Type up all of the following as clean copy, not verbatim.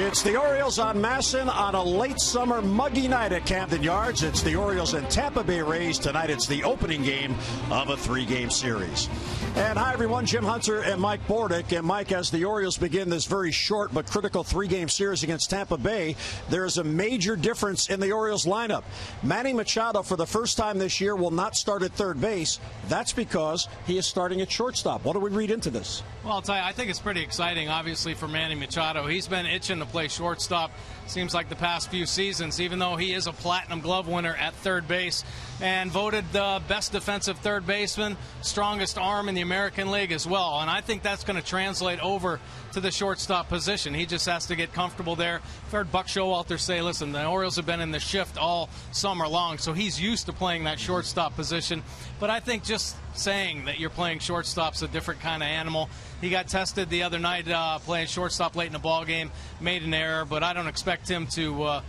It's the Orioles on Masson on a late summer muggy night at Camden Yards. It's the Orioles and Tampa Bay Rays. Tonight it's the opening game of a 3-game series. And hi everyone, Jim Hunter and Mike Bordick. And Mike, as the Orioles begin this very short but critical 3-game series against Tampa Bay, there is a major difference in the Orioles lineup. Manny Machado, for the first time this year, will not start at third base. That's because he is starting at shortstop. What do we read into this? Well, I'll tell you, I think it's pretty exciting, obviously, for Manny Machado. He's been itching to play shortstop, seems like the past few seasons, even though he is a Platinum Glove winner at third base and voted the best defensive third baseman, strongest arm in the American League as well. And I think that's going to translate over to the shortstop position. He just has to get comfortable there. I've heard Buck Showalter say, listen, the Orioles have been in the shift all summer long, so he's used to playing that shortstop position. But I think just saying that you're playing shortstop's a different kind of animal. He got tested the other night playing shortstop late in the ball game, made an error, but I don't expect him to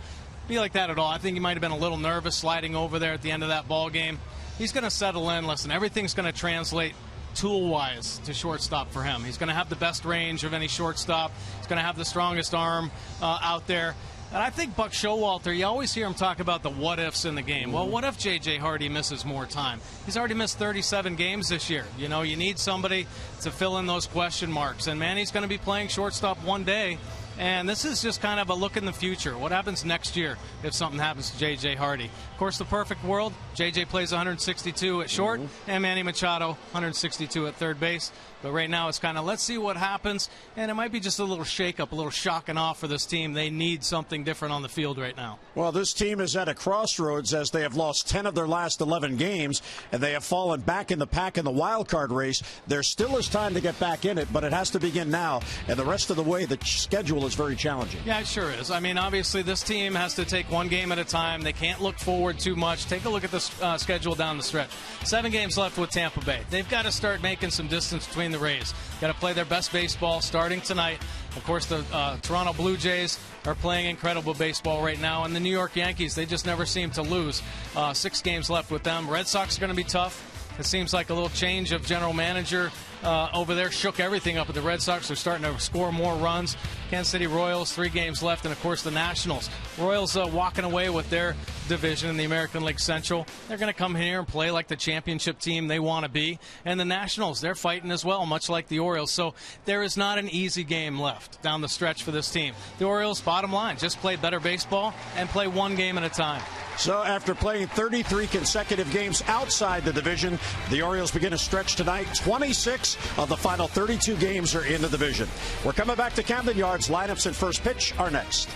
be like that at all. I think he might have been a little nervous sliding over there at the end of that ball game. He's going to settle in. Listen, everything's going to translate tool-wise to shortstop for him. He's going to have the best range of any shortstop. He's going to have the strongest arm out there. And I think Buck Showalter, you always hear him talk about the what-ifs in the game. Well, what if J.J. Hardy misses more time? He's already missed 37 games this year. You know, you need somebody to fill in those question marks. And Manny's going to be playing shortstop one day. And this is just kind of a look in the future. What happens next year if something happens to J.J. Hardy? Of course, the perfect world, J.J. plays 162 at short, and Manny Machado 162 at third base. But right now it's kind of, let's see what happens. And it might be just a little shake-up, a little shock and awe for this team. They need something different on the field right now. Well, this team is at a crossroads as they have lost 10 of their last 11 games, and they have fallen back in the pack in the wild card race. There still is time to get back in it, but it has to begin now. And the rest of the way, the schedule is very challenging. Yeah, it sure is. I mean, obviously, this team has to take one game at a time. They can't look forward too much. Take a look at the schedule down the stretch. 7 games left with Tampa Bay. They've got to start making some distance between the Rays. Got to play their best baseball starting tonight. Of course, the Toronto Blue Jays are playing incredible baseball right now. And the New York Yankees, they just never seem to lose. 6 games left with them. Red Sox are going to be tough. It seems like a little change of general manager over there shook everything up at the Red Sox. They're starting to score more runs. Kansas City Royals, 3 games left. And, of course, the Nationals. Royals walking away with their division in the American League Central. They're going to come here and play like the championship team they want to be. And the Nationals, they're fighting as well, much like the Orioles. So there is not an easy game left down the stretch for this team. The Orioles, bottom line, just play better baseball and play one game at a time. So after playing 33 consecutive games outside the division, the Orioles begin a stretch tonight. 26 of the final 32 games are in the division. We're coming back to Camden Yards. Lineups and first pitch are next.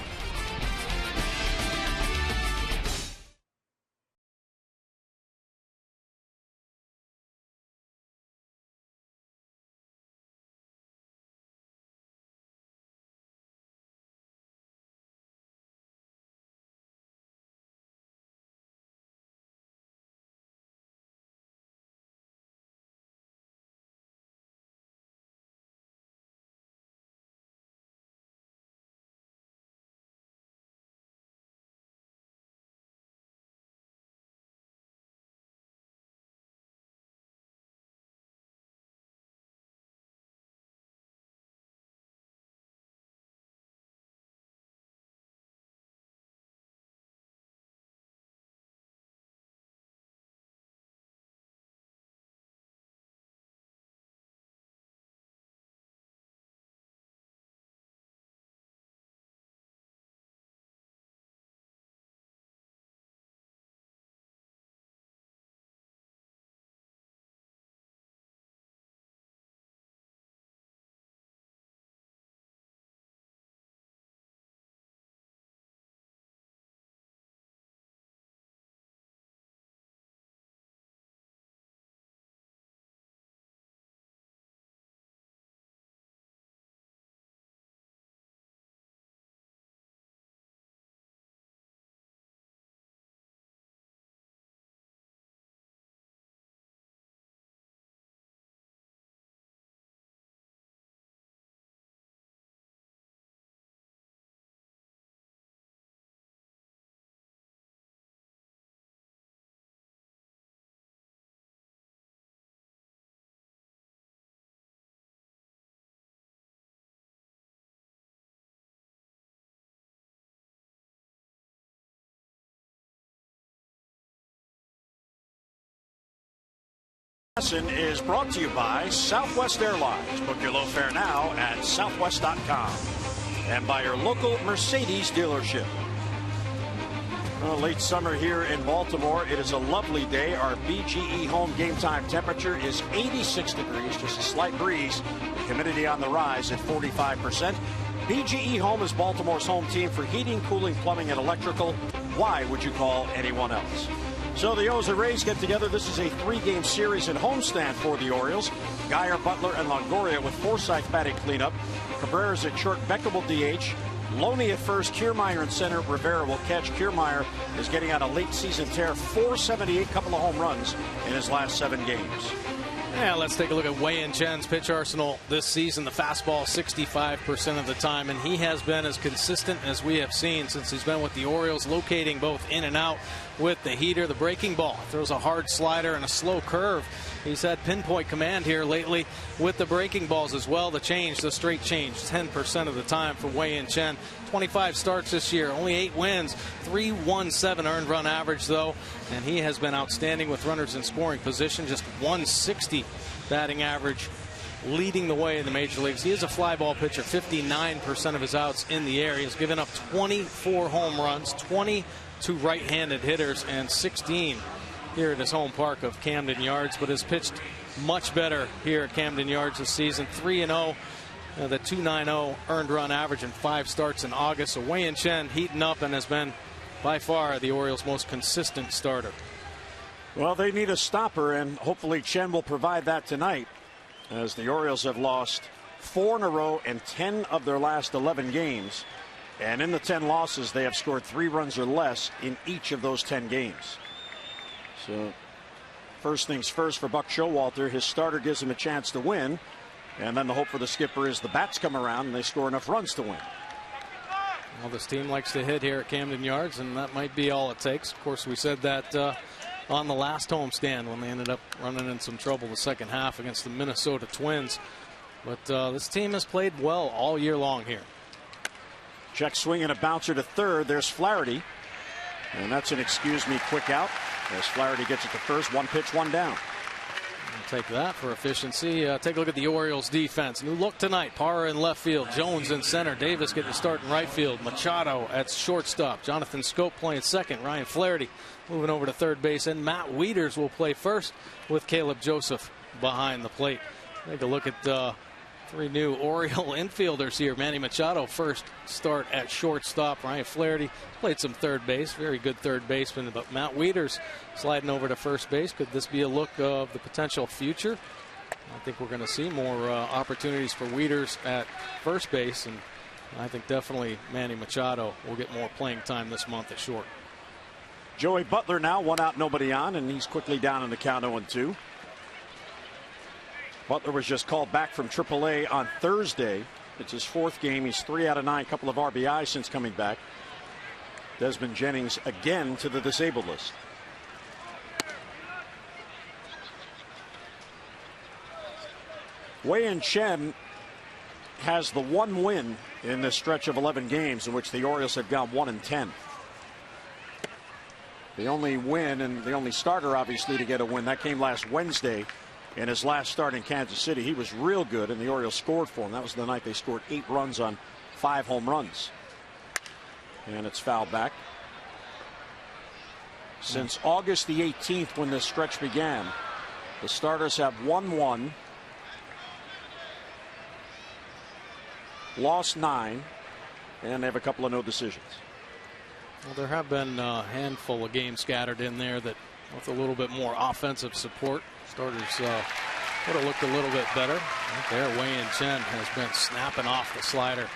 Lesson is brought to you by Southwest Airlines. Book your low fare now at southwest.com. And by your local Mercedes dealership. Well, late summer here in Baltimore. It is a lovely day. Our BGE home game time temperature is 86 degrees, just a slight breeze. The humidity on the rise at 45%. BGE Home is Baltimore's home team for heating, cooling, plumbing, and electrical. Why would you call anyone else? So the O's and Rays get together. This is a 3-game series at homestand for the Orioles. Geyer, Butler, and Longoria with Forsythe batting cleanup. Cabrera's at short, Beckett will DH. Loney at first, Kiermaier in center. Rivera will catch. Kiermaier is getting on a late season tear. 478, couple of home runs in his last 7 games. Yeah, let's take a look at Wei-Yin Chen's pitch arsenal this season. The fastball 65% of the time, and he has been as consistent as we have seen since he's been with the Orioles, locating both in and out with the heater. The breaking ball throws a hard slider and a slow curve. He's had pinpoint command here lately with the breaking balls as well. The straight change, 10% of the time for Wei-Yin Chen. 25 starts this year, only 8 wins, 3.17 earned run average though, and he has been outstanding with runners in scoring position. Just 160 batting average, leading the way in the major leagues. He is a fly ball pitcher, 59% of his outs in the air. He has given up 24 home runs, 20 to right-handed hitters, and 16 here at his home park of Camden Yards, but has pitched much better here at Camden Yards this season. 3-0. The 2.90 earned run average in 5 starts in August. So Wei-Yin Chen heating up and has been by far the Orioles' most consistent starter. Well, they need a stopper, and hopefully Chen will provide that tonight, as the Orioles have lost 4 in a row in 10 of their last 11 games. And in the 10 losses, they have scored 3 runs or less in each of those 10 games. So first things first for Buck Showalter, his starter gives him a chance to win. And then the hope for the skipper is the bats come around and they score enough runs to win. Well, this team likes to hit here at Camden Yards, and that might be all it takes. Of course, we said that on the last homestand when they ended up running in some trouble the second half against the Minnesota Twins. But this team has played well all year long here. Check swing and a bouncer to third. There's Flaherty. And that's an excuse me quick out as Flaherty gets it to first. 1 pitch, 1 down. Take that for efficiency. Take a look at the Orioles defense. New look tonight. Parra in left field. Jones in center. Davis getting the start in right field. Machado at shortstop. Jonathan Scope playing second. Ryan Flaherty moving over to third base. And Matt Wieters will play first with Caleb Joseph behind the plate. Take a look at 3 new Oriole infielders here. Manny Machado first start at shortstop. Ryan Flaherty played some third base. Very good third baseman. But Matt Wieters sliding over to first base. Could this be a look of the potential future? I think we're going to see more opportunities for Wieters at first base. And I think definitely Manny Machado will get more playing time this month at short. Joey Butler now 1 out, nobody on, and he's quickly down in the count 0-2. Butler was just called back from AAA on Thursday. It's his 4th game. He's 3 out of 9, couple of RBIs since coming back. Desmond Jennings again to the disabled list. Wei-Yin Chen has the 1 win in this stretch of 11 games in which the Orioles have gone 1-10. The only win and the only starter obviously to get a win, that came last Wednesday. In his last start in Kansas City, he was real good, and the Orioles scored for him. That was the night they scored 8 runs on 5 home runs. And it's fouled back. Since August the 18th, when this stretch began, the starters have won 1, lost 9, and they have a couple of no decisions. Well, there have been a handful of games scattered in there that with a little bit more offensive support, starters would have looked a little bit better. Right there, Wei-Yin Chen has been snapping off the slider.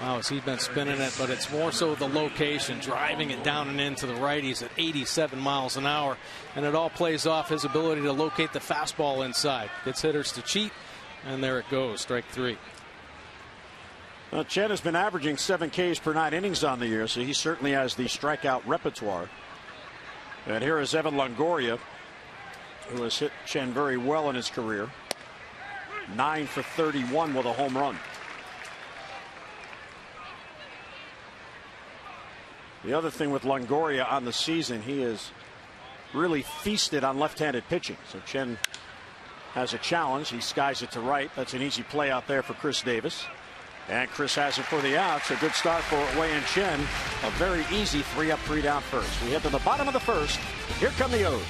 Wow, has he been spinning it, but it's more so the location, driving it down and into the righties at 87 miles an hour. And it all plays off his ability to locate the fastball inside. Gets hitters to cheat, and there it goes, strike 3. Well, Chen has been averaging 7 Ks per 9 innings on the year, so he certainly has the strikeout repertoire. And here is Evan Longoria, who has hit Chen very well in his career. 9 for 31 with a home run. The other thing with Longoria on the season, he has really feasted on left-handed pitching. So Chen has a challenge. He skies it to right. That's an easy play out there for Chris Davis. And Chris has it for the outs. A good start for Wei and Chen. A very easy 3-up, 3-down first. We head to the bottom of the first. Here come the O's.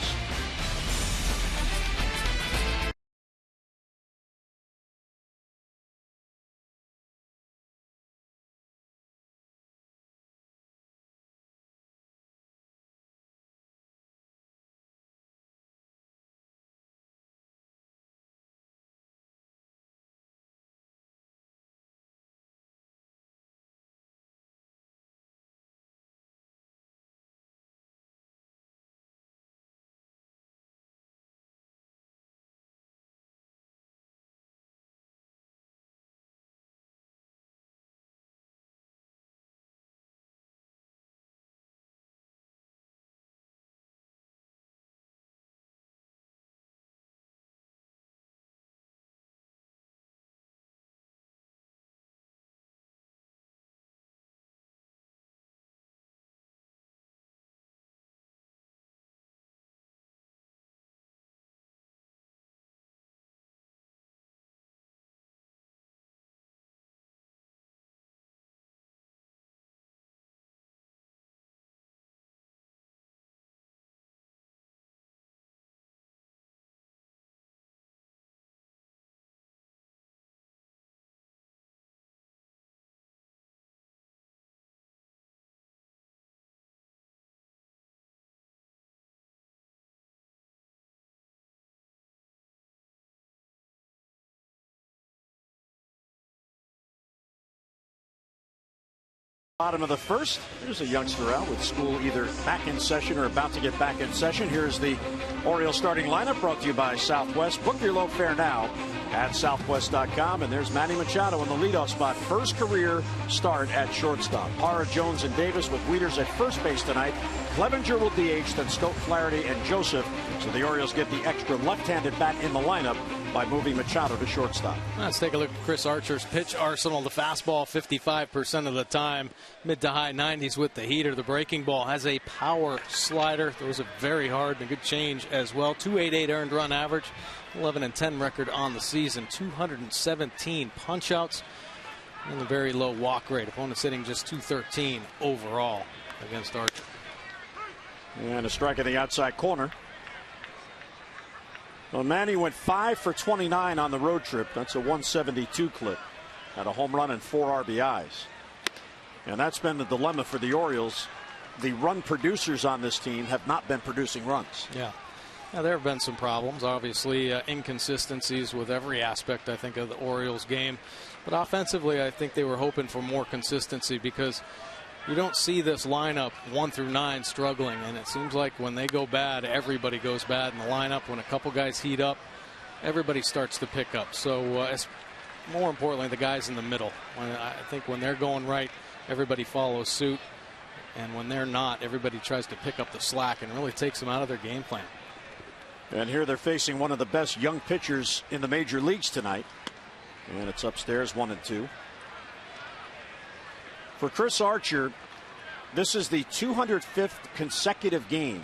Bottom of the first. There's a youngster out with school either back in session or about to get back in session. Here's the Orioles starting lineup brought to you by Southwest. Book your low fare now at southwest.com. And there's Manny Machado in the leadoff spot. First career start at shortstop. Parra, Jones, and Davis with Wieters at first base tonight. Clevenger will DH, then Stoke, Flaherty, and Joseph. So the Orioles get the extra left-handed bat in the lineup by moving Machado to shortstop. Let's take a look at Chris Archer's pitch arsenal. The fastball 55% of the time, mid to high 90s with the heater. The breaking ball has a power slider. Throws it very hard and a good change as well. 288 earned run average, 11-10 record on the season, 217 punch outs, and a very low walk rate. Opponents hitting just 213 overall against Archer. And a strike in the outside corner. Well, Manny went 5 for 29 on the road trip. That's a 172 clip. Had a home run and 4 RBIs. And that's been the dilemma for the Orioles. The run producers on this team have not been producing runs. Yeah. Now, there have been some problems. Obviously, inconsistencies with every aspect, I think, of the Orioles game. But offensively, I think they were hoping for more consistency because you don't see this lineup 1 through 9 struggling, and it seems like when they go bad, everybody goes bad in the lineup. When a couple guys heat up, everybody starts to pick up. So it's more importantly the guys in the middle. I think when they're going right, everybody follows suit, and when they're not, everybody tries to pick up the slack and really takes them out of their game plan. And here they're facing one of the best young pitchers in the major leagues tonight, and it's upstairs 1-2. For Chris Archer, this is the 205th consecutive game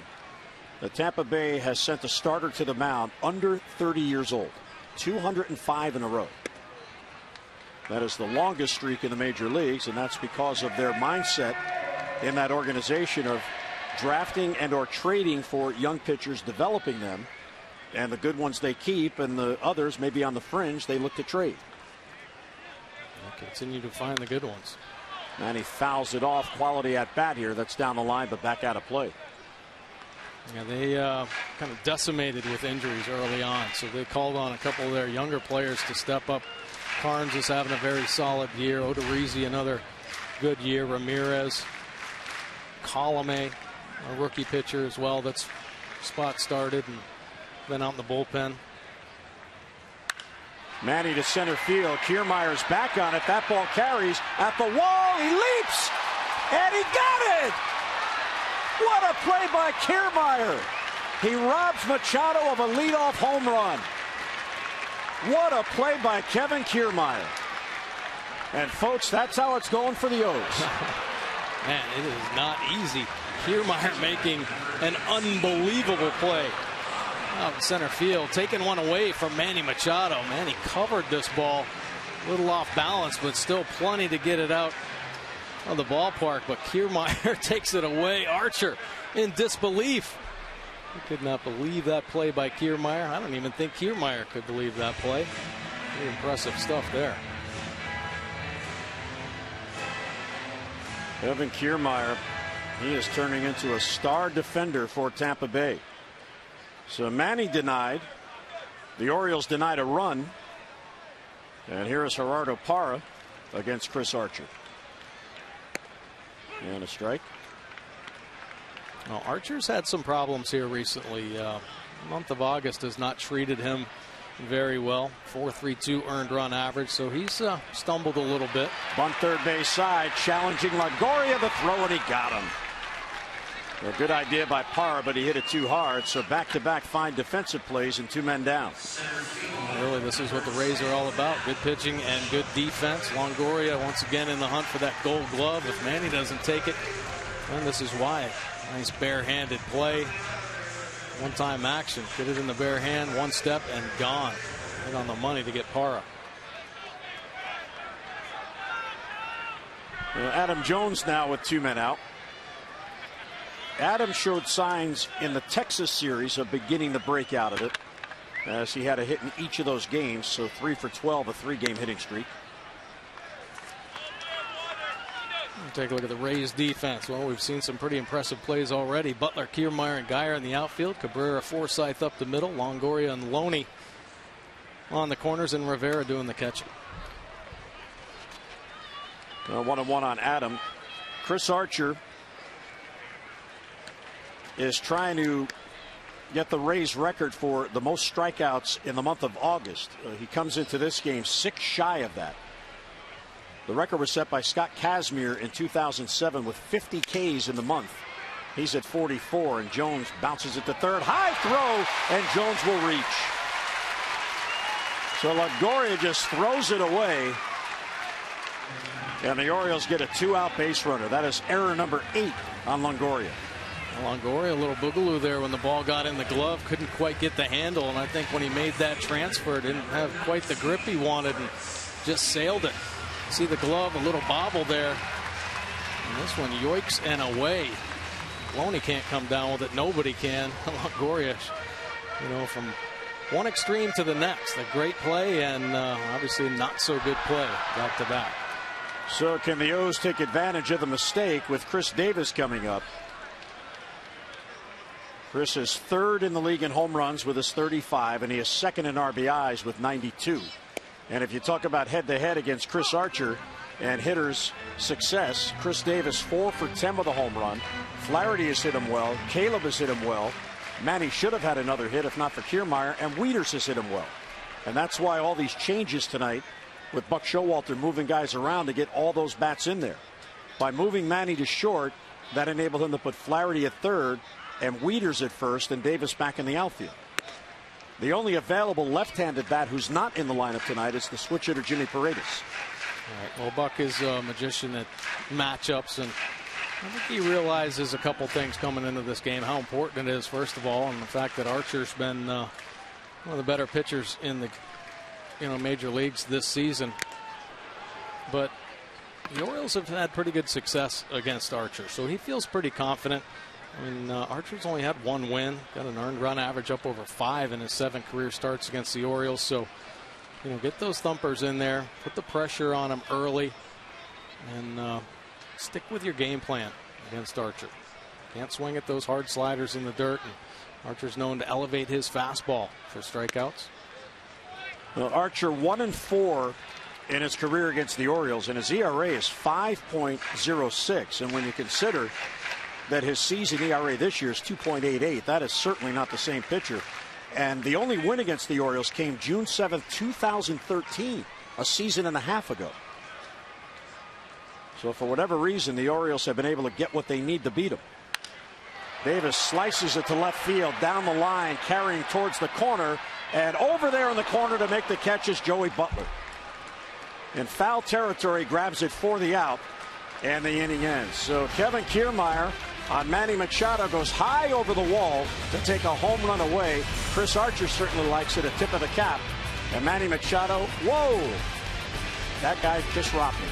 that Tampa Bay has sent a starter to the mound under 30 years old. 205 in a row. That is the longest streak in the major leagues, and that's because of their mindset in that organization of drafting and or trading for young pitchers, developing them, and the good ones they keep, and the others maybe on the fringe they look to trade. They'll continue to find the good ones. And he fouls it off. Quality at bat here. That's down the line, but back out of play. Yeah, they kind of decimated with injuries early on, so they called on a couple of their younger players to step up. Carnes is having a very solid year. Odorizzi another good year. Ramirez, Colome, a rookie pitcher as well. That's spot started and been out in the bullpen. Manny to center field. Kiermaier's back on it. That ball carries at the wall. He leaps, and he got it. What a play by Kiermaier. He robs Machado of a leadoff home run. What a play by Kevin Kiermaier. And folks, that's how it's going for the O's. Man, it is not easy. Kiermaier making an unbelievable play. out in center field, taking one away from Manny Machado. Manny covered this ball, a little off balance, but still plenty to get it out of the ballpark. But Kiermaier takes it away. Archer in disbelief. He could not believe that play by Kiermaier. I don't even think Kiermaier could believe that play. Pretty impressive stuff there. Evan Kiermaier, he is turning into a star defender for Tampa Bay. So Manny denied. The Orioles denied a run. And here is Gerardo Parra against Chris Archer. And a strike. Well, Archer's had some problems here recently. The month of August has not treated him very well. 4.32 earned run average, so he's stumbled a little bit. Bunt third base side, challenging Longoria, the throw, and he got him. A good idea by Parra, but he hit it too hard. So back-to-back fine defensive plays and 2 men down. Really, this is what the Rays are all about. Good pitching and good defense. Longoria once again in the hunt for that Gold Glove. If Manny doesn't take it, then this is why. Nice barehanded play. One-time action. Get it in the bare hand, one step, and gone. Right on the money to get Parra. Adam Jones now with 2 men out. Adam showed signs in the Texas series of beginning to break out of it, as he had a hit in each of those games. So 3 for 12, a 3-game hitting streak. Take a look at the Rays defense. Well, we've seen some pretty impressive plays already. Butler, Kiermaier, and Geyer in the outfield. Cabrera, Forsythe up the middle. Longoria and Loney on the corners, and Rivera doing the catching. 1-1 on Adam. Chris Archer is trying to get the Rays record for the most strikeouts in the month of August. He comes into this game 6 shy of that. The record was set by Scott Kazmir in 2007 with 50 Ks in the month. He's at 44, and Jones bounces it to third. High throw, and Jones will reach. So Longoria just throws it away, and the Orioles get a 2-out base runner. That is error number 8 on Longoria. Longoria, a little boogaloo there when the ball got in the glove. Couldn't quite get the handle, and I think when he made that transfer, didn't have quite the grip he wanted and just sailed it. See the glove, a little bobble there. And this one yoiks and away. Loney can't come down with it. Nobody can. Longoria, from one extreme to the next. A great play and obviously not so good play back to back. So can the O's take advantage of the mistake with Chris Davis coming up? Chris is 3rd in the league in home runs with his 35, and he is 2nd in RBIs with 92. And if you talk about head-to-head against Chris Archer and hitters' success, Chris Davis 4 for 10 with a home run. Flaherty has hit him well. Caleb has hit him well. Manny should have had another hit if not for Kiermaier, and Wieters has hit him well. And that's why all these changes tonight with Buck Showalter moving guys around to get all those bats in there. By moving Manny to short, that enabled him to put Flaherty at 3rd and Wieters at 1st and Davis back in the outfield. The only available left-handed bat who's not in the lineup tonight is the switch hitter Jimmy Paredes. All right, well, Buck is a magician at matchups, and I think he realizes a couple things coming into this game, how important it is, first of all, and the fact that Archer's been one of the better pitchers in the major leagues this season. But the Orioles have had pretty good success against Archer, so he feels pretty confident. I mean, Archer's only had 1 win, got an earned run average up over 5 in his 7 career starts against the Orioles. So, get those thumpers in there, put the pressure on him early, and stick with your game plan against Archer. Can't swing at those hard sliders in the dirt, and Archer's known to elevate his fastball for strikeouts. Well, Archer 1-4 in his career against the Orioles, and his ERA is 5.06. And when you consider that his season ERA this year is 2.88, that is certainly not the same pitcher. And the only win against the Orioles came June 7th, 2013, a season and a half ago. So for whatever reason, the Orioles have been able to get what they need to beat them. Davis slices it to left field, down the line, carrying towards the corner, and over there in the corner to make the catch is Joey Butler. In foul territory, grabs it for the out, and the inning ends. So Kevin Kiermaier on Manny Machado goes high over the wall to take a home run away. Chris Archer certainly likes it, a tip of the cap. And Manny Machado, whoa, that guy just robbed me.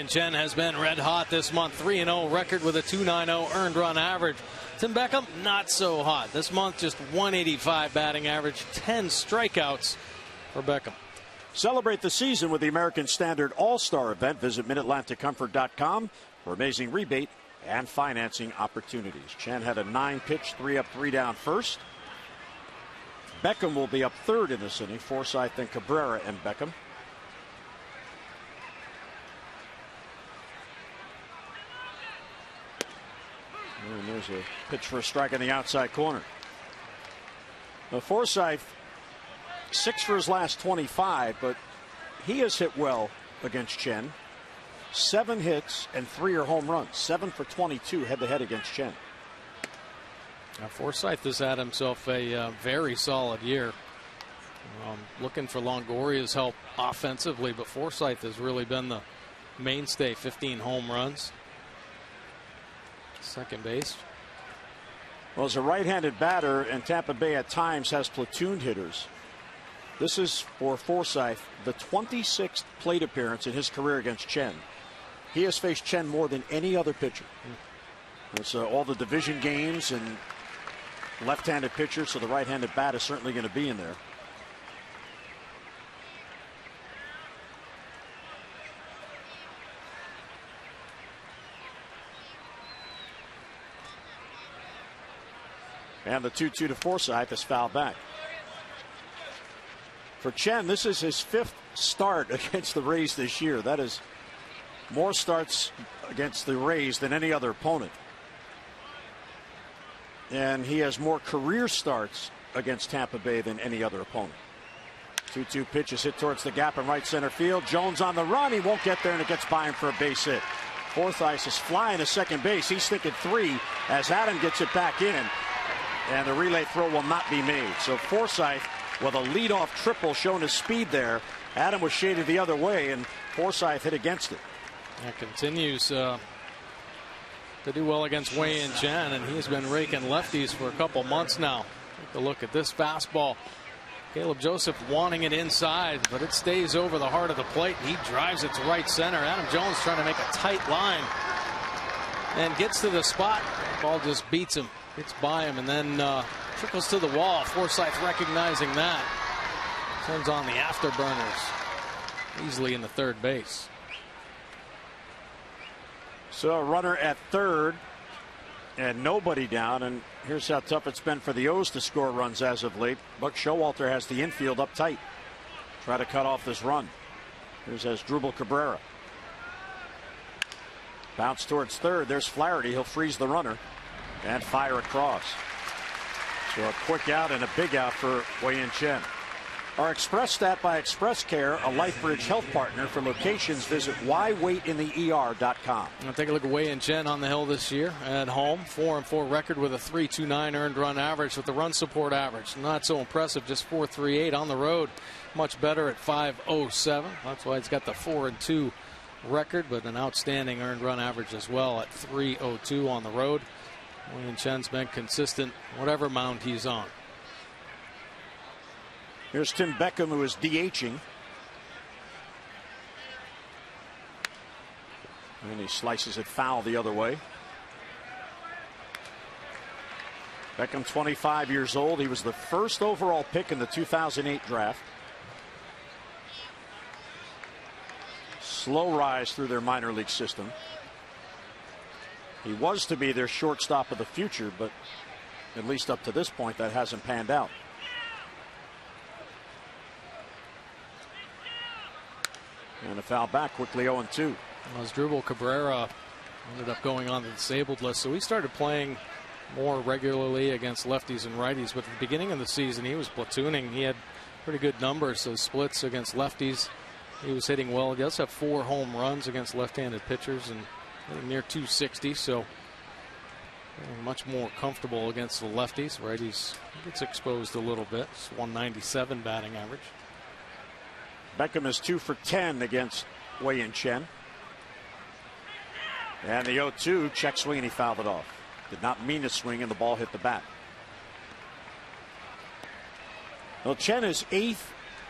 Chen has been red hot this month. 3-0 record with a 2.90 earned run average. Tim Beckham, not so hot. This month, just 185 batting average, 10 strikeouts for Beckham. Celebrate the season with the American Standard All-Star event. Visit MidAtlanticComfort.com for amazing rebate and financing opportunities. Chen had a 9-pitch, 3 up, 3 down first. Beckham will be up third in this inning. Forsythe, then Cabrera and Beckham. And there's a pitch for a strike in the outside corner. Now Forsythe, 6 for his last 25, but he has hit well against Chen. 7 hits and 3 are home runs. 7 for 22 head-to-head against Chen. Now Forsythe has had himself a very solid year. Looking for Longoria's help offensively, but Forsythe has really been the mainstay. 15 home runs. Second base. Well, as a right-handed batter, and Tampa Bay at times has platoon hitters, this is for Forsythe the 26th plate appearance in his career against Chen. He has faced Chen more than any other pitcher. It's all the division games and left-handed pitchers, so the right-handed bat is certainly going to be in there. And the 2-2 to Forsythe is fouled back. For Chen, this is his 5th start against the Rays this year. That is more starts against the Rays than any other opponent. And he has more career starts against Tampa Bay than any other opponent. 2-2 pitch is hit towards the gap in right center field. Jones on the run. He won't get there, and it gets by him for a base hit. Forsythe is flying to second base. He's thinking 3 as Adam gets it back in. And the relay throw will not be made. So Forsythe with a leadoff triple, showing his speed there. Adam was shaded the other way, and Forsythe hit against it. That continues to do well against Wei-Yin Chen, and he's been raking lefties for a couple months now. Take a look at this fastball. Caleb Joseph wanting it inside, but it stays over the heart of the plate. He drives it to right center. Adam Jones trying to make a tight line and gets to the spot. Ball just beats him. Gets by him and then trickles to the wall. Forsythe recognizing that. Turns on the afterburners. Easily in the third base. So a runner at third and nobody down. And here's how tough it's been for the O's to score runs as of late. Buck Showalter has the infield up tight. Try to cut off this run. Here's Asdrubal Cabrera. Bounce towards third. There's Flaherty. He'll freeze the runner and fire across. So a quick out and a big out for Wei-Yin Chen. Our Express Stat by Express Care, a LifeBridge health partner. For locations, visit whywaitintheer.com. I'll take a look at Wei-Yin Chen on the hill this year at home. 4-4 record with a 3.29 earned run average with the run support average. Not so impressive, just 4.38 on the road. Much better at 5.07. That's why he's got the 4-2 record, but an outstanding earned run average as well at 3.02 on the road. Wei-Yin Chen's been consistent whatever mound he's on. Here's Tim Beckham, who is DHing. And he slices it foul the other way. Beckham, 25 years old. He was the first overall pick in the 2008 draft. Slow rise through their minor league system. He was to be their shortstop of the future, but at least up to this point, that hasn't panned out. And a foul back quickly, 0-2. Asdrubal Cabrera ended up going on the disabled list, so he started playing more regularly against lefties and righties. But at the beginning of the season, he was platooning. He had pretty good numbers, so splits against lefties. He was hitting well. He does have 4 home runs against left-handed pitchers and hitting near 260, so much more comfortable against the lefties. Righties gets exposed a little bit. It's 197 batting average. Beckham is 2 for 10 against Wei-Yin Chen. And the 0-2 check swing, and he fouled it off. Did not mean to swing, and the ball hit the bat. Well, Chen is 8th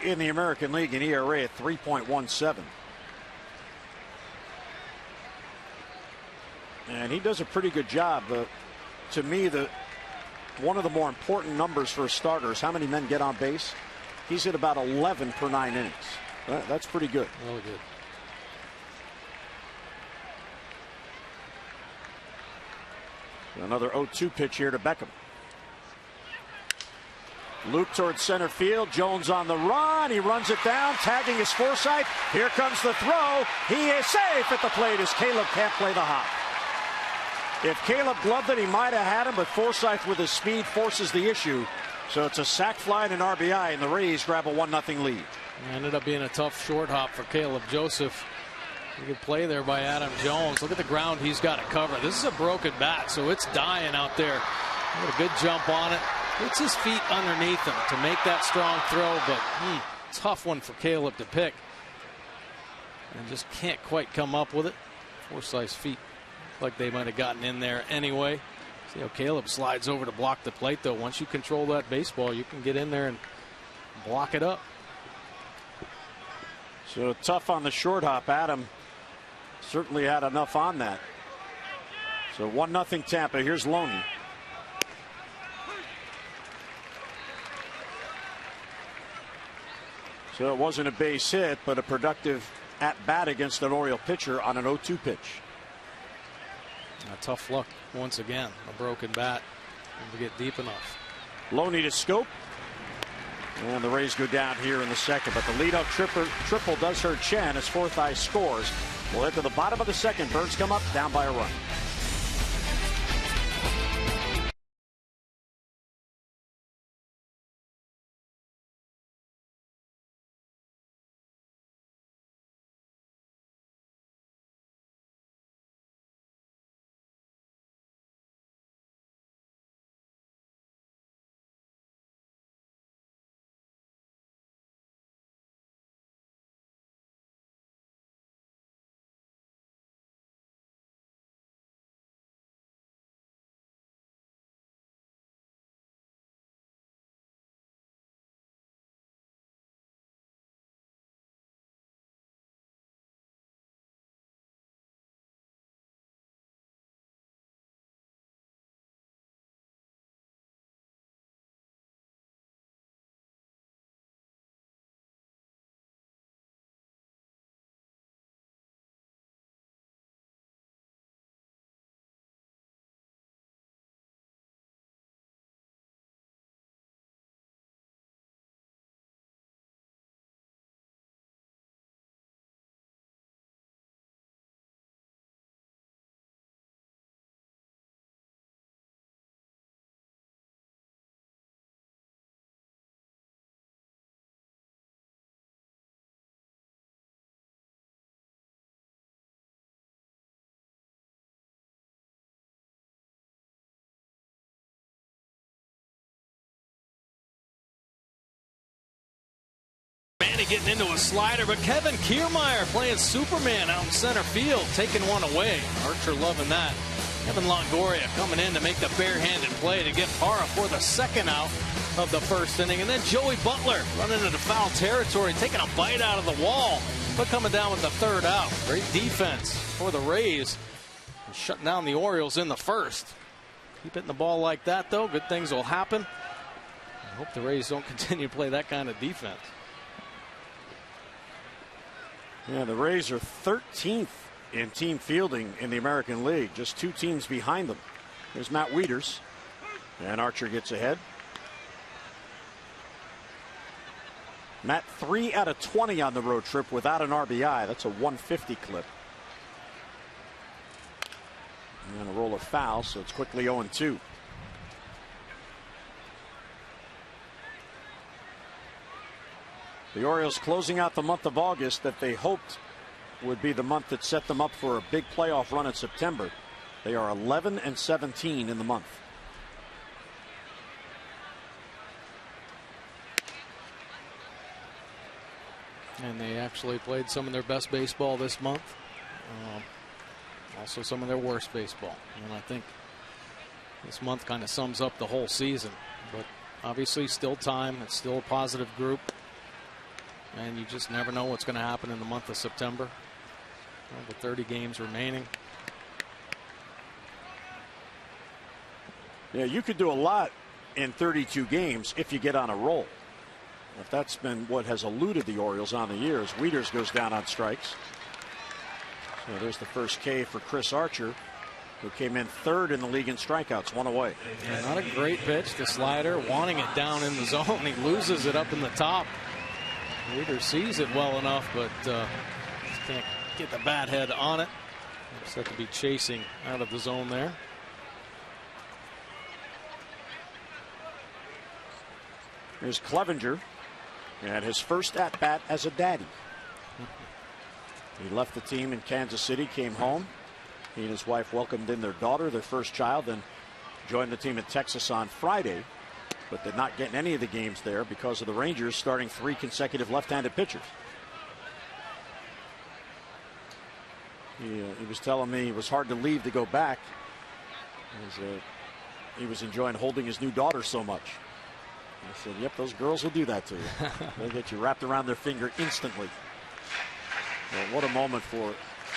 in the American League in ERA at 3.17. And he does a pretty good job. To me, one of the more important numbers for a starter is how many men get on base. He's at about 11 per 9 innings. That's pretty good. Really good. Another 0-2 pitch here to Beckham. Loop towards center field. Jones on the run. He runs it down, tagging his Forsythe. Here comes the throw. He is safe at the plate as Caleb can't play the hop. If Caleb gloved it, he might have had him, but Forsythe with his speed forces the issue. So it's a sac fly and an RBI, and the Rays grab a 1-0 lead. It ended up being a tough short hop for Caleb Joseph. Good play there by Adam Jones. Look at the ground he's got to cover. This is a broken bat, so it's dying out there. Got a good jump on it. Puts his feet underneath him to make that strong throw, but tough one for Caleb to pick. And just can't quite come up with it. Forsythe's feet look like they might have gotten in there anyway. See how Caleb slides over to block the plate, though. Once you control that baseball, you can get in there and block it up. So tough on the short hop. Adam certainly had enough on that. So 1-0 Tampa. Here's Loney. So it wasn't a base hit, but a productive at bat against an Oriole pitcher on an 0-2 pitch. Tough luck once again. A broken bat to get deep enough. Loney to scope. And the Rays go down here in the second, but the leadoff triple does hurt Chen as Forsythe scores. We'll head to the bottom of the second. Birds come up, down by a run. getting into a slider, but Kevin Kiermaier playing Superman out in center field, taking one away. Archer loving that. Kevin Longoria coming in to make the barehanded play to get Parra for the second out of the first inning. And then Joey Butler running into foul territory, taking a bite out of the wall, but coming down with the third out. Great defense for the Rays, shutting down the Orioles in the first. Keep hitting the ball like that, though. Good things will happen. I hope the Rays don't continue to play that kind of defense. Yeah, the Rays are 13th in team fielding in the American League, just 2 teams behind them. There's Matt Wieters, and Archer gets ahead. Matt 3 out of 20 on the road trip without an RBI. That's a 150 clip. And a roll of foul, so it's quickly 0-2. The Orioles closing out the month of August that they hoped would be the month that set them up for a big playoff run in September. They are 11-17 in the month. And they actually played some of their best baseball this month. Also some of their worst baseball. And I think this month kind of sums up the whole season. But obviously still time. It's still a positive group. And you just never know what's going to happen in the month of September. Over 30 games remaining. Yeah, you could do a lot in 32 games if you get on a roll. If that's been what has eluded the Orioles on the years. Wieters goes down on strikes. So there's the first K for Chris Archer, who came in 3rd in the league in strikeouts, 1 away. Yeah, not a great pitch, the slider, wanting it down in the zone. He loses it up in the top. Wieters sees it well enough, but just can't get the bat head on it. Just have to be chasing out of the zone there. Here's Clevenger, and his first at bat as a daddy. He left the team in Kansas City, came home. He and his wife welcomed in their daughter, their first child, then joined the team in Texas on Friday, but did not get in any of the games there because of the Rangers starting 3 consecutive left-handed pitchers. He was telling me it was hard to leave to go back. He was enjoying holding his new daughter so much. I said, yep, those girls will do that to you. They'll get you wrapped around their finger instantly. Well, what a moment for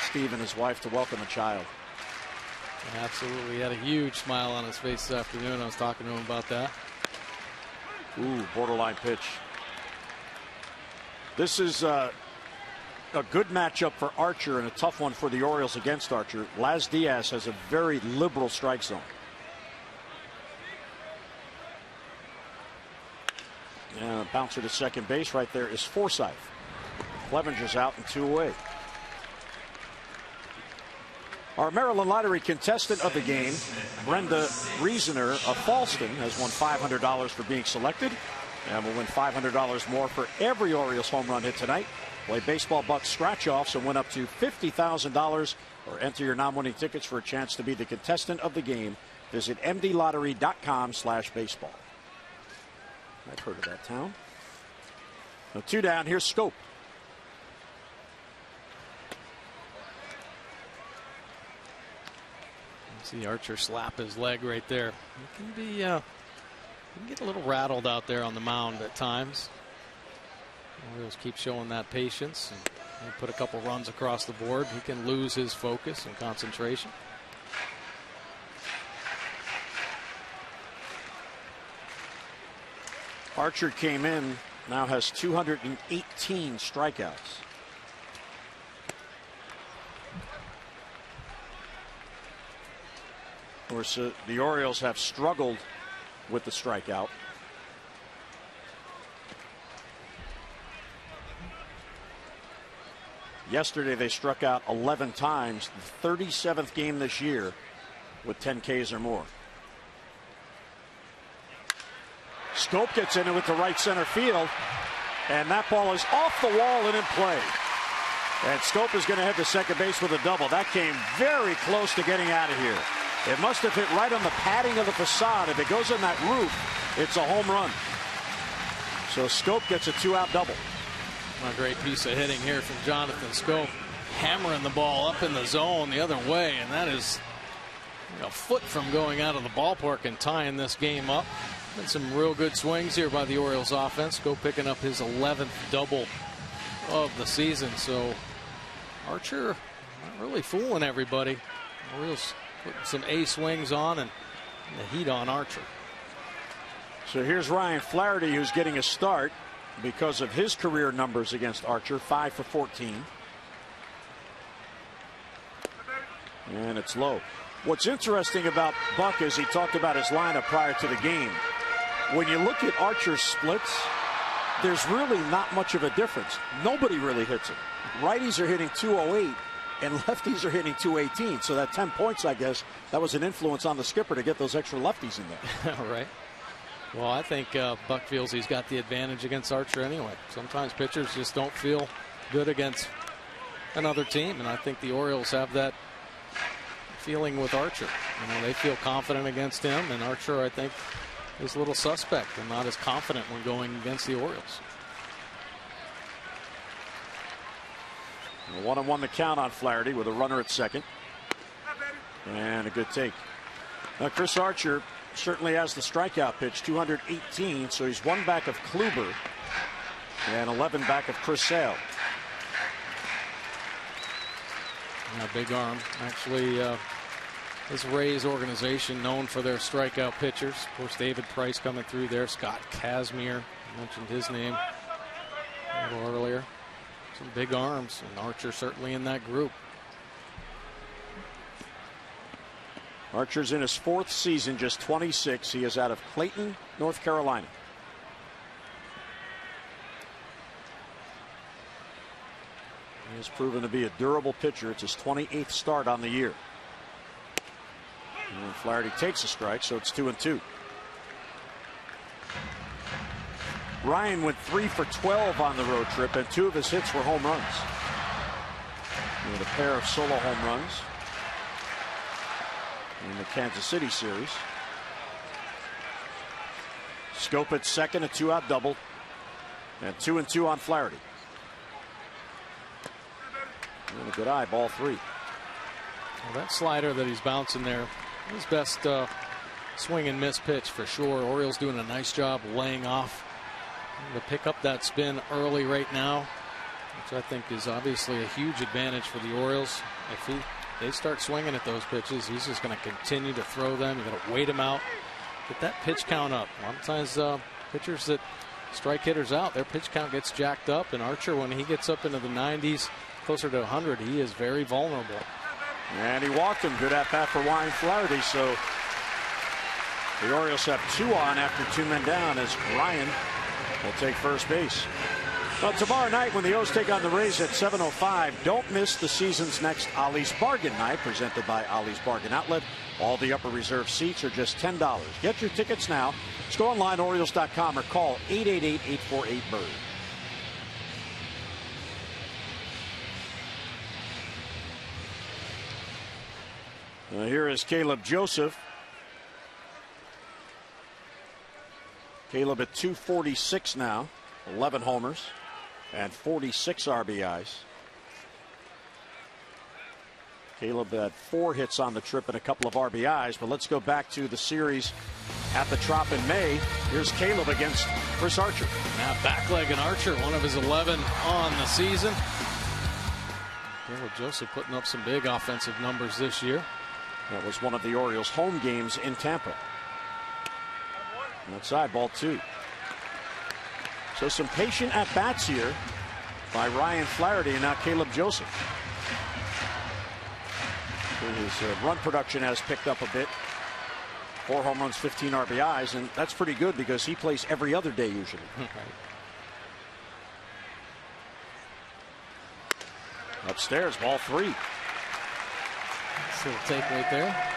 Steve and his wife to welcome a child. Absolutely. He had a huge smile on his face this afternoon. I was talking to him about that. Ooh, borderline pitch. This is a good matchup for Archer and a tough one for the Orioles against Archer. Laz Diaz has a very liberal strike zone. And a bouncer to second base right there is Forsythe. Clevenger's out and 2 away. Our Maryland Lottery contestant of the game, Brenda Reasoner of Falston, has won $500 for being selected and will win $500 more for every Orioles home run hit tonight. Play Baseball Bucks scratch-offs and win up to $50,000 or enter your non-winning tickets for a chance to be the contestant of the game. Visit mdlottery.com/baseball. I've heard of that town. Now 2 down. Here's Scope. See Archer slap his leg right there. He can be he can get a little rattled out there on the mound at times. Orioles keep showing that patience and put a couple runs across the board. He can lose his focus and concentration. Archer came in, now has 218 strikeouts. Of course, the Orioles have struggled with the strikeout. Yesterday they struck out 11 times, the 37th game this year with 10 Ks or more. Scope gets into it to right center field, and that ball is off the wall and in play. And Scope is going to head to second base with a double. That came very close to getting out of here. It must have hit right on the padding of the facade. If it goes on that roof, it's a home run. So Scope gets a 2-out double. A great piece of hitting here from Jonathan Scope, hammering the ball up in the zone the other way, and that is a foot from going out of the ballpark and tying this game up. And some real good swings here by the Orioles offense. Scope picking up his 11th double of the season. So Archer not really fooling everybody. Orioles putting some A swings on and the heat on Archer. So here's Ryan Flaherty, who's getting a start because of his career numbers against Archer, 5 for 14. And it's low. What's interesting about Buck is he talked about his lineup prior to the game. When you look at Archer's splits, there's really not much of a difference. Nobody really hits it. Righties are hitting 208 and lefties are hitting 218. So that 10 points, I guess, that was an influence on the skipper to get those extra lefties in there. All right. Well, I think Buck feels he's got the advantage against Archer anyway. Sometimes pitchers just don't feel good against another team, and I think the Orioles have that feeling with Archer. You know, they feel confident against him, and Archer, I think, is a little suspect and not as confident when going against the Orioles. 1-1 the count on Flaherty with a runner at second. And a good take. Now Chris Archer certainly has the strikeout pitch, 218, so he's 1 back of Kluber and 11 back of Chris Sale. Yeah, big arm. Actually, this Rays organization known for their strikeout pitchers. Of course, David Price coming through there. Scott Kazmir, mentioned his name a little earlier. Some big arms, and Archer certainly in that group. Archer's in his 4th season, just 26. He is out of Clayton, North Carolina. He has proven to be a durable pitcher. It's his 28th start on the year. And Flaherty takes a strike, so it's 2-2. Ryan went 3 for 12 on the road trip, and 2 of his hits were home runs. He had a pair of solo home runs in the Kansas City series. Scope at second, a 2-out double, and 2-2 on Flaherty. And a good eye, ball 3. Well, that slider that he's bouncing there, his best swing and miss pitch for sure. Orioles doing a nice job laying off to pick up that spin early right now, which I think is obviously a huge advantage for the Orioles. If they start swinging at those pitches, he's just going to continue to throw them. You got to wait him out, get that pitch count up. A lot of times pitchers that strike hitters out, their pitch count gets jacked up, and Archer, when he gets up into the 90s, closer to 100, he is very vulnerable. And he walked him. Good at bat for Ryan Flaherty. So the Orioles have 2 on after 2 men down as Ryan will take first base. Well, tomorrow night when the O's take on the Rays at 7:05, don't miss the season's next Ollie's Bargain Night, presented by Ollie's Bargain Outlet. All the upper reserve seats are just $10. Get your tickets now. Just go online, Orioles.com, or call 888-848-BIRD. Here is Caleb Joseph. Caleb at 246 now, 11 homers and 46 RBIs. Caleb had 4 hits on the trip and a couple of RBIs, but let's go back to the series at the Trop in May. Here's Caleb against Chris Archer. Now backleg and Archer, one of his 11 on the season. Caleb Joseph putting up some big offensive numbers this year. That was one of the Orioles' home games in Tampa. Outside, ball 2. So some patient at-bats here by Ryan Flaherty and now Caleb Joseph. His run production has picked up a bit. 4 home runs, 15 RBIs, and that's pretty good because he plays every other day usually. Upstairs, ball 3. Little take right there.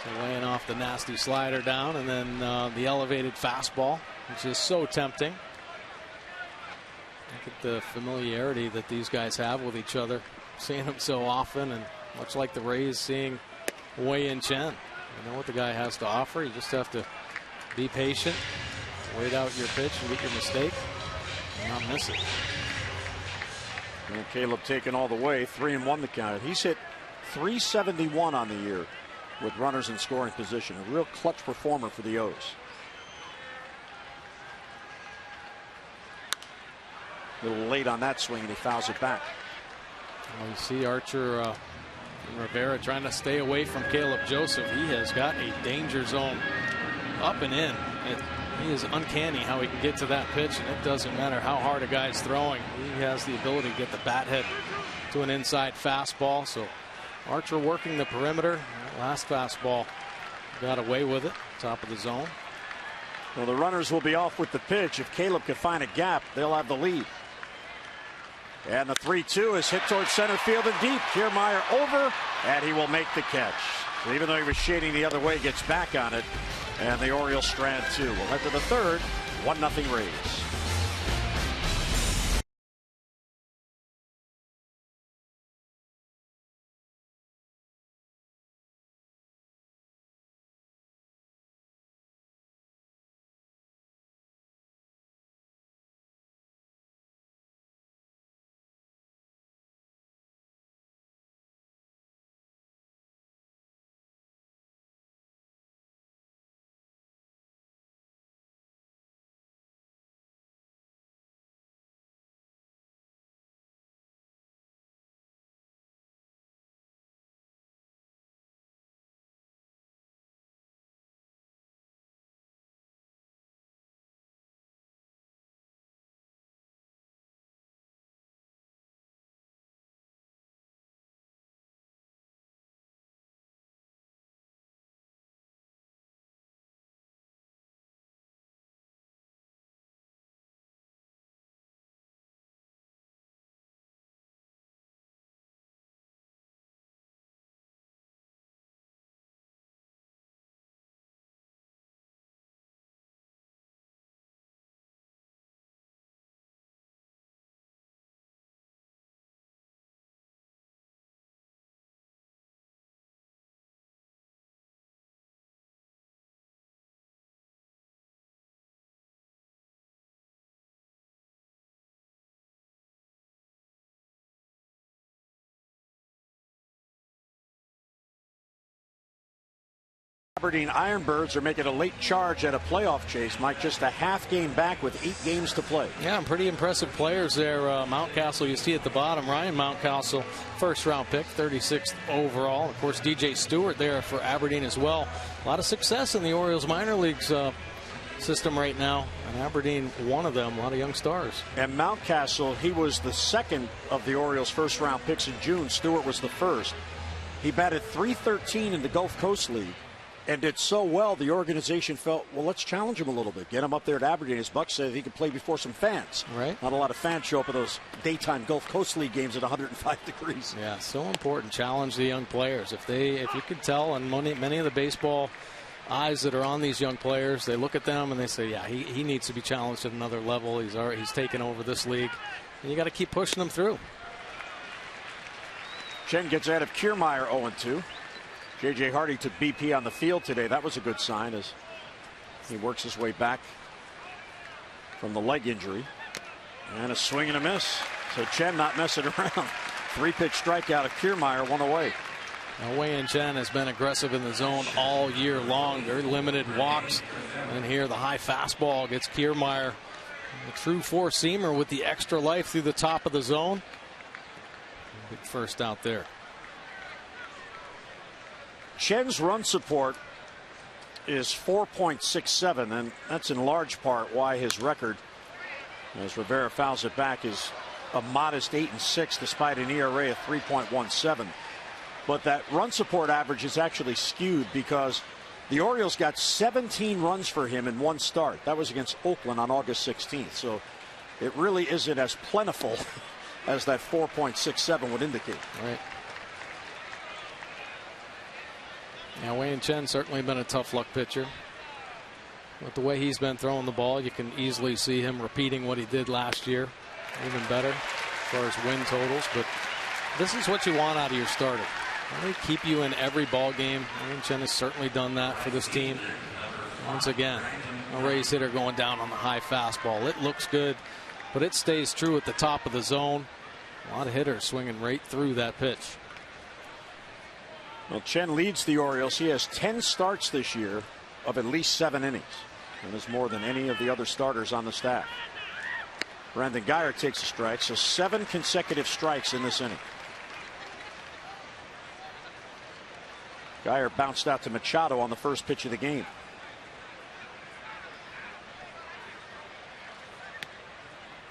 So laying off the nasty slider down, and then the elevated fastball, which is so tempting. Look at the familiarity that these guys have with each other, seeing them so often, and much like the Rays seeing Wei-Yin Chen. You know what the guy has to offer. You just have to be patient Wait out your pitch and get your mistake and not miss it. And Caleb taking all the way, 3-1 the count. He's hit .371 on the year with runners in scoring position. A real clutch performer for the O's. A little late on that swing, and he fouls it back. Well, you see Archer and Rivera trying to stay away from Caleb Joseph. He has got a danger zone up and in. He is uncanny how he can get to that pitch, and it doesn't matter how hard a guy's throwing. He has the ability to get the bat head to an inside fastball. So Archer working the perimeter. That last fastball got away with it, top of the zone. Well, the runners will be off with the pitch. If Caleb can find a gap, they'll have the lead. And the 3-2 is hit towards center field and deep. Kiermaier over, and he will make the catch. So even though he was shading the other way, gets back on it, and the Orioles strand two. We'll head to the third, 1-0 Rays. Aberdeen Ironbirds are making a late charge at a playoff chase. Mike, just a half game back with 8 games to play. Yeah, pretty impressive players there. Mountcastle, you see at the bottom. Ryan Mountcastle, first round pick, 36th overall. Of course, DJ Stewart there for Aberdeen as well. A lot of success in the Orioles minor leagues system right now. And Aberdeen, one of them, a lot of young stars. And Mountcastle, he was the second of the Orioles' first round picks in June. Stewart was the first. He batted .313 in the Gulf Coast League. And did so well, the organization felt, well, let's challenge him a little bit. Get him up there at Aberdeen. As Buck said, he could play before some fans. Right. Not a lot of fans show up at those daytime Gulf Coast League games at 105 degrees. Yeah, so important. Challenge the young players. If you could tell, and many of the baseball eyes that are on these young players, they look at them and they say, yeah, he needs to be challenged at another level. He's taken over this league. And you got to keep pushing them through. Chen gets out of Kiermaier 0-2. J.J. Hardy took BP on the field today. That was a good sign as he works his way back from the leg injury. And a swing and a miss. So Chen not messing around. 3-pitch strikeout of Kiermaier, 1 away. Now, Wei-Yin Chen has been aggressive in the zone all year long. Very limited walks. And here the high fastball gets Kiermaier. A true four-seamer with the extra life through the top of the zone. Big first out there. Chen's run support is 4.67, and that's in large part why his record, as Rivera fouls it back, is a modest 8-6 despite an ERA of 3.17. But that run support average is actually skewed because the Orioles got 17 runs for him in one start. That was against Oakland on August 16th. So it really isn't as plentiful as that 4.67 would indicate. Right. Now, Wei-Yin Chen certainly been a tough luck pitcher. With the way he's been throwing the ball, you can easily see him repeating what he did last year. Even better as far as win totals. But this is what you want out of your starter. They keep you in every ball game. Wei-Yin Chen has certainly done that for this team. Once again, a Rays hitter going down on the high fastball. It looks good, but it stays true at the top of the zone. A lot of hitters swinging right through that pitch. Well, Chen leads the Orioles. He has 10 starts this year of at least 7 innings. And is more than any of the other starters on the staff. Brandon Guyer takes a strike, so 7 consecutive strikes in this inning. Guyer bounced out to Machado on the first pitch of the game.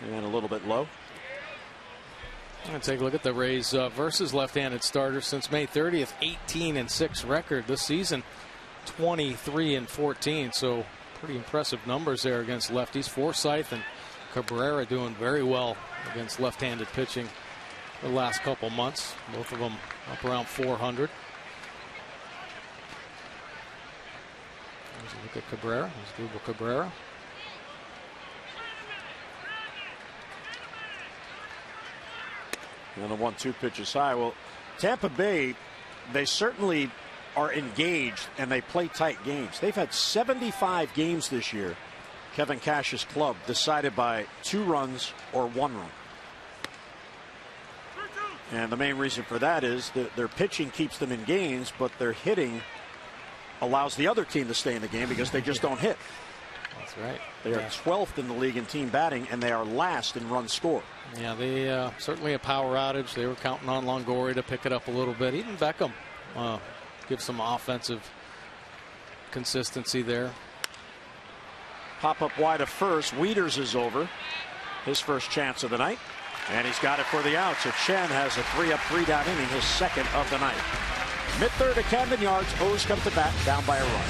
And a little bit low. Let's take a look at the Rays versus left-handed starters since May 30th. 18-6 record this season. 23-14. So pretty impressive numbers there against lefties. Forsythe and Cabrera doing very well against left-handed pitching the last couple months. Both of them up around 400. There's a look at Cabrera. There's Double Cabrera. And the 1-2 pitch is high. Well, Tampa Bay, they certainly are engaged and they play tight games. They've had 75 games this year, Kevin Cash's club, decided by 2 runs or 1 run. And the main reason for that is that their pitching keeps them in games, but their hitting allows the other team to stay in the game because they just don't hit. That's right. They are 12th in the league in team batting, and they are last in runs scored. Yeah, they certainly a power outage. They were counting on Longoria to pick it up a little bit. Even Beckham give some offensive consistency there. Pop up wide of first. Wieters is over. His first chance of the night. And he's got it for the out. So Chen has a 3-up, 3-down inning, his second of the night. Mid-third at Camden Yards. O's come to bat, down by a run.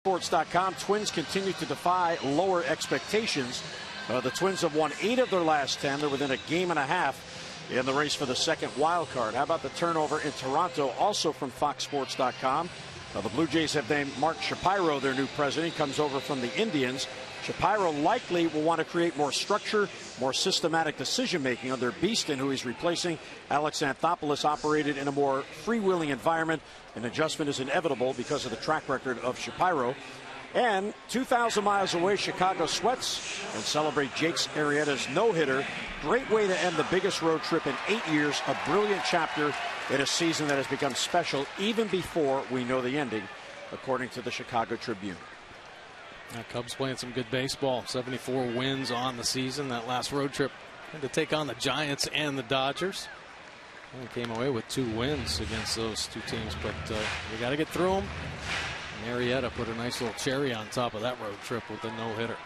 Sports.com. Twins continue to defy lower expectations. The Twins have won 8 of their last 10. They're within a game and a half in the race for the second wild card. How about the turnover in Toronto, also from FoxSports.com? The Blue Jays have named Mark Shapiro their new president. He comes over from the Indians. Shapiro likely will want to create more structure, more systematic decision-making under Beeston, who he's replacing. Alex Anthopoulos operated in a more freewheeling environment. An adjustment is inevitable because of the track record of Shapiro. And 2,000 miles away, Chicago sweats and celebrate Jake's Arrieta's no-hitter. Great way to end the biggest road trip in 8 years. A brilliant chapter in a season that has become special even before we know the ending, according to the Chicago Tribune. Cubs playing some good baseball. 74 wins on the season. That last road trip had to take on the Giants and the Dodgers. And came away with 2 wins against those 2 teams, but you got to get through them. And Arrieta put a nice little cherry on top of that road trip with a no-hitter.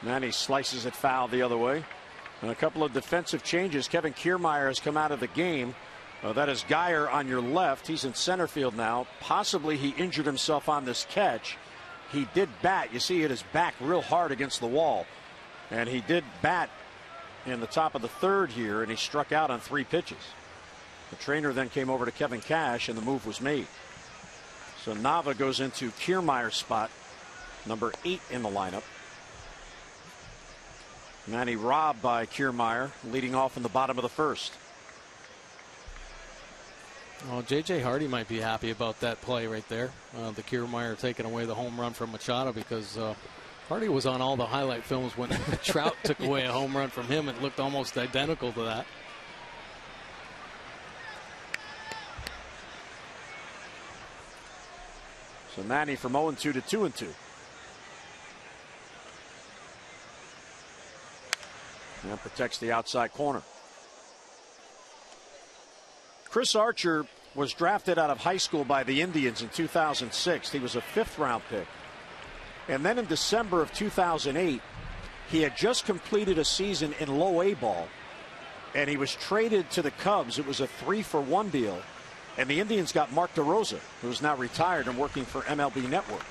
Manny slices it foul the other way. And a couple of defensive changes. Kevin Kiermaier has come out of the game. That is Guyer on your left. He's in center field now. Possibly he injured himself on this catch. He did bat. You see, hit his back real hard against the wall. And he did bat in the top of the third here, and he struck out on 3 pitches. The trainer then came over to Kevin Cash, and the move was made. So Nava goes into Kiermaier's spot, number 8 in the lineup. Manny robbed by Kiermaier, leading off in the bottom of the first. Well, J.J. Hardy might be happy about that play right there. The Kiermaier taking away the home run from Machado, because Hardy was on all the highlight films when Trout took away a home run from him. It looked almost identical to that. So Manny from 0-2 to 2-2. And protects the outside corner. Chris Archer was drafted out of high school by the Indians in 2006. He was a 5th-round pick. And then in December of 2008, he had just completed a season in low A ball, and he was traded to the Cubs. It was a 3-for-1 deal. And the Indians got Mark DeRosa, who is now retired and working for MLB Network.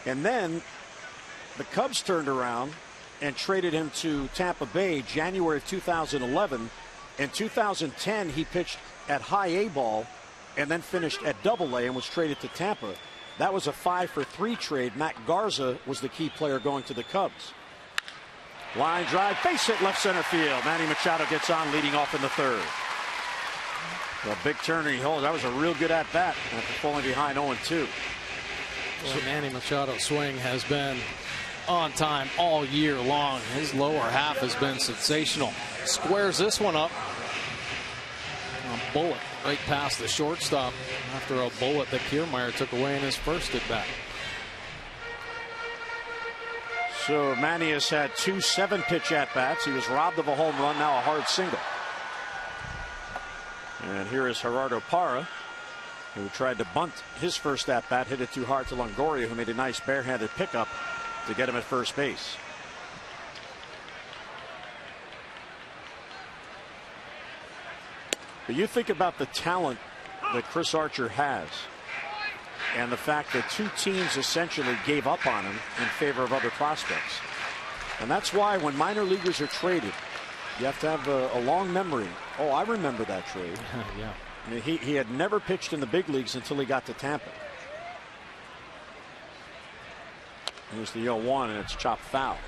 And then the Cubs turned around and traded him to Tampa Bay January of 2011. In 2010, he pitched at high A ball and then finished at Double A and was traded to Tampa. That was a 5-for-3 trade. Matt Garza was the key player going to the Cubs. Line drive, base hit left center field. Manny Machado gets on, leading off in the third. A big turner he holds. That was a real good at bat after falling behind 0-2. Well, Manny Machado's swing has been on time all year long. His lower half has been sensational. Squares this one up. A bullet right past the shortstop after a bullet that Kiermaier took away in his first at bat. So Manny has had 2 7-pitch at bats. He was robbed of a home run, now a hard single. And here is Gerardo Parra, who tried to bunt his first at bat, hit it too hard to Longoria, who made a nice barehanded pickup to get him at first base. But you think about the talent that Chris Archer has, and the fact that 2 teams essentially gave up on him in favor of other prospects. And that's why when minor leaguers are traded, you have to have a long memory. Oh, I remember that trade. Yeah. I mean, he had never pitched in the big leagues until he got to Tampa. Here's the 0-1, and it's chopped foul.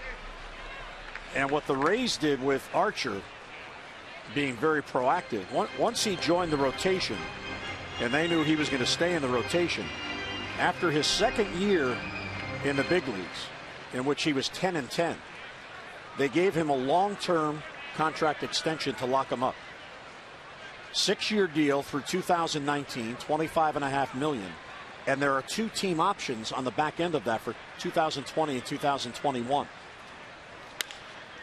And what the Rays did with Archer being very proactive, once he joined the rotation, and they knew he was going to stay in the rotation, after his second year in the big leagues, in which he was 10-10, they gave him a long-term contract extension to lock him up. 6-year deal through 2019, $25.5 million. And there are 2 team options on the back end of that for 2020 and 2021.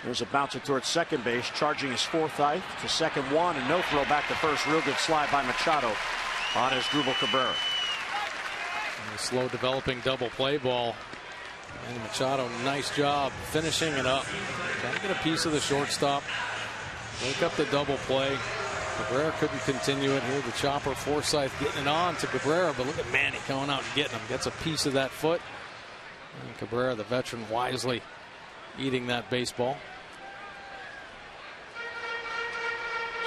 There's a bouncer towards second base, charging his 4th eye to second one, and no throw back to first. Real good slide by Machado on his Drupal Cabrera. A slow developing double play ball. And Machado, nice job finishing it up. Trying to get a piece of the shortstop. Wake up the double play. Cabrera couldn't continue it here. The chopper, Forsythe getting it on to Cabrera, but look at Manny going out and getting him. Gets a piece of that foot. And Cabrera, the veteran, wisely eating that baseball.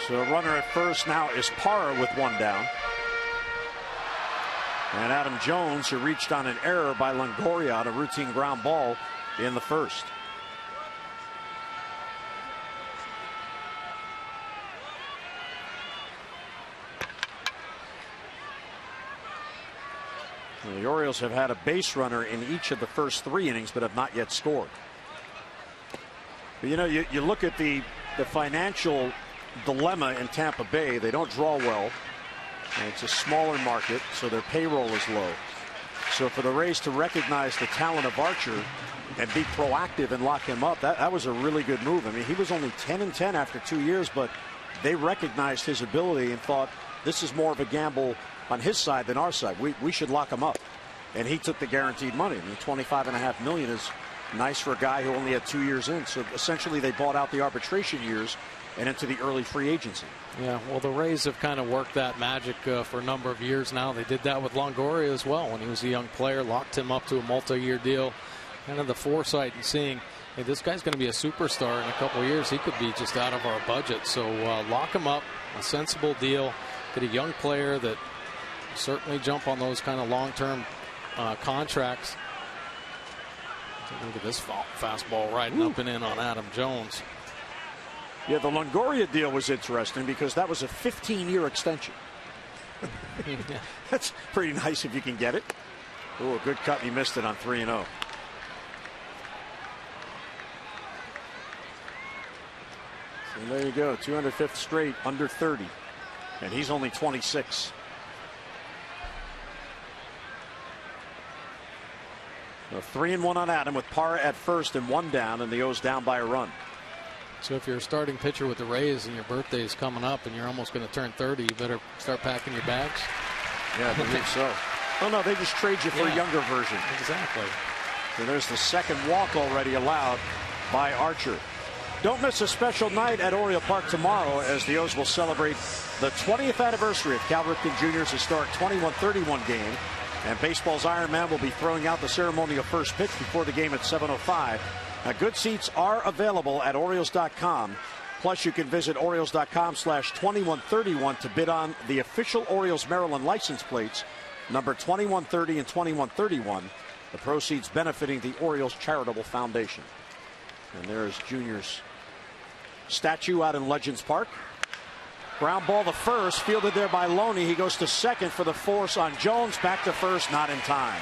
So a runner at first now is Parra with 1 down. And Adam Jones, who reached on an error by Longoria on a routine ground ball in the first. The Orioles have had a base runner in each of the first 3 innings, but have not yet scored. But you know, you look at the financial dilemma in Tampa Bay. They don't draw well. And it's a smaller market, so their payroll is low. So for the Rays to recognize the talent of Archer and be proactive and lock him up, that was a really good move. I mean, he was only 10-10 after 2 years, but they recognized his ability and thought this is more of a gamble on his side than our side. We should lock him up. And he took the guaranteed money. I mean, $25.5 million is nice for a guy who only had 2 years in. So essentially they bought out the arbitration years and into the early free agency. Yeah, well, the Rays have kind of worked that magic for a number of years now. They did that with Longoria as well when he was a young player, locked him up to a multi-year deal. Kind of the foresight and seeing hey, this guy's going to be a superstar in a couple of years. He could be just out of our budget. So lock him up, a sensible deal. Get a young player that certainly jump on those kind of long-term contracts. Look at this fastball riding up and in on Adam Jones. Yeah, the Longoria deal was interesting because that was a 15-year extension. That's pretty nice if you can get it. Oh, a good cut. He missed it on 3-0. So there you go. 205th straight under 30. And he's only 26. So 3-1 on Adam with Parra at first and 1 down, and the O's down by a run. So if you're a starting pitcher with the Rays and your birthday is coming up and you're almost going to turn 30, you better start packing your bags. Yeah, I believe so. Oh, no, they just trade you for a younger version. Exactly. So there's the second walk already allowed by Archer. Don't miss a special night at Oriole Park tomorrow as the O's will celebrate the 20th anniversary of Cal Ripken Jr.'s historic 21-31 game. And baseball's Iron Man will be throwing out the ceremonial first pitch before the game at 7:05. Now, good seats are available at Orioles.com. Plus, you can visit Orioles.com/2131 to bid on the official Orioles Maryland license plates, number 2130 and 2131. The proceeds benefiting the Orioles Charitable Foundation. And there's Junior's statue out in Legends Park. Ground ball to first, fielded there by Loney. He goes to second for the force on Jones. Back to first, not in time.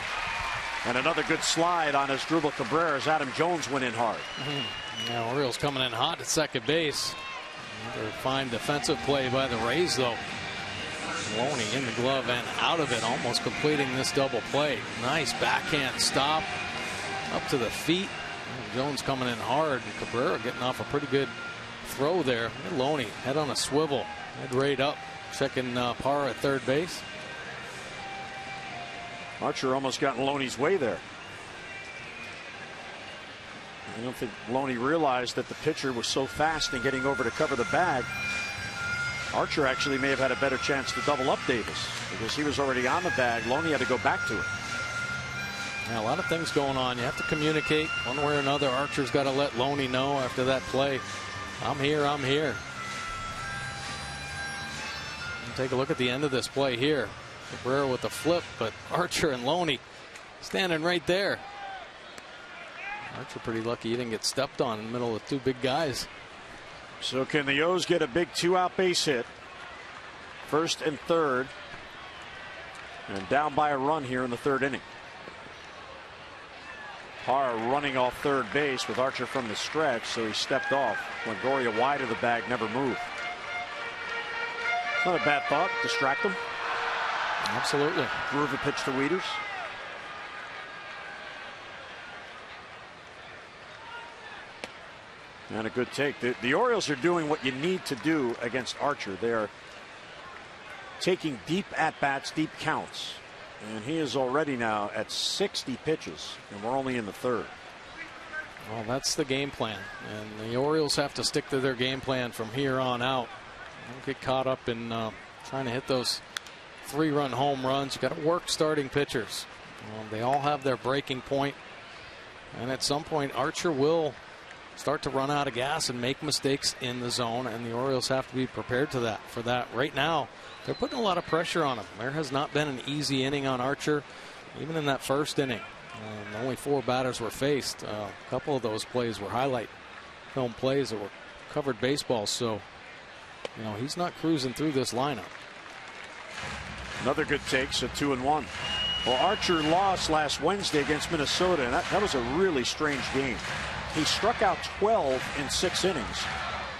And another good slide on Asdrubal Cabrera as Adam Jones went in hard. Yeah, Orioles coming in hot at second base. Another fine defensive play by the Rays, though. Loney in the glove and out of it, almost completing this double play. Nice backhand stop up to the feet. And Jones coming in hard, and Cabrera getting off a pretty good throw there. Loney head on a swivel, head right up, checking Parra at third base. Archer almost got in Loney's way there. I don't think Loney realized that the pitcher was so fast in getting over to cover the bag. Archer actually may have had a better chance to double up Davis because he was already on the bag. Loney had to go back to it. Yeah, a lot of things going on. You have to communicate one way or another. Archer's got to let Loney know after that play, I'm here, I'm here. And take a look at the end of this play here. Cabrera with the flip, but Archer and Loney standing right there. Archer pretty lucky he didn't get stepped on in the middle of two big guys. So can the O's get a big 2-out base hit? First and third. And down by a run here in the third inning. Parra running off third base with Archer from the stretch, so he stepped off. Longoria wide of the bag, never moved. Not a bad thought. Distract him. Absolutely. Groove a pitch to Wieters. And a good take. The Orioles are doing what you need to do against Archer. They are taking deep at-bats, deep counts. And he is already now at 60 pitches, and we're only in the third. Well, that's the game plan. And the Orioles have to stick to their game plan from here on out. Don't get caught up in trying to hit those 3-run home runs. You got to work starting pitchers. They all have their breaking point. And at some point, Archer will start to run out of gas and make mistakes in the zone, and the Orioles have to be prepared for that. Right now, they're putting a lot of pressure on him. There has not been an easy inning on Archer, even in that first inning. Only 4 batters were faced. A couple of those plays were highlight film plays that were covered baseballs, so he's not cruising through this lineup. Another good take, so 2-1. Well, Archer lost last Wednesday against Minnesota, and that was a really strange game. He struck out 12 in 6 innings,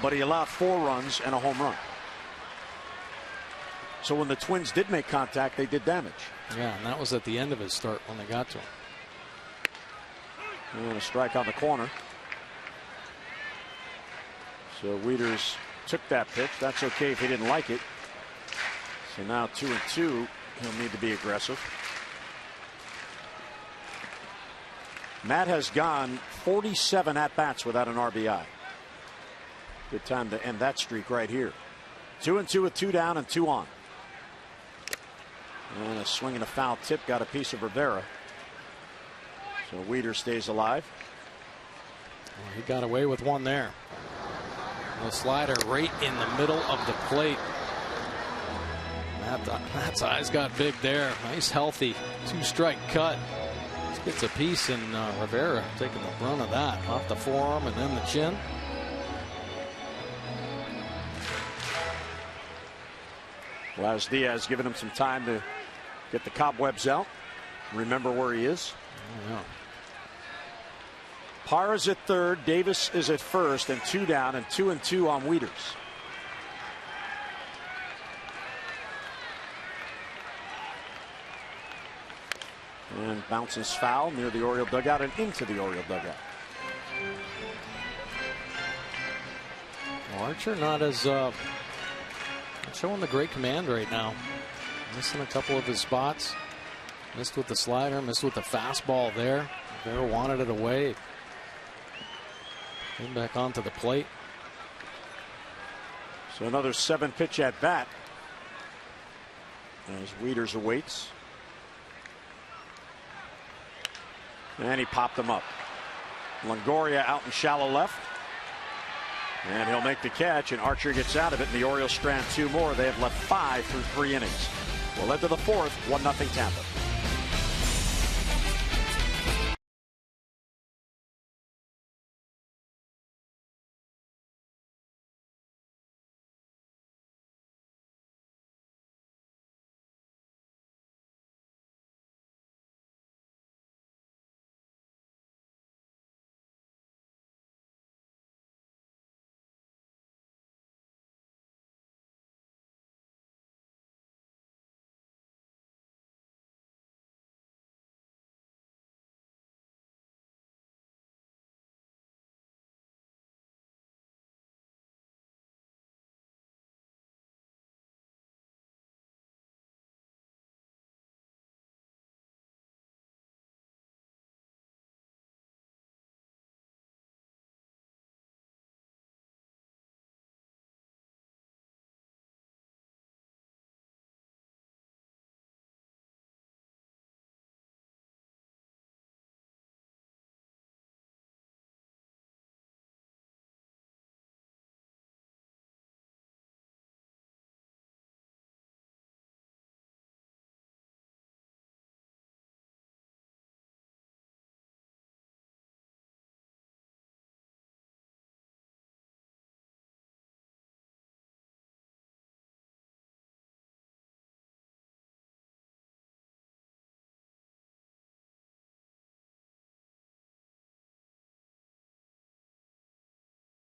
but he allowed 4 runs and a home run. So when the Twins did make contact, they did damage. Yeah, and that was at the end of his start when they got to him. And a strike on the corner. So Wieters took that pitch. That's okay if he didn't like it. So now 2-2. He'll need to be aggressive. Matt has gone 47 at-bats without an RBI. Good time to end that streak right here. 2-2 with 2 down and 2 on. And a swing and a foul tip got a piece of Rivera. So Wieters stays alive. Well, he got away with one there. The slider right in the middle of the plate. Matt's eyes got big there. Nice healthy 2-strike cut. Just gets a piece, and Rivera taking the brunt of that off the forearm and then the chin. Well, Diaz giving him some time to get the cobwebs out. Remember where he is. Oh, yeah. Parr is at third, Davis is at first, and 2 down, and 2-2 on Wieters. And bounces foul near the Oriole dugout and into the Oriole dugout. Well, Archer not as not showing the great command right now. Missing a couple of his spots. Missed with the slider, missed with the fastball there. Rivera wanted it away. Came back onto the plate. So another 7-pitch at bat as Wieters awaits. And he popped him up. Longoria out in shallow left. And he'll make the catch, and Archer gets out of it, and the Orioles strand 2 more. They have left 5 through 3 innings. We'll head to the 4th, 1-0 Tampa.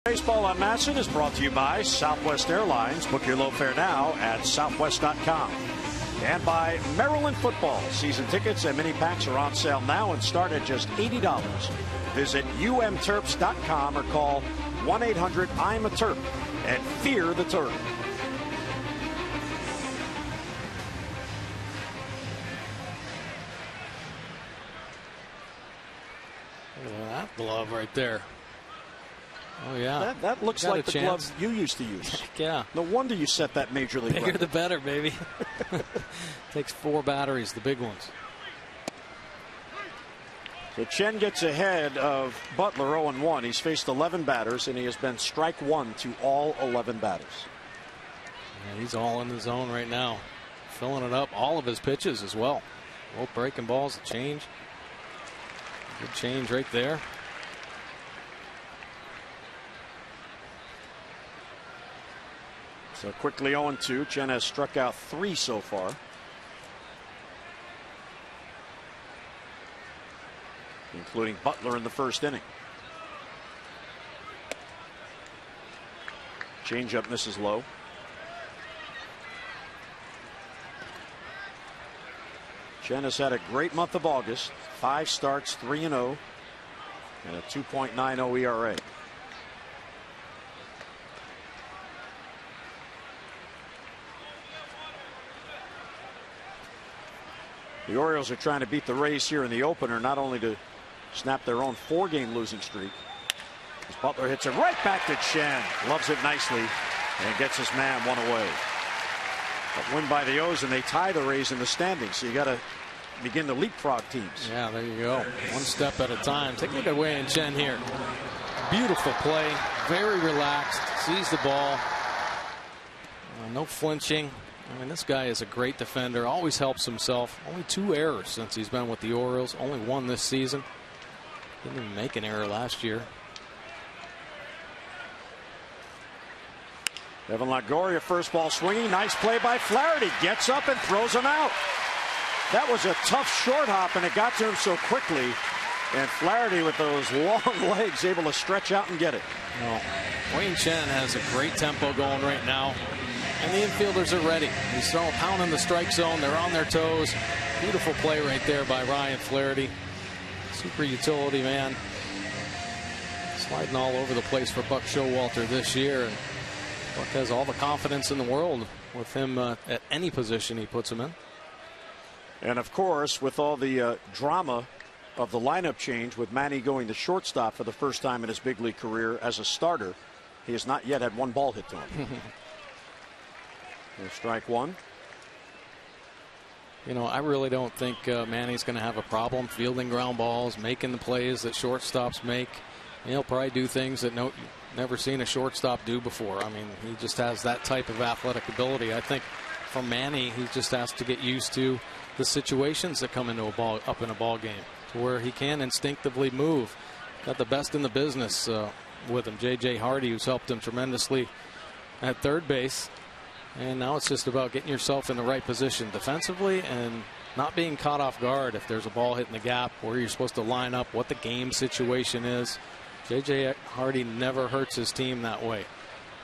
Baseball on Matson is brought to you by Southwest Airlines. Book your low fare now at southwest.com. And by Maryland Football. Season tickets and mini packs are on sale now and start at just $80. Visit umterps.com or call 1-800-I'm-a-Terp and fear the Terp. Look at that glove right there. Oh, yeah. That looks like the glove you used to use. Yeah. No wonder you set that major league Bigger record. the better, baby. Takes 4 batteries, the big ones. So Chen gets ahead of Butler 0-1. He's faced 11 batters, and he has been strike 1 to all 11 batters. Yeah, he's all in the zone right now. Filling it up. All of his pitches as well. Both breaking balls, the change. Good change right there. So quickly 0-2. Chen has struck out 3 so far. Including Butler in the first inning. Changeup misses low. Chen has had a great month of August. 5 starts, 3-0, and a 2.90 ERA. The Orioles are trying to beat the Rays here in the opener, not only to snap their own 4-game losing streak. As Butler hits it right back to Chen. Loves it nicely and gets his man 1 away. But win by the O's, and they tie the Rays in the standings. So you got to begin to leapfrog teams. Yeah, there you go. One step at a time. Taking it away in Chen here. Beautiful play, very relaxed, sees the ball, no flinching. I mean, this guy is a great defender, always helps himself. Only 2 errors since he's been with the Orioles, only 1 this season. Didn't even make an error last year. Evan Longoria, first ball swinging. Nice play by Flaherty. Gets up and throws him out. That was a tough short hop, and it got to him so quickly. And Flaherty, with those long legs, able to stretch out and get it. Well, Wayne Chen has a great tempo going right now, and the infielders are ready. He's throwing, pounding the strike zone. They're on their toes. Beautiful play right there by Ryan Flaherty. Super utility man. Sliding all over the place for Buck Showalter this year. And Buck has all the confidence in the world with him at any position he puts him in. And of course, with all the drama of the lineup change, with Manny going to shortstop for the first time in his big league career as a starter, he has not yet had 1 ball hit to him. Strike 1. You know, I really don't think Manny's going to have a problem fielding ground balls, making the plays that shortstops make. He'll probably do things that never seen a shortstop do before. I mean, he just has that type of athletic ability. I think for Manny, he just has to get used to the situations that come into up in a ball game, to where he can instinctively move. Got the best in the business with him, J.J. Hardy, who's helped him tremendously at third base. And now it's just about getting yourself in the right position defensively and not being caught off guard if there's a ball hitting the gap, where you're supposed to line up, what the game situation is. J.J. Hardy never hurts his team that way.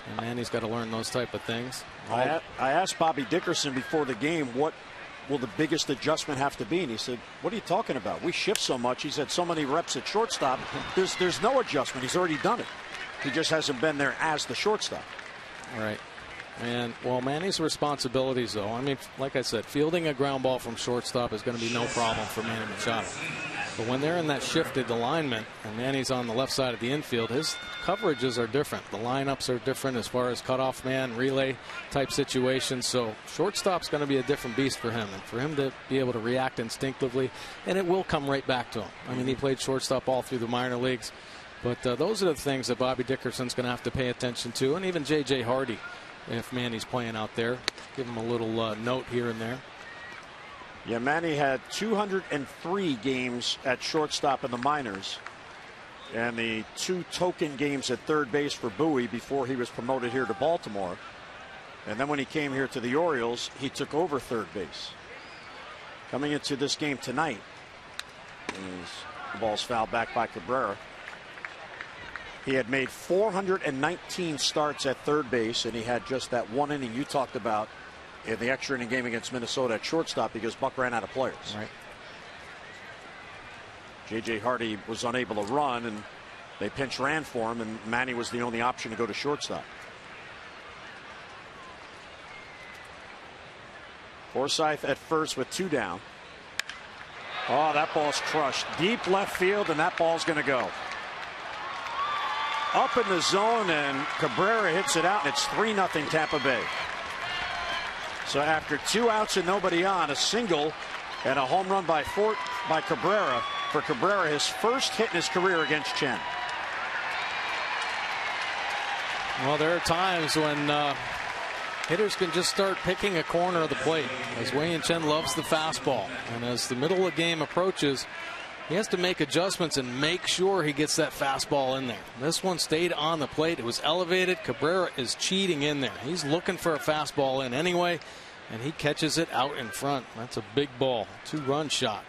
And Manny's got to learn those type of things. I asked Bobby Dickerson before the game, what will the biggest adjustment have to be? And he said, what are you talking about? We shift so much. He's had so many reps at shortstop. There's no adjustment. He's already done it. He just hasn't been there as the shortstop. All right. And, well, Manny's responsibilities, though, I mean, like I said, fielding a ground ball from shortstop is going to be no problem for Manny Machado. But when they're in that shifted alignment and Manny's on the left side of the infield, his coverages are different. The lineups are different as far as cutoff man, relay type situations. So shortstop's going to be a different beast for him. And for him to be able to react instinctively, and it will come right back to him. I mean, he played shortstop all through the minor leagues. But those are the things that Bobby Dickerson's going to have to pay attention to, and even J.J. Hardy, if Manny's playing out there. Give him a little note here and there. Yeah, Manny had 203 games at shortstop in the minors, and the 2 token games at third base for Bowie before he was promoted here to Baltimore. And then when he came here to the Orioles, he took over third base. Coming into this game tonight, the ball's fouled back by Cabrera. He had made 419 starts at third base, and he had just that 1 inning you talked about in the extra inning game against Minnesota at shortstop because Buck ran out of players. Right. J.J. Hardy was unable to run, and they pinch ran for him, and Manny was the only option to go to shortstop. Forsythe at first with 2 down. Oh, that ball's crushed. Deep left field, and that ball's going to go. Up in the zone, and Cabrera hits it out, and it's 3-0 Tampa Bay. So after 2 outs and nobody on, a single and a home run by Cabrera. For Cabrera, his first hit in his career against Chen. Well, there are times when hitters can just start picking a corner of the plate, as Wei Chen loves the fastball. And as the middle of the game approaches, he has to make adjustments and make sure he gets that fastball in there. This one stayed on the plate. It was elevated. Cabrera is cheating in there. He's looking for a fastball in anyway, and he catches it out in front. That's a big ball. 2-run shot.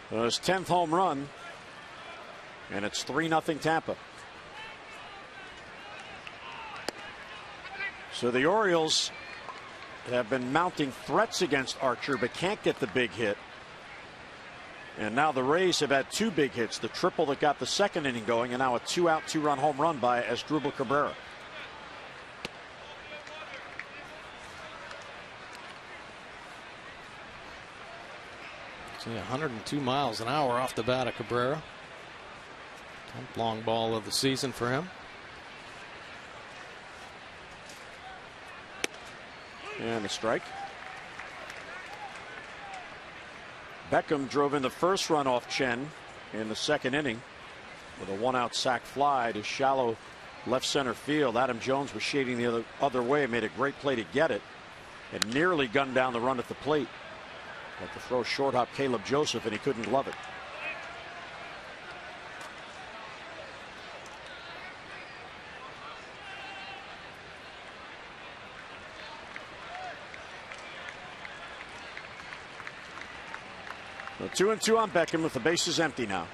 His 10th home run, and it's 3-0 Tampa. So the Orioles have been mounting threats against Archer, but can't get the big hit. And now the Rays have had 2 big hits, the triple that got the second inning going, and now a 2-out, 2-run home run by Asdrubal Cabrera. See, 102 miles an hour off the bat of Cabrera. Long ball of the season for him. And a strike. Beckham drove in the first run off Chen in the second inning. with a 1-out sac fly to shallow left center field. Adam Jones was shading the other way, made a great play to get it, and nearly gunned down the run at the plate. But to throw short hop Caleb Joseph, and he couldn't glove it. So 2-2 on Beckham with the bases empty now.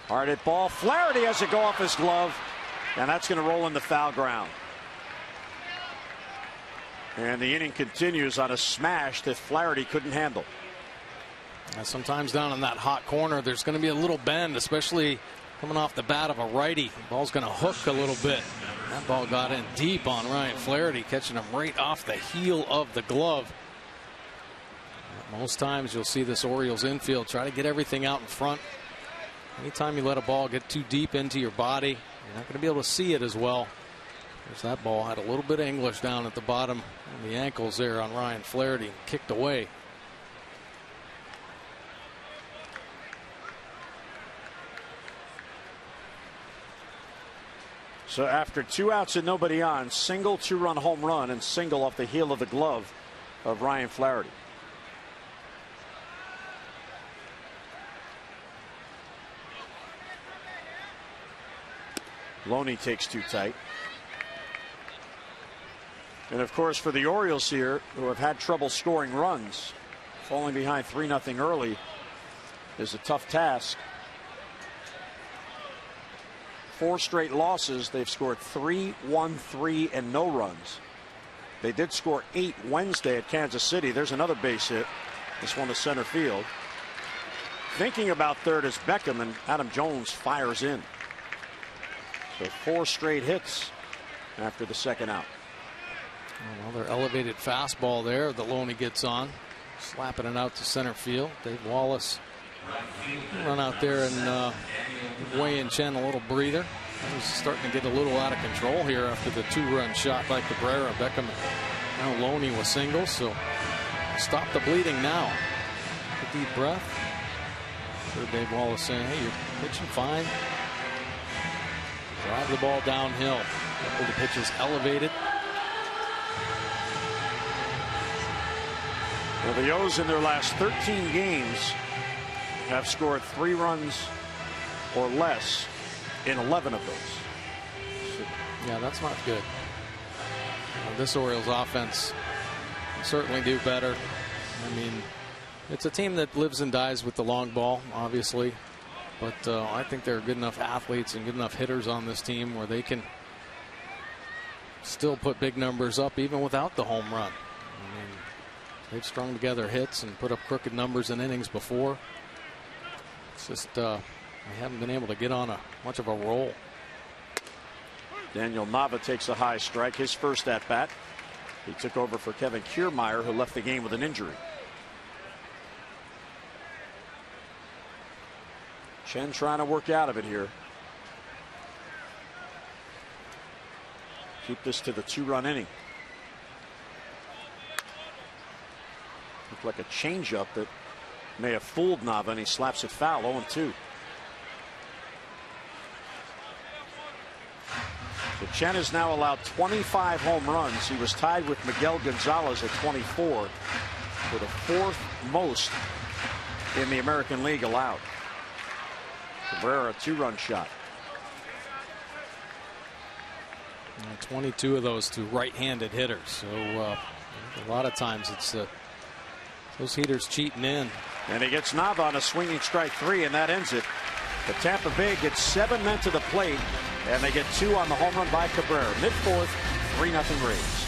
Hard hit ball. Flaherty has to go off his glove, and that's going to roll in the foul ground. And the inning continues on a smash that Flaherty couldn't handle. Sometimes down in that hot corner, there's going to be a little bend, especially coming off the bat of a righty. The ball's going to hook a little bit. That ball got in deep on Ryan Flaherty, catching him right off the heel of the glove. Most times you'll see this Orioles infield try to get everything out in front. Anytime you let a ball get too deep into your body, you're not going to be able to see it as well. Because that ball had a little bit of English down at the bottom of the ankles there on Ryan Flaherty, kicked away. So after 2 outs and nobody on, single 2-run home run and single off the heel of the glove of Ryan Flaherty. Loney takes too tight. And of course, for the Orioles here, who have had trouble scoring runs, falling behind 3-0 early is a tough task. 4 straight losses. They've scored 3, 1, 3, and no runs. They did score 8 Wednesday at Kansas City. There's another base hit. This one to center field. Thinking about third is Beckham, and Adam Jones fires in. So 4 straight hits after the second out. Another elevated fastball there that Loney gets on, slapping it out to center field. Dave Wallace run out there and Wei and Chen a little breather. He's starting to get a little out of control here after the 2-run shot by Cabrera. Beckham, now Loney with singles, so stop the bleeding now. Take a deep breath. Sure, Dave Wallace saying, hey, you're pitching fine. Drive the ball downhill. Couple of pitches elevated. Well, the O's in their last 13 games have scored 3 runs or less in 11 of those. So, yeah, that's not good. This Orioles offense can certainly do better. I mean, it's a team that lives and dies with the long ball, obviously. But I think there are good enough athletes and good enough hitters on this team where they can still put big numbers up even without the home run. I mean, they've strung together hits and put up crooked numbers in innings before. It's just they haven't been able to get on much of a roll. Daniel Nava takes a high strike, his first at bat. He took over for Kevin Kiermaier, who left the game with an injury. Chen trying to work out of it here. Keep this to the 2-run inning. Looked like a changeup that may have fooled Nava, and he slaps it foul. 0-2. So Chen has now allowed 25 home runs. He was tied with Miguel Gonzalez at 24 for the 4th most in the American League allowed. Cabrera, 2-run shot. 22 of those to right-handed hitters. So a lot of times it's those heaters cheating in. And he gets Nava on a swinging strike 3, and that ends it. But Tampa Bay gets 7 men to the plate, and they get 2 on the home run by Cabrera. Mid-4th, 3-0 Rays.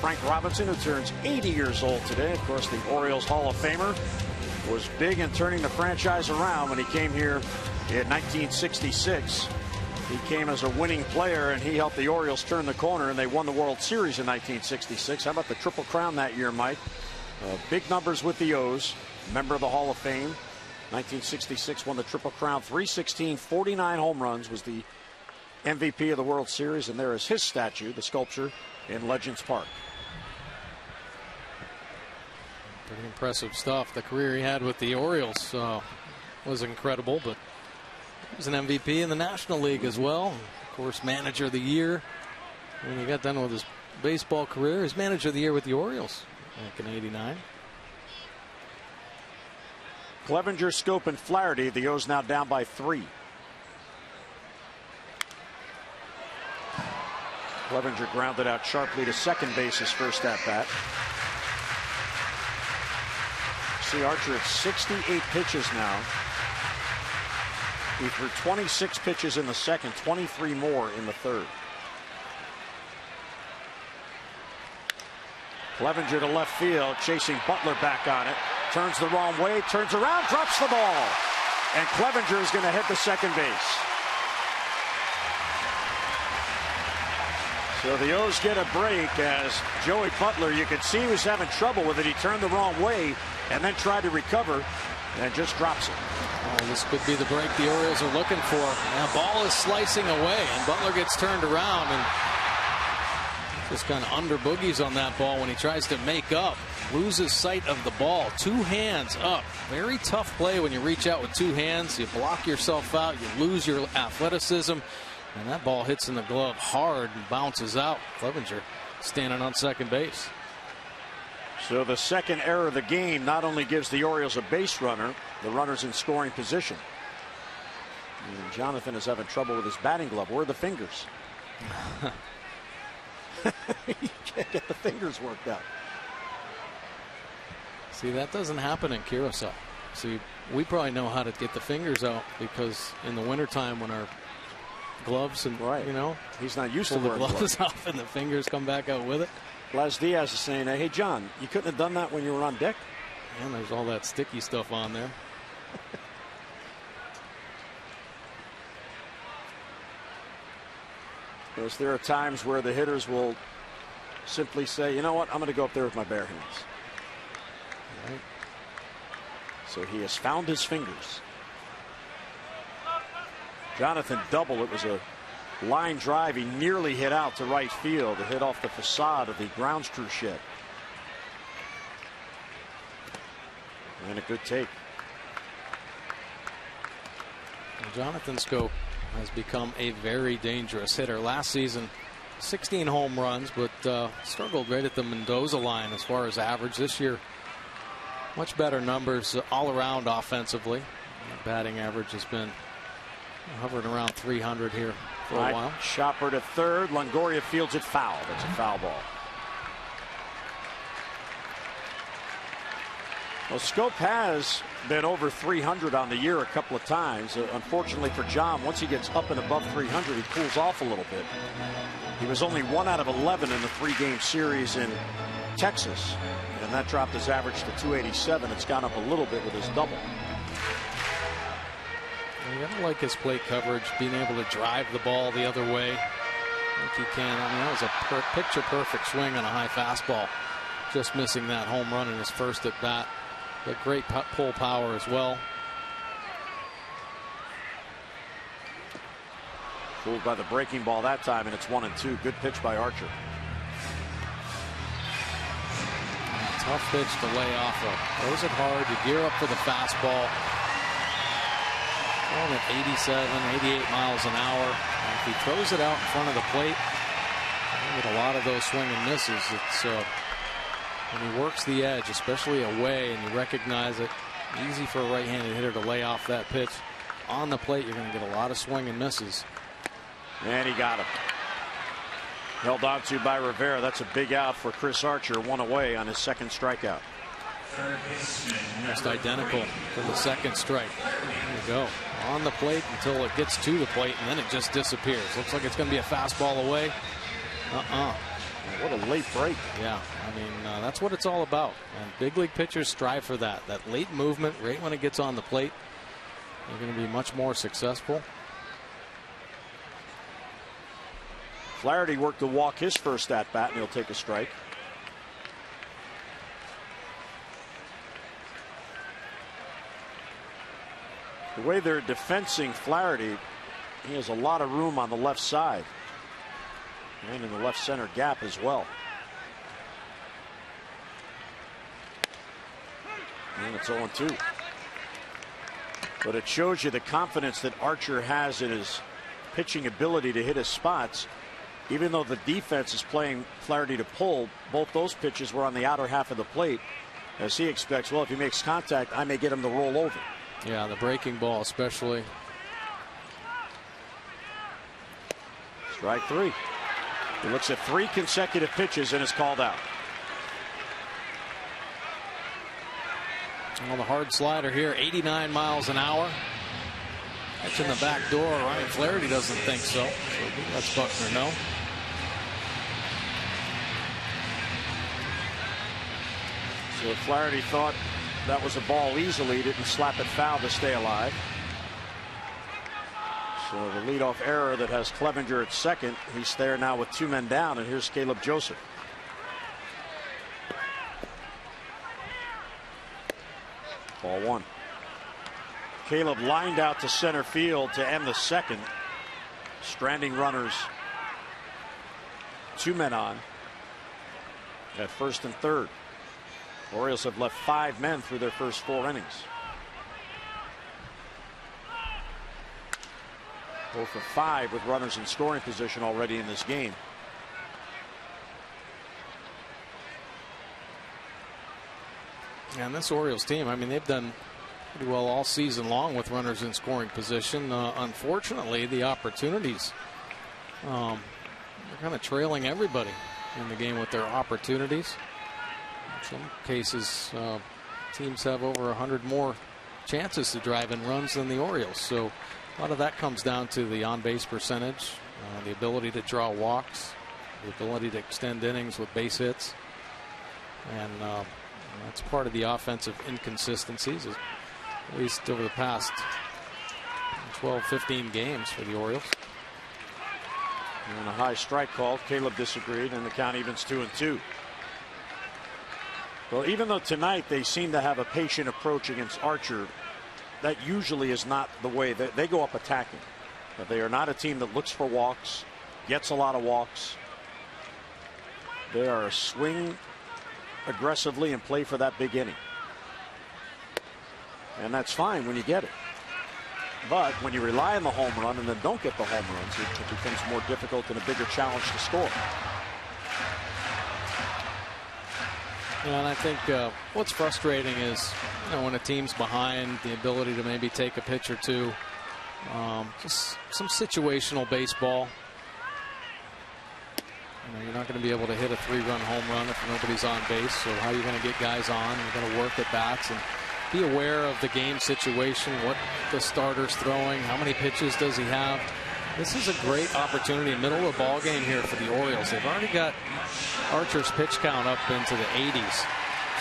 Frank Robinson, who turns 80 years old today. Of course, the Orioles Hall of Famer, was big in turning the franchise around when he came here in 1966. He came as a winning player, and he helped the Orioles turn the corner, and they won the World Series in 1966. How about the Triple Crown that year, Mike? Big numbers with the O's. Member of the Hall of Fame. 1966 won the Triple Crown. 316, 49 home runs, was the MVP of the World Series, and there is his statue, the sculpture, in Legends Park. Pretty impressive stuff. The career he had with the Orioles was incredible, but he was an MVP in the National League as well. Of course, Manager of the Year. When he got done with his baseball career, his Manager of the Year with the Orioles back in '89. Clevenger, Scope, and Flaherty. The O's now down by 3. Clevenger grounded out sharply to second base his first at bat. See Archer at 68 pitches now. He threw 26 pitches in the second, 23 more in the third. Clevenger to left field, chasing Butler back on it. Turns the wrong way, turns around, drops the ball. And Clevenger is going to hit the second base. So the O's get a break as Joey Butler, you could see he was having trouble with it. He turned the wrong way and then tried to recover and just drops it. Oh, this could be the break the Orioles are looking for. Now, ball is slicing away, and Butler gets turned around and just kind of under boogies on that ball when he tries to make up. Loses sight of the ball. 2 hands up. Very tough play when you reach out with 2 hands. You block yourself out. You lose your athleticism. And that ball hits in the glove hard and bounces out. Clevenger standing on second base. So the second error of the game not only gives the Orioles a base runner, the runner's in scoring position. And Jonathan is having trouble with his batting glove. Where are the fingers? You can't get the fingers worked out. See, that doesn't happen in Curacao. See, we probably know how to get the fingers out because in the wintertime when our gloves and you know, he's not used to the wearing gloves off and the fingers come back out with it. Blas Diaz is saying, hey John, you couldn't have done that when you were on deck. And there's all that sticky stuff on there. Because there are times where the hitters will simply say, you know what, I'm going to go up there with my bare hands. Right. So he has found his fingers. Jonathan double. It was a line drive. He nearly hit out to right field to hit off the facade of the grounds crew shed. And a good take. And Jonathan Scope has become a very dangerous hitter. Last season, 16 home runs, but struggled right at the Mendoza line as far as average. This year, much better numbers all around offensively. Batting average has been hovering around 300 here for a while. Chopper to third. Longoria fields it foul. That's a foul ball. Well, Scope has been over 300 on the year a couple of times. Unfortunately for John, once he gets up and above 300, he cools off a little bit. He was only 1 out of 11 in the 3-game series in Texas, and that dropped his average to 287. It's gone up a little bit with his double. You gotta like his plate coverage, being able to drive the ball the other way. I think he can. I mean, that was a picture-perfect swing on a high fastball. Just missing that home run in his first at bat. But great pull power as well. Fooled by the breaking ball that time, and it's 1-2. Good pitch by Archer. Tough pitch to lay off of. Throws it hard. You gear up for the fastball. Going at 87, 88 miles an hour. And if he throws it out in front of the plate, you get a lot of those swing and misses. It's when he works the edge, especially away, and you recognize it, easy for a right-handed hitter to lay off that pitch. On the plate, you're going to get a lot of swing and misses. And he got him. Held on to by Rivera. That's a big out for Chris Archer. 1 away on his second strikeout. Almost identical for the second strike. There you go. On the plate until it gets to the plate, and then it just disappears. Looks like it's going to be a fastball away. What a late break. Yeah, I mean, that's what it's all about. And big league pitchers strive for that. That late movement, right when it gets on the plate, they're going to be much more successful. Flaherty worked to walk his first at bat, and he'll take a strike. The way they're defensing Flaherty, he has a lot of room on the left side and in the left center gap as well. And it's 0-2. But it shows you the confidence that Archer has in his pitching ability to hit his spots. Even though the defense is playing Flaherty to pull, both those pitches were on the outer half of the plate, as he expects, well, if he makes contact, I may get him to roll over. Yeah, the breaking ball especially. Strike three. He looks at 3 consecutive pitches and is called out. Well, the hard slider here, 89 miles an hour. That's in the back door. Ryan Flaherty doesn't think so. So that's Buckner no. So if Flaherty thought that was a ball easily, didn't slap it foul to stay alive. So the leadoff error that has Clevenger at second. He's there now with 2 men down, and here's Caleb Joseph. Ball 1. Caleb lined out to center field to end the second. Stranding runners, 2 men on at first and third. Orioles have left 5 men through their first 4 innings. 4 for 5 with runners in scoring position already in this game. And this Orioles team, I mean, they've done pretty well all season long with runners in scoring position. Unfortunately, the opportunities, they're kind of trailing everybody in the game with their opportunities. In some cases, teams have over 100 more chances to drive in runs than the Orioles. So a lot of that comes down to the on-base percentage, the ability to draw walks, the ability to extend innings with base hits. And that's part of the offensive inconsistencies, at least over the past 12, 15 games for the Orioles. And a high strike called. Caleb disagreed, and the count evens 2-2. Well, even though tonight they seem to have a patient approach against Archer, that usually is not the way that they go up attacking. But they are not a team that looks for walks, gets a lot of walks. They are a swing aggressively and play for that big inning. And that's fine when you get it. But when you rely on the home run and then don't get the home runs, it becomes more difficult and a bigger challenge to score. Yeah, and I think what's frustrating is, when a team's behind, the ability to maybe take a pitch or two. Just some situational baseball. You're not going to be able to hit a 3-run home run if nobody's on base. So how are you going to get guys on? You're going to work at bats and be aware of the game situation, what the starter's throwing, how many pitches does he have. This is a great opportunity, middle of the ball game here for the Orioles. They've already got Archer's pitch count up into the 80s.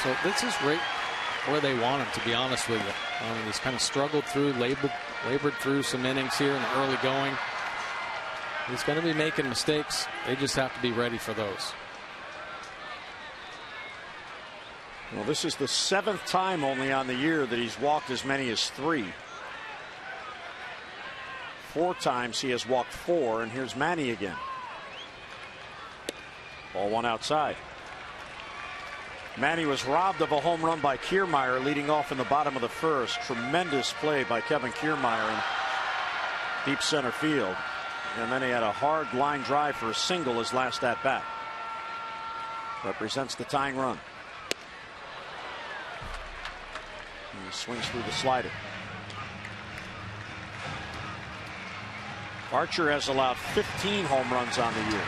So this is right where they want him, to be honest with you. He's kind of struggled through, labored through some innings here in the early going. He's going to be making mistakes. They just have to be ready for those. Well, this is the 7th time only on the year that he's walked as many as 3. 4 times he has walked 4, and here's Manny again. Ball 1 outside. Manny was robbed of a home run by Kiermaier leading off in the bottom of the first. Tremendous play by Kevin Kiermaier in deep center field. And then he had a hard line drive for a single his last at bat. Represents the tying run. And he swings through the slider. Archer has allowed 15 home runs on the year.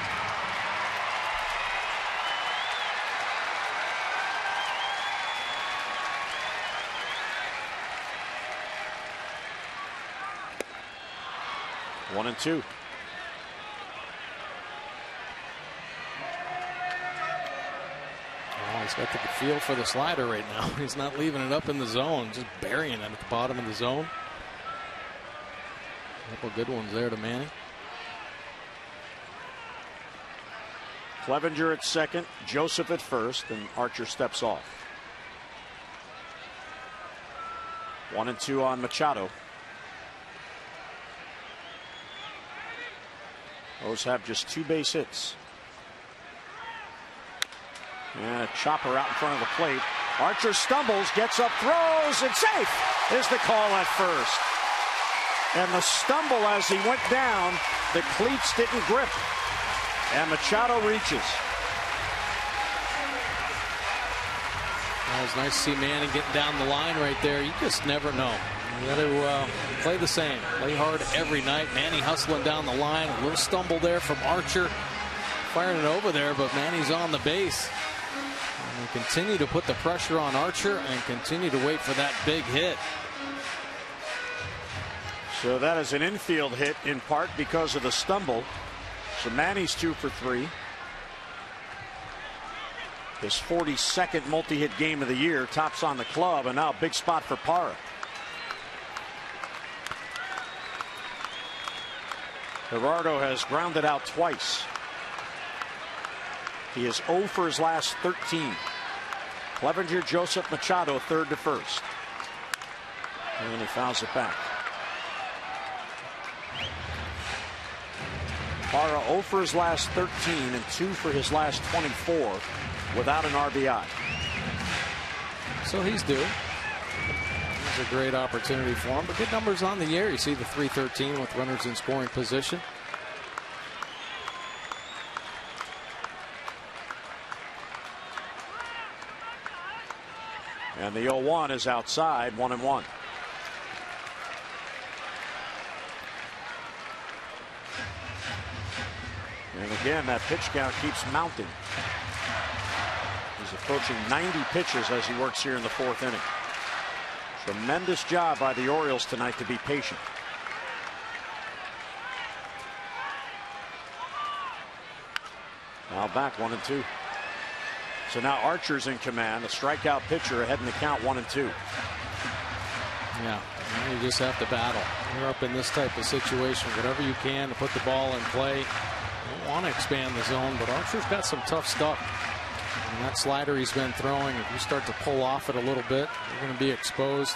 One and two. He's got the feel for the slider right now. He's not leaving it up in the zone, just burying it at the bottom of the zone. A couple good ones there to Manny. Clevenger at second, Joseph at first, and Archer steps off. 1-2 on Machado. Those have just 2 base hits. And a chopper out in front of the plate. Archer stumbles, gets up, throws, and safe is the call at first. And the stumble as he went down, the cleats didn't grip. And Machado reaches. Well, it was nice to see Manning getting down the line right there. You just never know. You got to play the same. Play hard every night. Manny hustling down the line. A little stumble there from Archer. Firing it over there, but Manny's on the base. And they continue to put the pressure on Archer and continue to wait for that big hit. So that is an infield hit in part because of the stumble. So Manny's 2 for 3. His 42nd multi-hit game of the year, tops on the club, and now a big spot for Parra. Gerardo has grounded out twice. He is 0 for his last 13. Clevenger, Joseph, Machado, third to first. And he fouls it back. Parra 0 for his last 13 and 2 for his last 24 without an RBI. So he's due. It's a great opportunity for him, but good numbers on the year. You see the .313 with runners in scoring position. And the 0-1 is outside, 1-1. And again, that pitch count keeps mounting. He's approaching 90 pitches as he works here in the 4th inning. Tremendous job by the Orioles tonight to be patient. Now back 1-2. So now Archer's in command, a strikeout pitcher ahead in the count 1-2. Yeah, you just have to battle. You're up in this type of situation, whatever you can to put the ball in play. You don't want to expand the zone, but Archer's got some tough stuff. And that slider he's been throwing, if you start to pull off it a little bit, you're going to be exposed.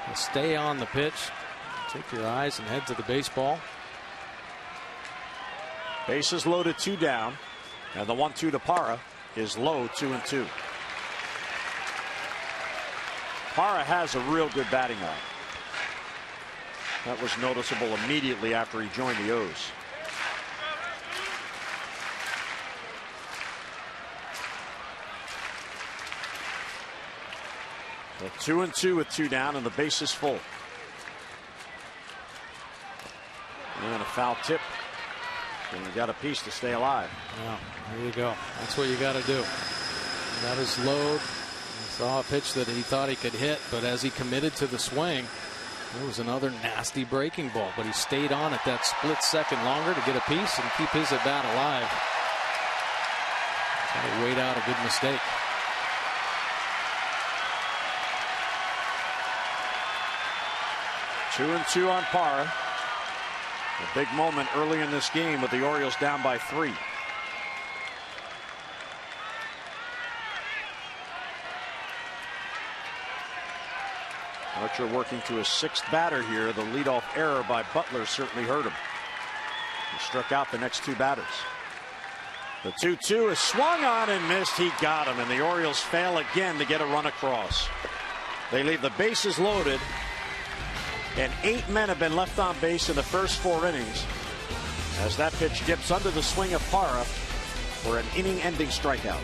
You stay on the pitch, take your eyes and head to the baseball. Bases loaded, 2 down, and the 1-2 to Parra is low, 2-2. Parra has a real good batting eye. That was noticeable immediately after he joined the O's. So 2-2 with 2 down and the base is full. And a foul tip. And you got a piece to stay alive. Yeah, there you go. That's what you got to do. Got his load. He saw a pitch that he thought he could hit, but as he committed to the swing, there was another nasty breaking ball. But he stayed on it that split second longer to get a piece and keep his at bat alive. Trying to wait out a good mistake. Two and 2 on Parra. A big moment early in this game with the Orioles down by 3. Archer working to his 6th batter here. The leadoff error by Butler certainly hurt him. He struck out the next 2 batters. The 2-2 is swung on and missed. He got him, and the Orioles fail again to get a run across. They leave the bases loaded. And 8 men have been left on base in the first 4 innings as that pitch dips under the swing of Parra for an inning-ending strikeout.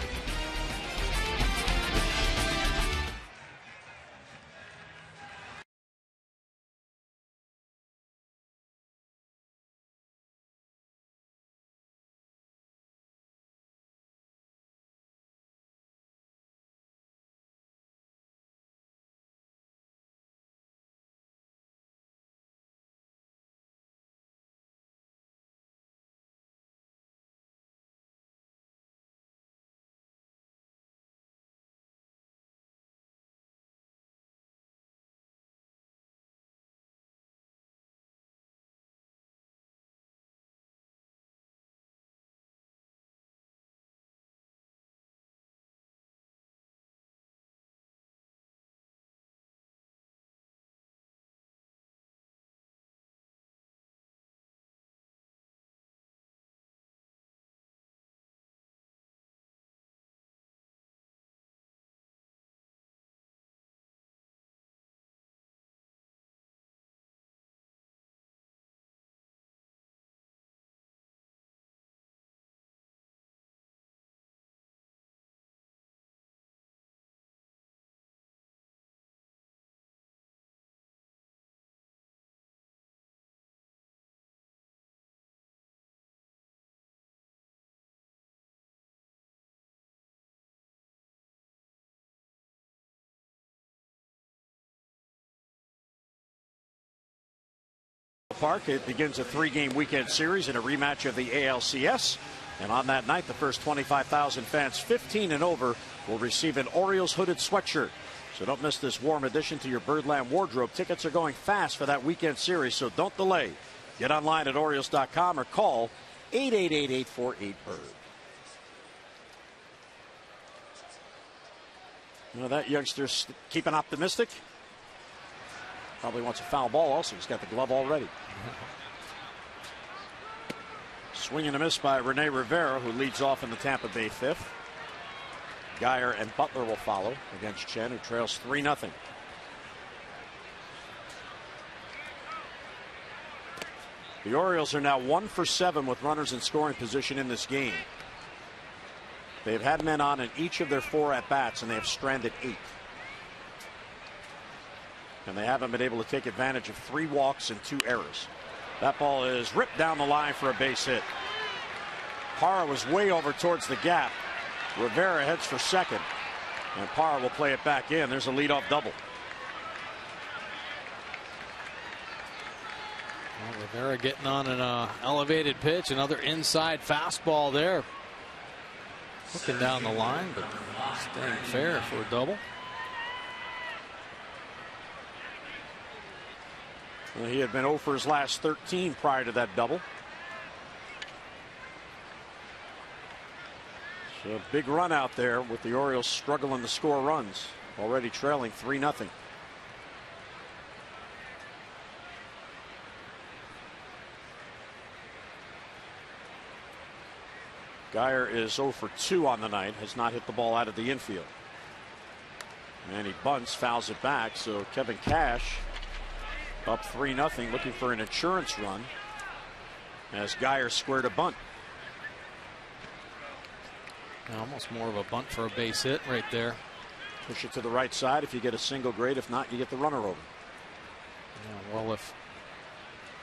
Park. It begins a 3-game weekend series and a rematch of the ALCS. And on that night, the first 25,000 fans 15 and over will receive an Orioles hooded sweatshirt. So don't miss this warm addition to your Birdland wardrobe. Tickets are going fast for that weekend series, so don't delay. Get online at Orioles.com or call 888-848-BIRD. You know, that youngster's keeping optimistic. Probably wants a foul ball also. He's got the glove already. Swing and a miss by Rene Rivera, who leads off in the Tampa Bay fifth. Geyer and Butler will follow against Chen, who trails 3-0. The Orioles are now 1 for 7 with runners in scoring position in this game. They've had men on in each of their 4 at-bats, and they have stranded 8. And they haven't been able to take advantage of 3 walks and 2 errors. That ball is ripped down the line for a base hit. Parra was way over towards the gap. Rivera heads for second, and Parra will play it back in. There's a leadoff double. Well, Rivera getting on an elevated pitch. Another inside fastball there. Looking down the line, but staying fair for a double. Well, he had been 0 for his last 13 prior to that double. So a big run out there with the Orioles struggling to score runs. Already trailing 3-0. Geyer is 0 for 2 on the night. Has not hit the ball out of the infield. And he bunts, fouls it back. So Kevin Cash up 3-0, looking for an insurance run as Geyer squared a bunt. Almost more of a bunt for a base hit right there. Push it to the right side. If you get a single, great. If not, you get the runner over. Yeah, well, if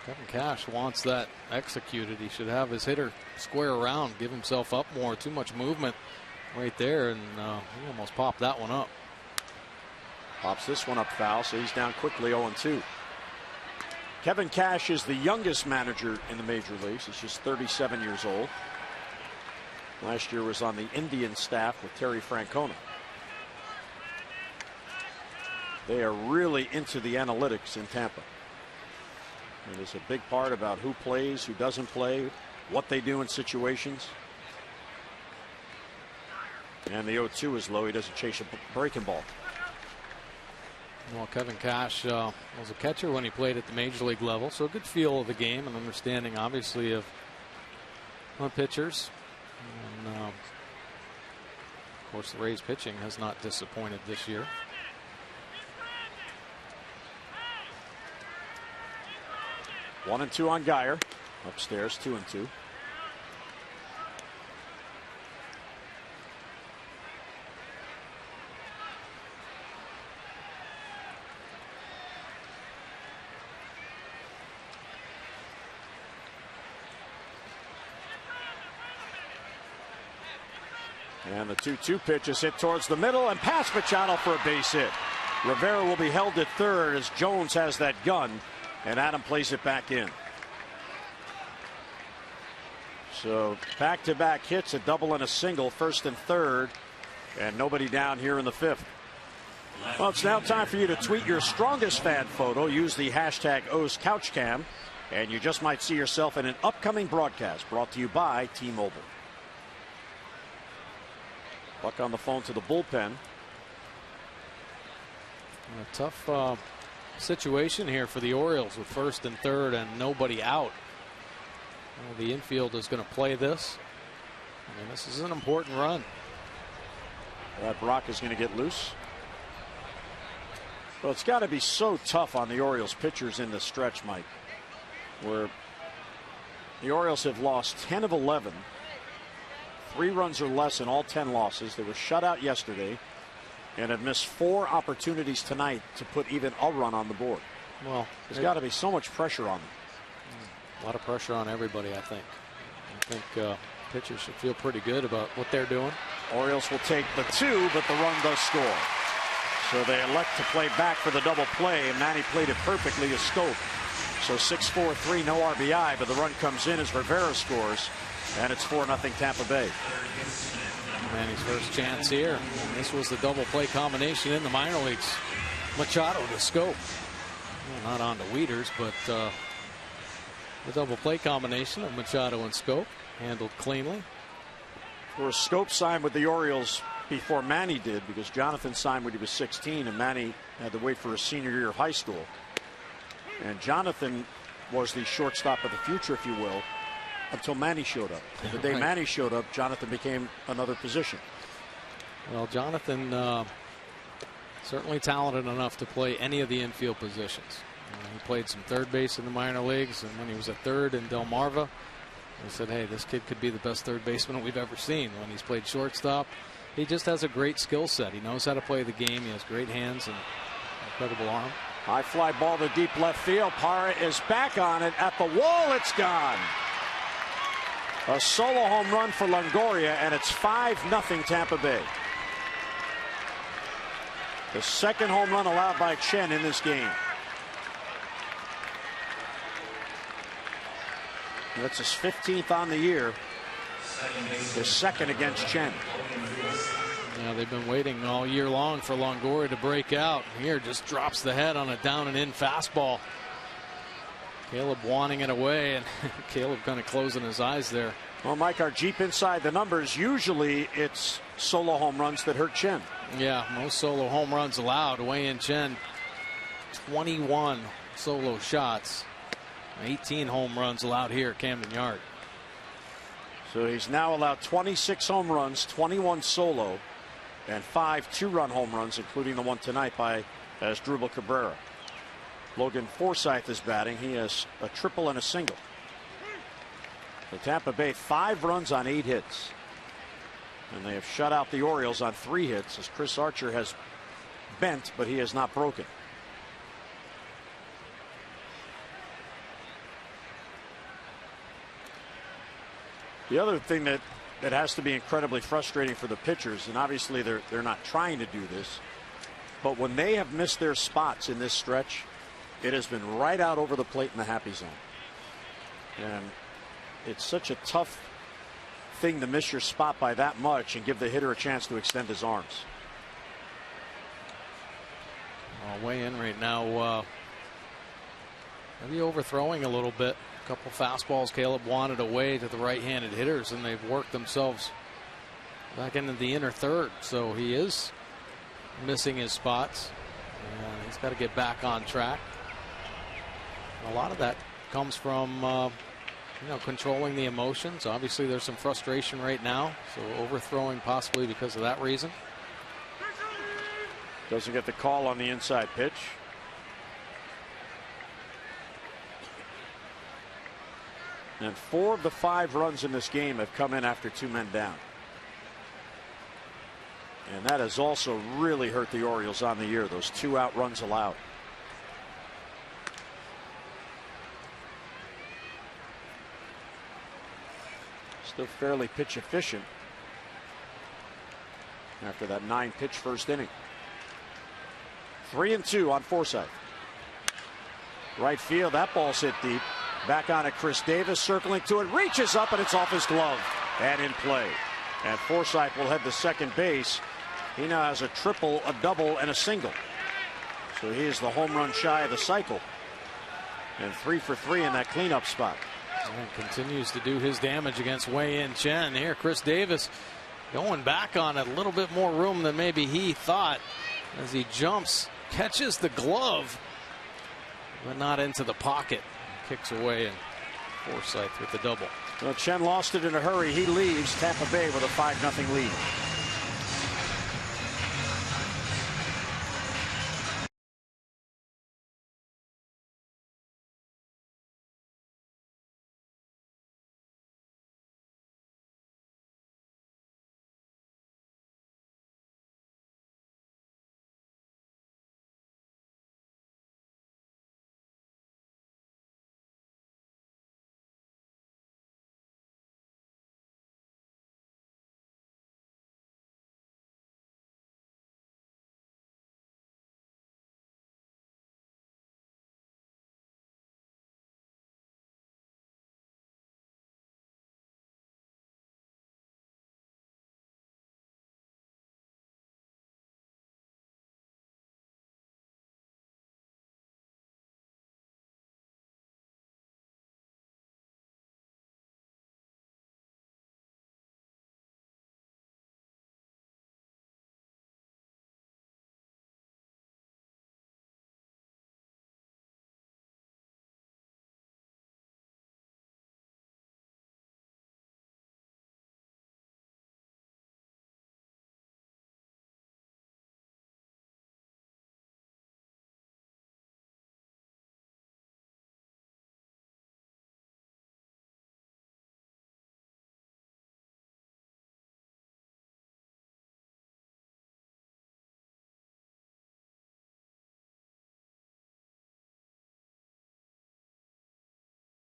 Kevin Cash wants that executed, he should have his hitter square around, give himself up more. Too much movement right there, and he almost popped that one up. Pops this one up foul, so he's down quickly 0-2. Kevin Cash is the youngest manager in the major leagues. He's just 37 years old. Last year was on the Indian staff with Terry Francona. They are really into the analytics in Tampa. It is a big part about who plays, who doesn't play, what they do in situations. And the 0-2 is low. He doesn't chase a breaking ball. Well, Kevin Cash was a catcher when he played at the major league level, so a good feel of the game and understanding, obviously, of pitchers. And, of course, the Rays pitching has not disappointed this year. 1-2 on Geyer. Upstairs, 2-2. And the 2-2 pitch is hit towards the middle and past Machado for a base hit. Rivera will be held at third as Jones has that gun, and Adam plays it back in. So back-to-back hits, a double and a single, first and third, and nobody down here in the fifth. Well, it's now time for you to tweet your strongest fan photo. Use the hashtag #OsCouchCam, and you just might see yourself in an upcoming broadcast brought to you by T-Mobile. Buck on the phone to the bullpen. A tough situation here for the Orioles with first and third and nobody out. Well, the infield is going to play this. I mean, this is an important run. Brock is going to get loose. Well, it's got to be so tough on the Orioles pitchers in this stretch, Mike, where the Orioles have lost 10 of 11. 3 runs or less in all 10 losses. They were shut out yesterday and have missed 4 opportunities tonight to put even a run on the board. Well, there's got to be so much pressure on them. A lot of pressure on everybody, I think. I think pitchers should feel pretty good about what they're doing. Orioles will take the 2, but the run does score. So they elect to play back for the double play, and Manny played it perfectly as Scope. So 6-4-3, no RBI, but the run comes in as Rivera scores, and it's 4-0 Tampa Bay. Manny's first chance here. And this was the double play combination in the minor leagues. Machado to Scope. Well, not on to Wieters, but the double play combination of Machado and Scope handled cleanly. Where Scope signed with the Orioles before Manny did, because Jonathan signed when he was 16 and Manny had to wait for his senior year of high school. And Jonathan was the shortstop of the future, if you will, until Manny showed up. The day Manny showed up, Jonathan became another position. Well, Jonathan certainly talented enough to play any of the infield positions. He played some third base in the minor leagues, and when he was at third in Delmarva, we said, hey, this kid could be the best third baseman we've ever seen. When he's played shortstop, he just has a great skill set. He knows how to play the game. He has great hands and incredible arm. High fly ball to deep left field. Parra is back on it at the wall. It's gone. A solo home run for Longoria, and it's 5-0 Tampa Bay. The second home run allowed by Chen in this game. That's his 15th on the year. His second against Chen. Yeah, they've been waiting all year long for Longoria to break out. Here just drops the head on a down and in fastball. Caleb wanting it away, and Caleb kind of closing his eyes there. Well, Mike, our Jeep inside the numbers, usually it's solo home runs that hurt Chen. Yeah, most solo home runs allowed. Wei-Yin Chen, 21 solo shots. 18 home runs allowed here at Camden Yard. So he's now allowed 26 home runs, 21 solo, and 5 2-run home runs, including the one tonight by Asdrubal Cabrera. Logan Forsythe is batting. He has a triple and a single. The Tampa Bay 5 runs on 8 hits. And they have shut out the Orioles on 3 hits, as Chris Archer has bent, but he has not broken. The other thing that has to be incredibly frustrating for the pitchers, and obviously they're not trying to do this, but when they have missed their spots in this stretch, it has been right out over the plate in the happy zone. And it's such a tough thing to miss your spot by that much and give the hitter a chance to extend his arms. Wei-Yin right now maybe overthrowing a little bit. A couple fastballs Caleb wanted away to the right-handed hitters, and they've worked themselves back into the inner third. So he is missing his spots. And he's got to get back on track. And a lot of that comes from controlling the emotions. Obviously there's some frustration right now, so overthrowing possibly because of that reason. Doesn't get the call on the inside pitch. And 4 of the 5 runs in this game have come in after 2 men down. And that has also really hurt the Orioles on the year, those 2 out runs allowed. Still fairly pitch efficient after that 9-pitch first inning. 3-2 on Forsythe. Right field, that ball's hit deep. Back on it, Chris Davis circling to it, reaches up, and it's off his glove and in play. And Forsythe will head to second base. He now has a triple, a double, and a single. So he is the home run shy of the cycle. And 3 for 3 in that cleanup spot. And continues to do his damage against Wei-Yin Chen. Here, Chris Davis going back on it. A little bit more room than maybe he thought as he jumps, catches the glove, but not into the pocket. Kicks away, and Forsythe with the double. Well, Chen lost it in a hurry. He leaves Tampa Bay with a 5-0 lead.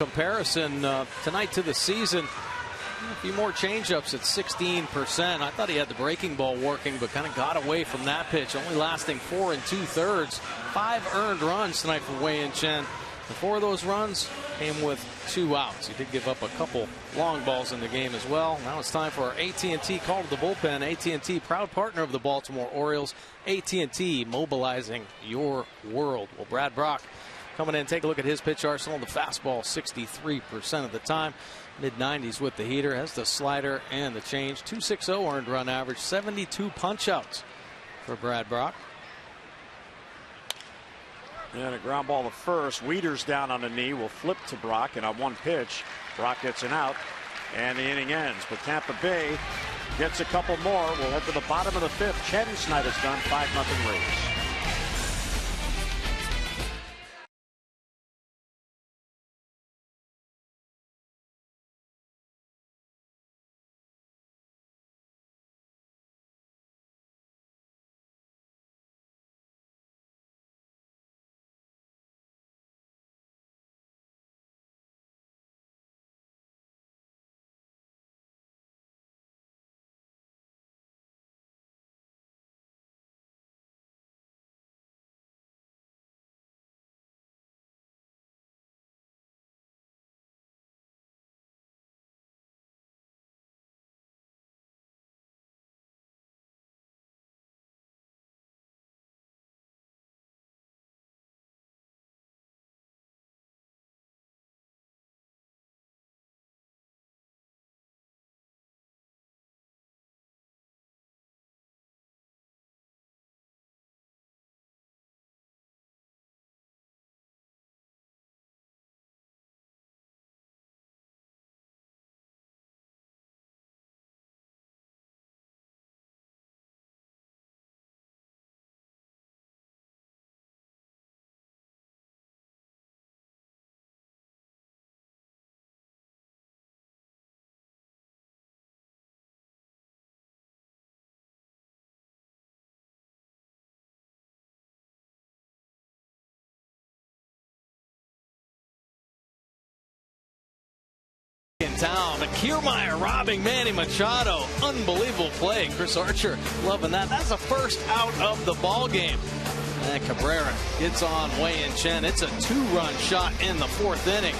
Comparison tonight to the season, a few more changeups at 16%. I thought he had the breaking ball working, but kind of got away from that pitch, only lasting 4 2/3. 5 earned runs tonight for Wei-Yin Chen. The 4 of those runs came with 2 outs. He did give up a couple long balls in the game as well. Now it's time for our AT&T call to the bullpen. AT&T, proud partner of the Baltimore Orioles. AT&T, mobilizing your world. Well, Brad Brock coming in, take a look at his pitch arsenal. The fastball 63% of the time. Mid-90s with the heater. Has the slider and the change. 2.60 earned run average. 72 punch-outs for Brad Brock. And a ground ball to first. Wieters down on the knee. Will flip to Brock. And on one pitch, Brock gets an out. And the inning ends. But Tampa Bay gets a couple more. We'll head to the bottom of the 5th. Chad Snyder's done. 5-0 Rays. In town, the Kiermaier robbing Manny Machado. Unbelievable play. Chris Archer loving that. That's the first out of the ball game. And Cabrera gets on Wei-Yin Chen. It's a 2-run shot in the 4th inning.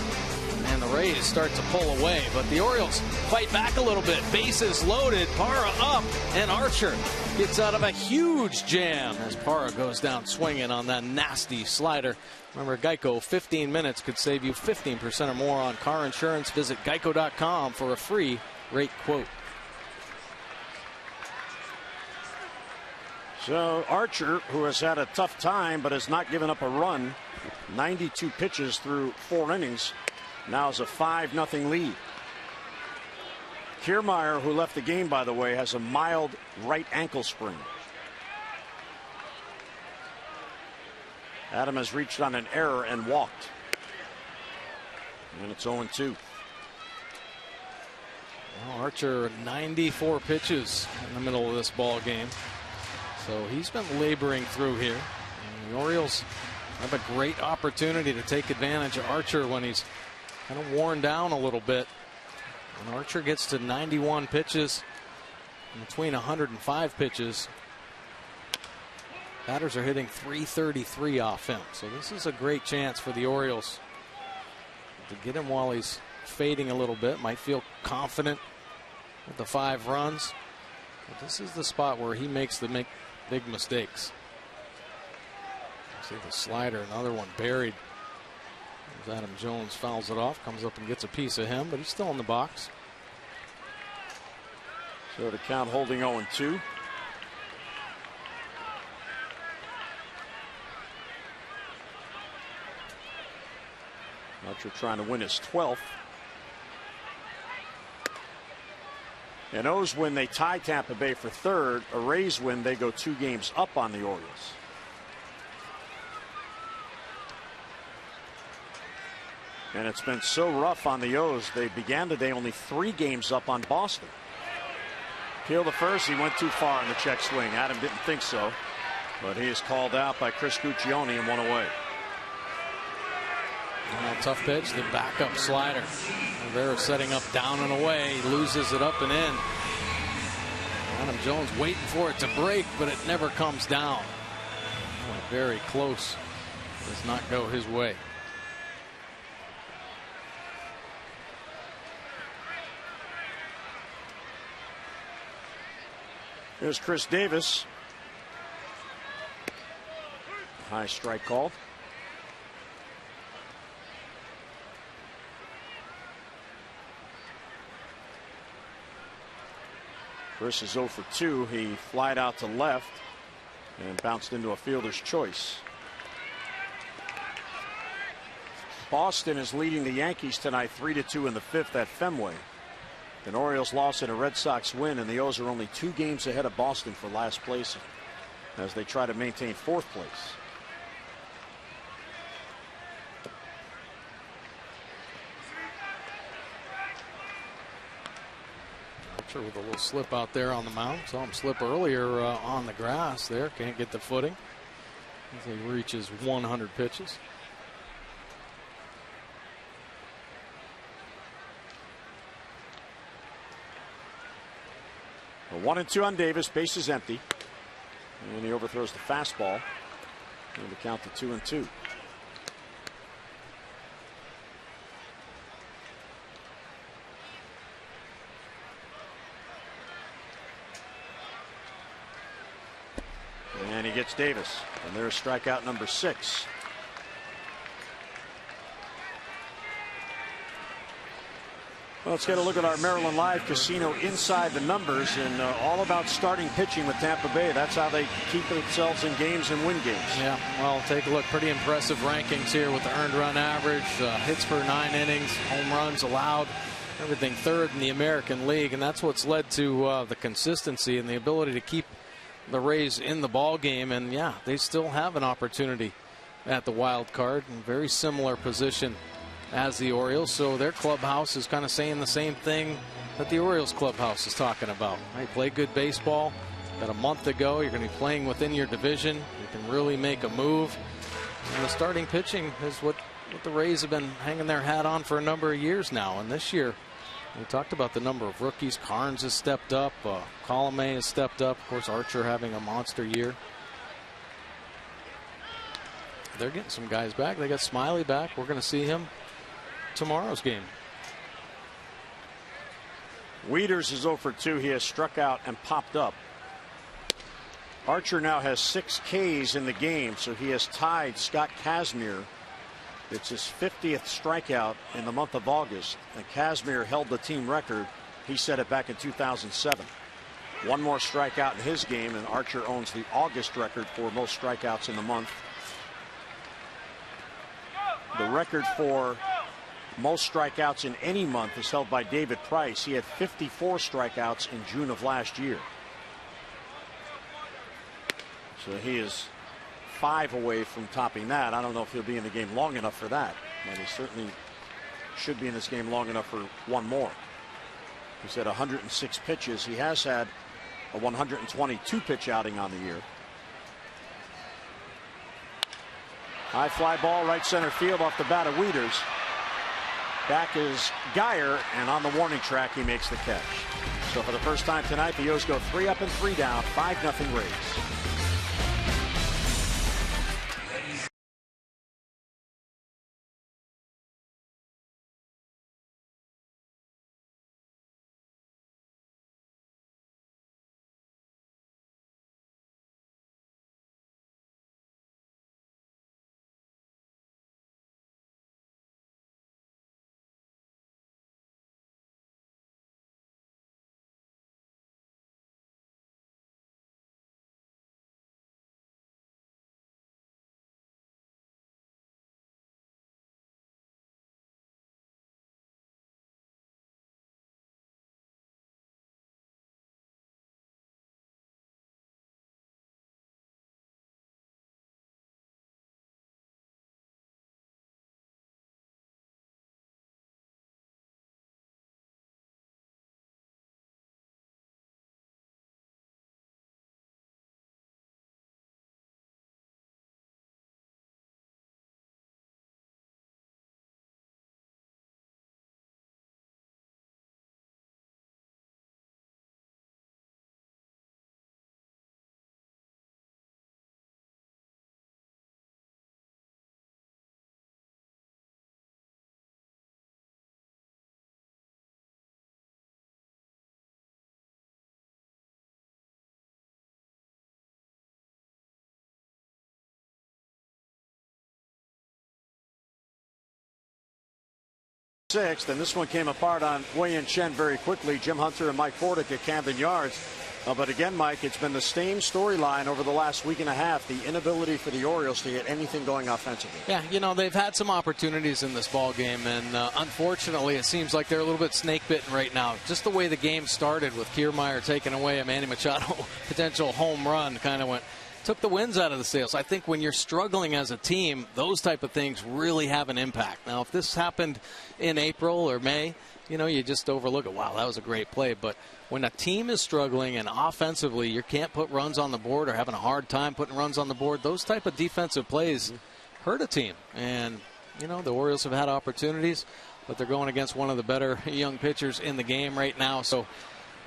And the Rays start to pull away. But the Orioles fight back a little bit. Bases loaded. Parra up. And Archer gets out of a huge jam as Parra goes down swinging on that nasty slider. Remember, Geico, 15 minutes could save you 15% or more on car insurance. Visit geico.com for a free rate quote. So Archer, who has had a tough time but has not given up a run, 92 pitches through 4 innings, now has a 5-0 lead. Kiermaier, who left the game, by the way, has a mild right ankle sprain. Adam has reached on an error and walked. And it's 0-2. Well, Archer, 94 pitches in the middle of this ball game. So he's been laboring through here. And the Orioles have a great opportunity to take advantage of Archer when he's kind of worn down a little bit. And Archer gets to 91 pitches in between 105 pitches. Batters are hitting .333 off him. So this is a great chance for the Orioles to get him while he's fading a little bit. Might feel confident with the 5 runs. But this is the spot where he makes the big mistakes. See the slider, another one buried. As Adam Jones fouls it off, comes up and gets a piece of him, but he's still in the box. So the count holding 0-2. Archer trying to win his 12th. An O's win, they tie Tampa Bay for 3rd. A Rays win, they go 2 games up on the Orioles. And it's been so rough on the O's. They began today only 3 games up on Boston. Peel the first, he went too far in the check swing. Adam didn't think so, but he is called out by Chris Guccione and 1 away. Tough pitch, the backup slider. Rivera setting up down and away, loses it up and in. Adam Jones waiting for it to break, but it never comes down. Very close. Does not go his way. Here's Chris Davis. High strike called. Chris is 0 for 2. He flied out to left and bounced into a fielder's choice. Boston is leading the Yankees tonight 3-2 in the 5th at Fenway. An Orioles loss and a Red Sox win, and the O's are only 2 games ahead of Boston for last place as they try to maintain 4th place. With a little slip out there on the mound. Saw him slip earlier on the grass there. Can't get the footing as he reaches 100 pitches. A 1-2 on Davis. Base is empty. And he overthrows the fastball. And the count to 2-2. And he gets Davis. And there's strikeout number 6. Well, let's get a look at our Maryland Live Casino Inside the Numbers, and all about starting pitching with Tampa Bay. That's how they keep themselves in games and win games. Yeah, well, take a look. Pretty impressive rankings here with the earned run average, hits per 9 innings, home runs allowed, everything 3rd in the American League, and that's what's led to the consistency and the ability to keep the Rays in the ball game. And yeah, they still have an opportunity at the wild card in very similar position as the Orioles, so their clubhouse is kind of saying the same thing that the Orioles clubhouse is talking about. Hey, play good baseball. About a month ago, you're going to be playing within your division. You can really make a move, and the starting pitching is what the Rays have been hanging their hat on for a number of years now. And this year, we talked about the number of rookies. Carnes has stepped up. Colomé has stepped up. Of course, Archer having a monster year. They're getting some guys back. They got Smiley back. We're going to see him tomorrow's game. Wieters is 0 for 2. He has struck out and popped up. Archer now has 6 Ks in the game, so he has tied Scott Kazmir. It's his 50th strikeout in the month of August, and Kazmir held the team record. He set it back in 2007. 1 more strikeout in his game, and Archer owns the August record for most strikeouts in the month. The record for most strikeouts in any month is held by David Price. He had 54 strikeouts in June of last year. So he is 5 away from topping that. I don't know if he'll be in the game long enough for that, but he certainly should be in this game long enough for 1 more. He's had 106 pitches. He has had a 122 pitch outing on the year. High fly ball, right center field off the bat of Wieters. Back is Geyer, and on the warning track, he makes the catch. So for the first time tonight, the O's go 3 up and 3 down, 5-0 Rays. Sixth, and this one came apart on Wei and Chen very quickly. Jim Hunter and Mike Fortick at Camden Yards. But again, Mike, it's been the same storyline over the last week and a half, the inability for the Orioles to get anything going offensively. Yeah, you know, they've had some opportunities in this ball game, and unfortunately it seems like they're a little bit snake-bitten right now. Just the way the game started with Kiermaier taking away a Manny Machado potential home run kind of took the winds out of the sails. I think when you're struggling as a team, those type of things really have an impact. Now, if this happened in April or May, you know, you just overlook it. Wow, that was a great play. But when a team is struggling and offensively you can't put runs on the board or having a hard time putting runs on the board, those type of defensive plays hurt a team. And, you know, the Orioles have had opportunities, but they're going against one of the better young pitchers in the game right now. So,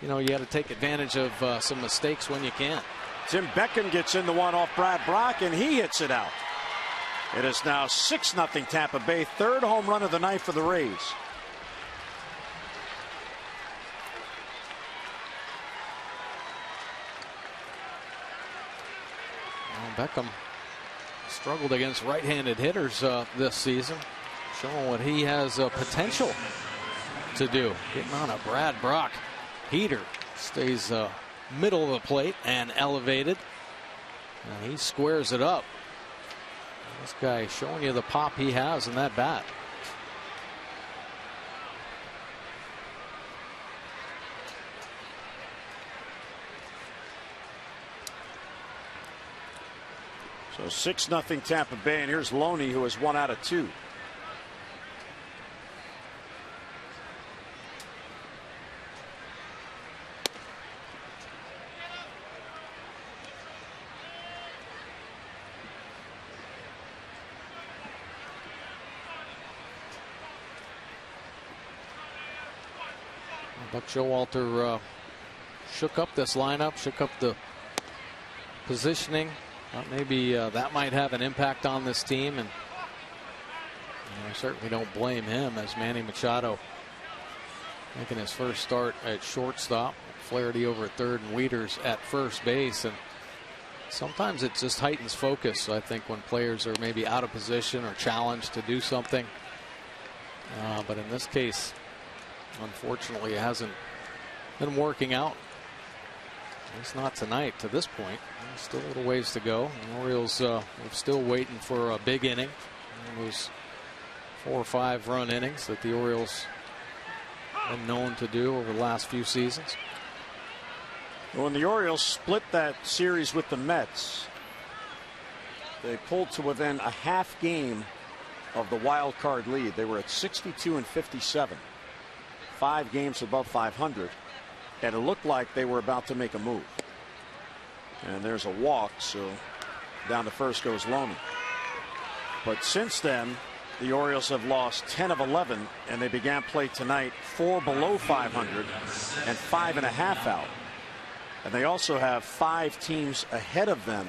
you know, you got to take advantage of some mistakes when you can. Tim Beckham gets in the one off Brad Brock, and he hits it out. It is now 6-0 Tampa Bay. Third home run of the night for the Rays. Well, Beckham struggled against right-handed hitters this season, showing what he has potential to do. Getting on a Brad Brock heater. Stays middle of the plate and elevated. And he squares it up. This guy showing you the pop he has in that bat. So 6-0 Tampa Bay, and here's Loney, who has 1 out of 2. Buck Showalter shook up this lineup, shook up the positioning. Thought maybe that might have an impact on this team, and I certainly don't blame him, as Manny Machado making his first start at shortstop. Flaherty over at third and Wieters at first base, and sometimes it just heightens focus, I think, when players are maybe out of position or challenged to do something. But in this case, unfortunately, it hasn't been working out. At least not tonight to this point. There's still a little ways to go. The Orioles are still waiting for a big inning. Those 4 or 5 run innings that the Orioles have been known to do over the last few seasons. When the Orioles split that series with the Mets, they pulled to within a half game of the wild card lead. They were at 62 and 57. 5 games above 500, and it looked like they were about to make a move. And there's a walk, so down to first goes Loney. But since then, the Orioles have lost 10 of 11, and they began play tonight 4 below 500 and 5.5 out. And they also have 5 teams ahead of them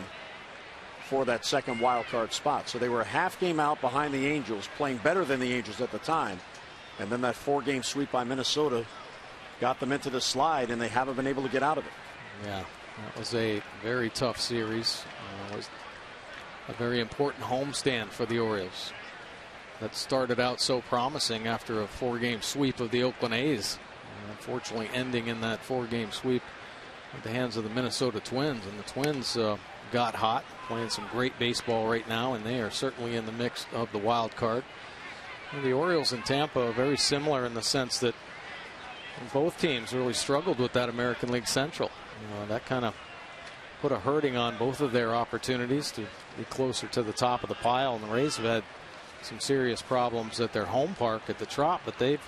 for that second wild card spot. So they were a half game out behind the Angels, playing better than the Angels at the time. And then that 4-game sweep by Minnesota got them into the slide, and they haven't been able to get out of it. Yeah, that was a very tough series. It was a very important homestand for the Orioles. That started out so promising after a 4-game sweep of the Oakland A's. Unfortunately, ending in that 4-game sweep at the hands of the Minnesota Twins. And the Twins got hot, playing some great baseball right now, and they are certainly in the mix of the wild card. The Orioles and Tampa are very similar in the sense that both teams really struggled with that American League Central. That kind of put a hurting on both of their opportunities to be closer to the top of the pile. And the Rays have had some serious problems at their home park at the Trop, but they've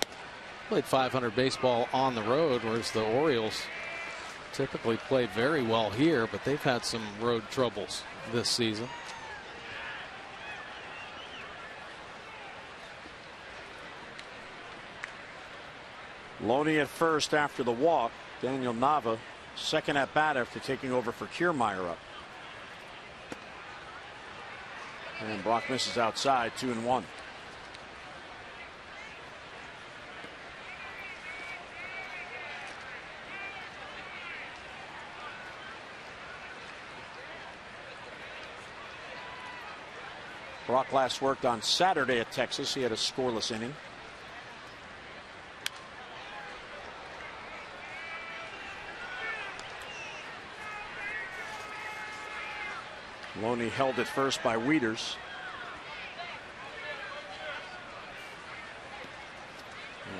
played 500 baseball on the road, whereas the Orioles typically play very well here, but they've had some road troubles this season. Loney at first after the walk. Daniel Nava second at bat after taking over for Kiermaier up. And Brock misses outside, 2-1. Brock last worked on Saturday at Texas. He had a scoreless inning. Loney held at first by Wieters.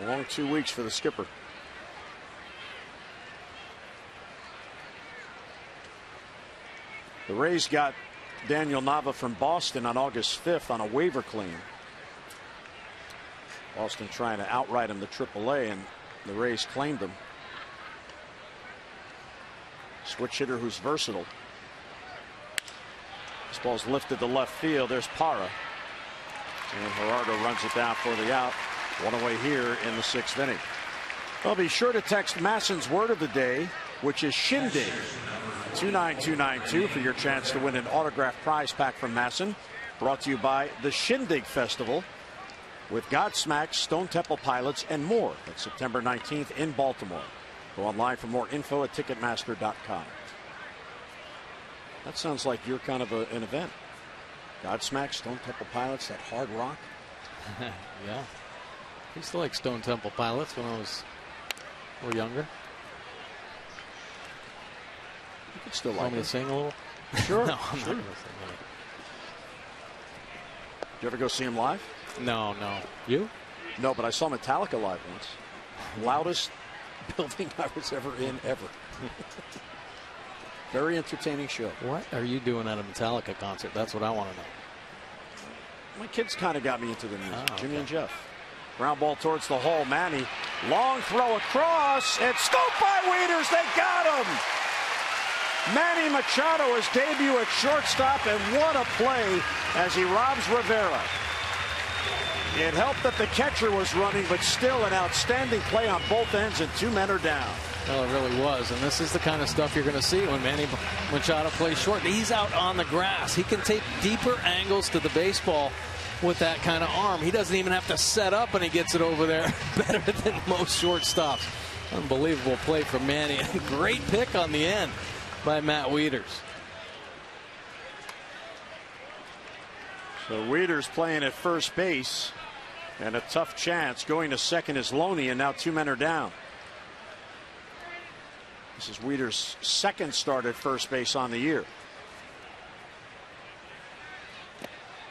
A long 2 weeks for the skipper. The Rays got Daniel Nava from Boston on August 5th on a waiver claim. Boston trying to outright him to AAA, and the Rays claimed him. Switch hitter who's versatile. This ball's lifted to left field. There's Parra. And Gerardo runs it down for the out. One away here in the 6th inning. Well, be sure to text Masson's word of the day, which is shindig, 29292 for your chance to win an autographed prize pack from Masson. Brought to you by the Shindig Festival with Godsmack, Stone Temple Pilots, and more. That's September 19th in Baltimore. Go online for more info at Ticketmaster.com. That sounds like you're kind of an event. Godsmack, Stone Temple Pilots, that hard rock. Yeah. I used to like Stone Temple Pilots when I was a little younger. You could still like Want me to sing a little? Sure. No, I'm sure. not gonna sing it. Did you ever go see him live? No. You? No, but I saw Metallica live once. Loudest building I was ever in, ever. Very entertaining show. What are you doing at a Metallica concert? That's what I want to know. My kids kind of got me into the music. Oh, okay. Jimmy and Jeff. Ground ball towards the hole. Manny. Long throw across. And scooped by Wieters. They got him. Manny Machado his debut at shortstop, and what a play as he robs Rivera. It helped that the catcher was running, but still an outstanding play on both ends, and 2 men are down. Well, it really was, and this is the kind of stuff you're going to see when Manny Machado plays short. He's out on the grass. He can take deeper angles to the baseball with that kind of arm. He doesn't even have to set up, and he gets it over there better than most shortstops. Unbelievable play from Manny. Great pick on the end by Matt Wieters. So Wieters playing at first base, and a tough chance. Going to second is Loney, and now 2 men are down. This is Wieters' second start at first base on the year.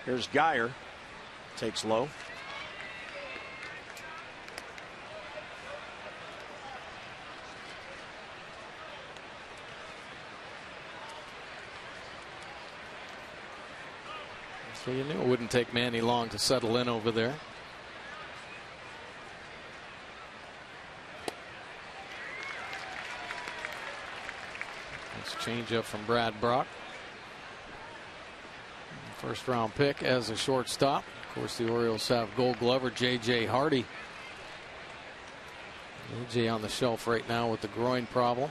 Here's Geyer. Takes low. So you knew it wouldn't take Manny long to settle in over there. Nice changeup from Brad Brock. First round pick as a shortstop. Of course, the Orioles have Gold Glover J.J. Hardy. A.J. on the shelf right now with the groin problem.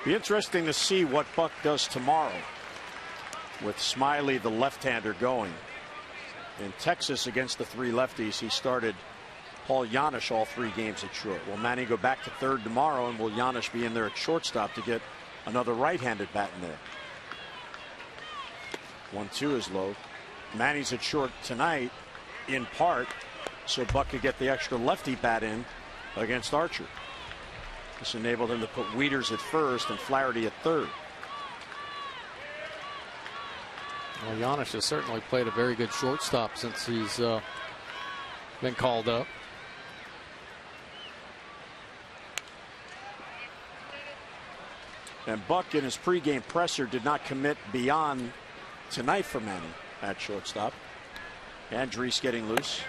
Be interesting to see what Buck does tomorrow with Smiley, the left-hander, going. In Texas against the 3 lefties, he started Paul Janisch all 3 games at short. Will Manny go back to third tomorrow, and will Janisch be in there at shortstop to get another right-handed bat in there? 1-2 is low. Manny's at short tonight, in part, so Buck could get the extra lefty bat in against Archer. This enabled him to put Wieters at first and Flaherty at third. Well, Janisch has certainly played a very good shortstop since he's been called up. And Buck in his pregame presser did not commit beyond tonight for Manny at shortstop. Andriese getting loose.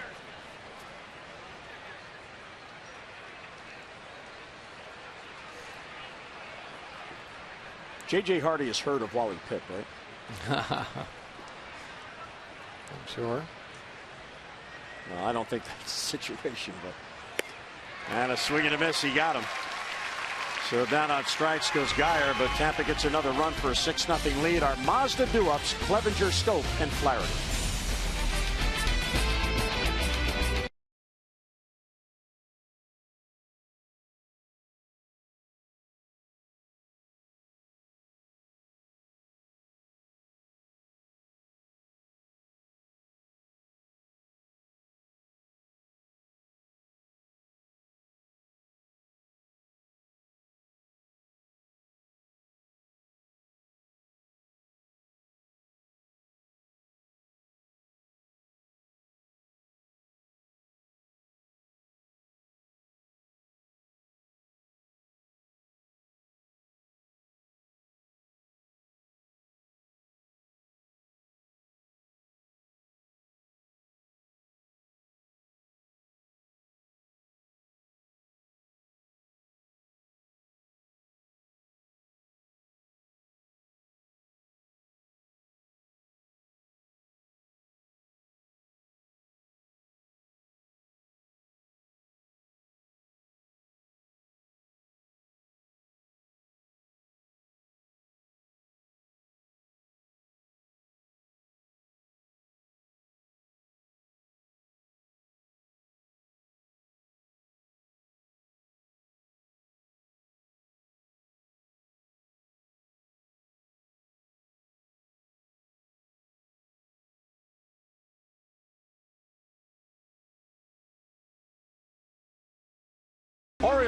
J.J. Hardy has heard of Wally Pipp, right? I'm sure. No, I don't think that's the situation, but. And a swing and a miss. He got him. So down on strikes goes Geyer, but Tampa gets another run for a 6-0 lead. Our Mazda do-ups, Clevenger, Stope, and Flaherty.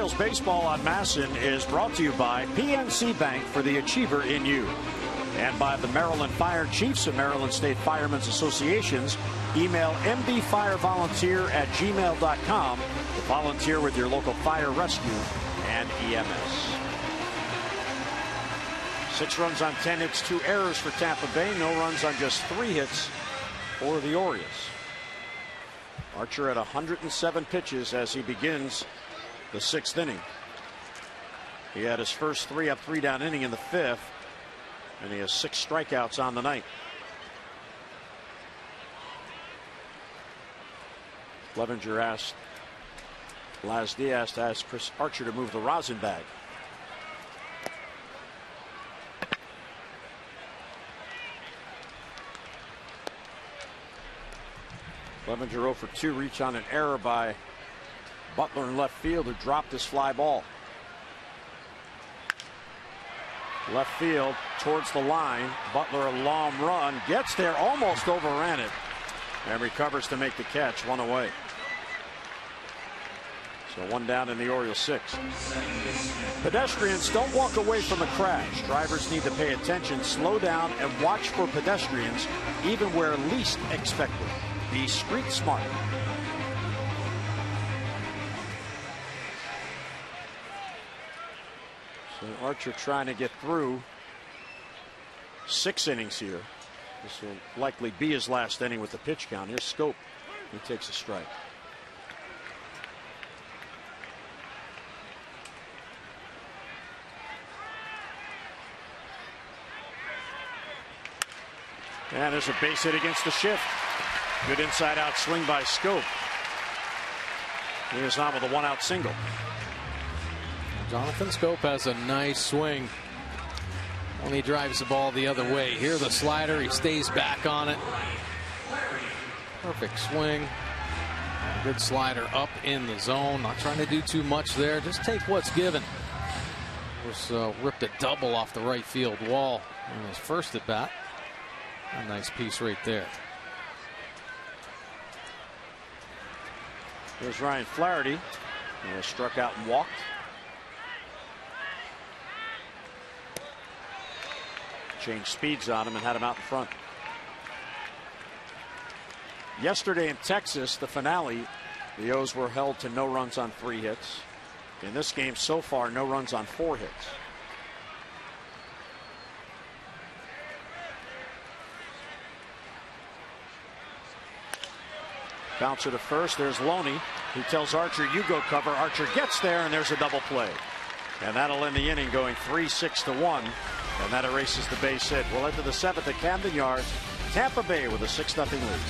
Orioles baseball on Masson is brought to you by PNC Bank for the Achiever in you. And by the Maryland Fire Chiefs and Maryland State Firemen's Associations. Email mdfirevolunteer@gmail.com to volunteer with your local fire rescue and EMS. 6 runs on 10 hits, 2 errors for Tampa Bay. No runs on just 3 hits for the Orioles. Archer at 107 pitches as he begins the 6th inning. He had his first 3 up, 3 down inning in the 5th, and he has 6 strikeouts on the night. Clevenger asked Laz Diaz to ask Chris Archer to move the rosin bag. Clevenger 0 for 2, reach on an error by Butler in left field, who dropped his fly ball. Left field towards the line. Butler a long run, gets there, almost overran it, and recovers to make the catch. 1 away. So 1 down in the Orioles 6. Pedestrians, don't walk away from a crash. Drivers need to pay attention, slow down, and watch for pedestrians, even where least expected. Be street smart. So Archer trying to get through 6 innings here. This will likely be his last inning with the pitch count. Here's Scope. He takes a strike. And there's a base hit against the shift. Good inside out swing by Scope. He is on with a 1-out single. Jonathan Scope has a nice swing when he drives the ball the other way. Here the slider, he stays back on it. Perfect swing. Good slider up in the zone. Not trying to do too much there. Just take what's given. Was ripped a double off the right field wall on his first at bat. A nice piece right there. Here's Ryan Flaherty. He struck out and walked. Changed speeds on him and had him out in front. Yesterday in Texas, the finale, the O's were held to no runs on 3 hits. In this game so far, no runs on 4 hits. Bouncer to first. There's Loney. He tells Archer, you go cover. Archer gets there, and there's a double play. And that'll end the inning going 3-6 to 1. And that erases the base hit. We'll head to the 7th at Camden Yards. Tampa Bay with a 6-0 lead.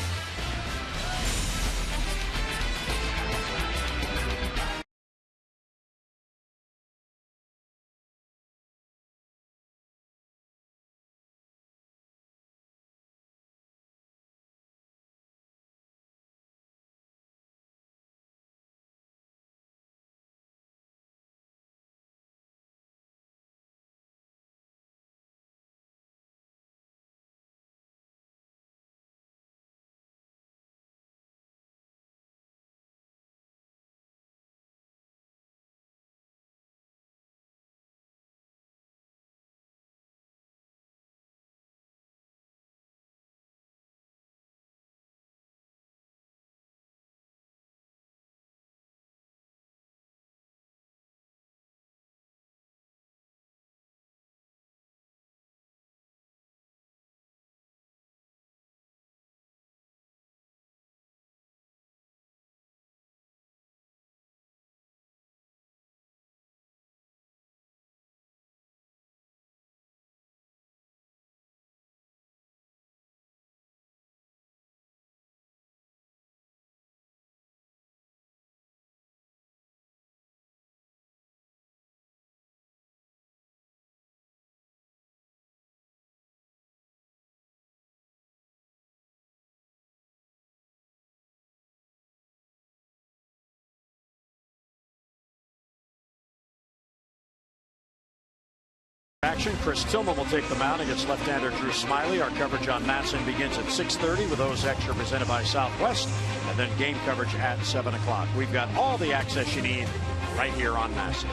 Action. Chris Tillman will take the mound against left-hander Drew Smiley. Our coverage on Masson begins at 6:30 with those extra presented by Southwest, and then game coverage at 7 o'clock. We've got all the access you need right here on Massive.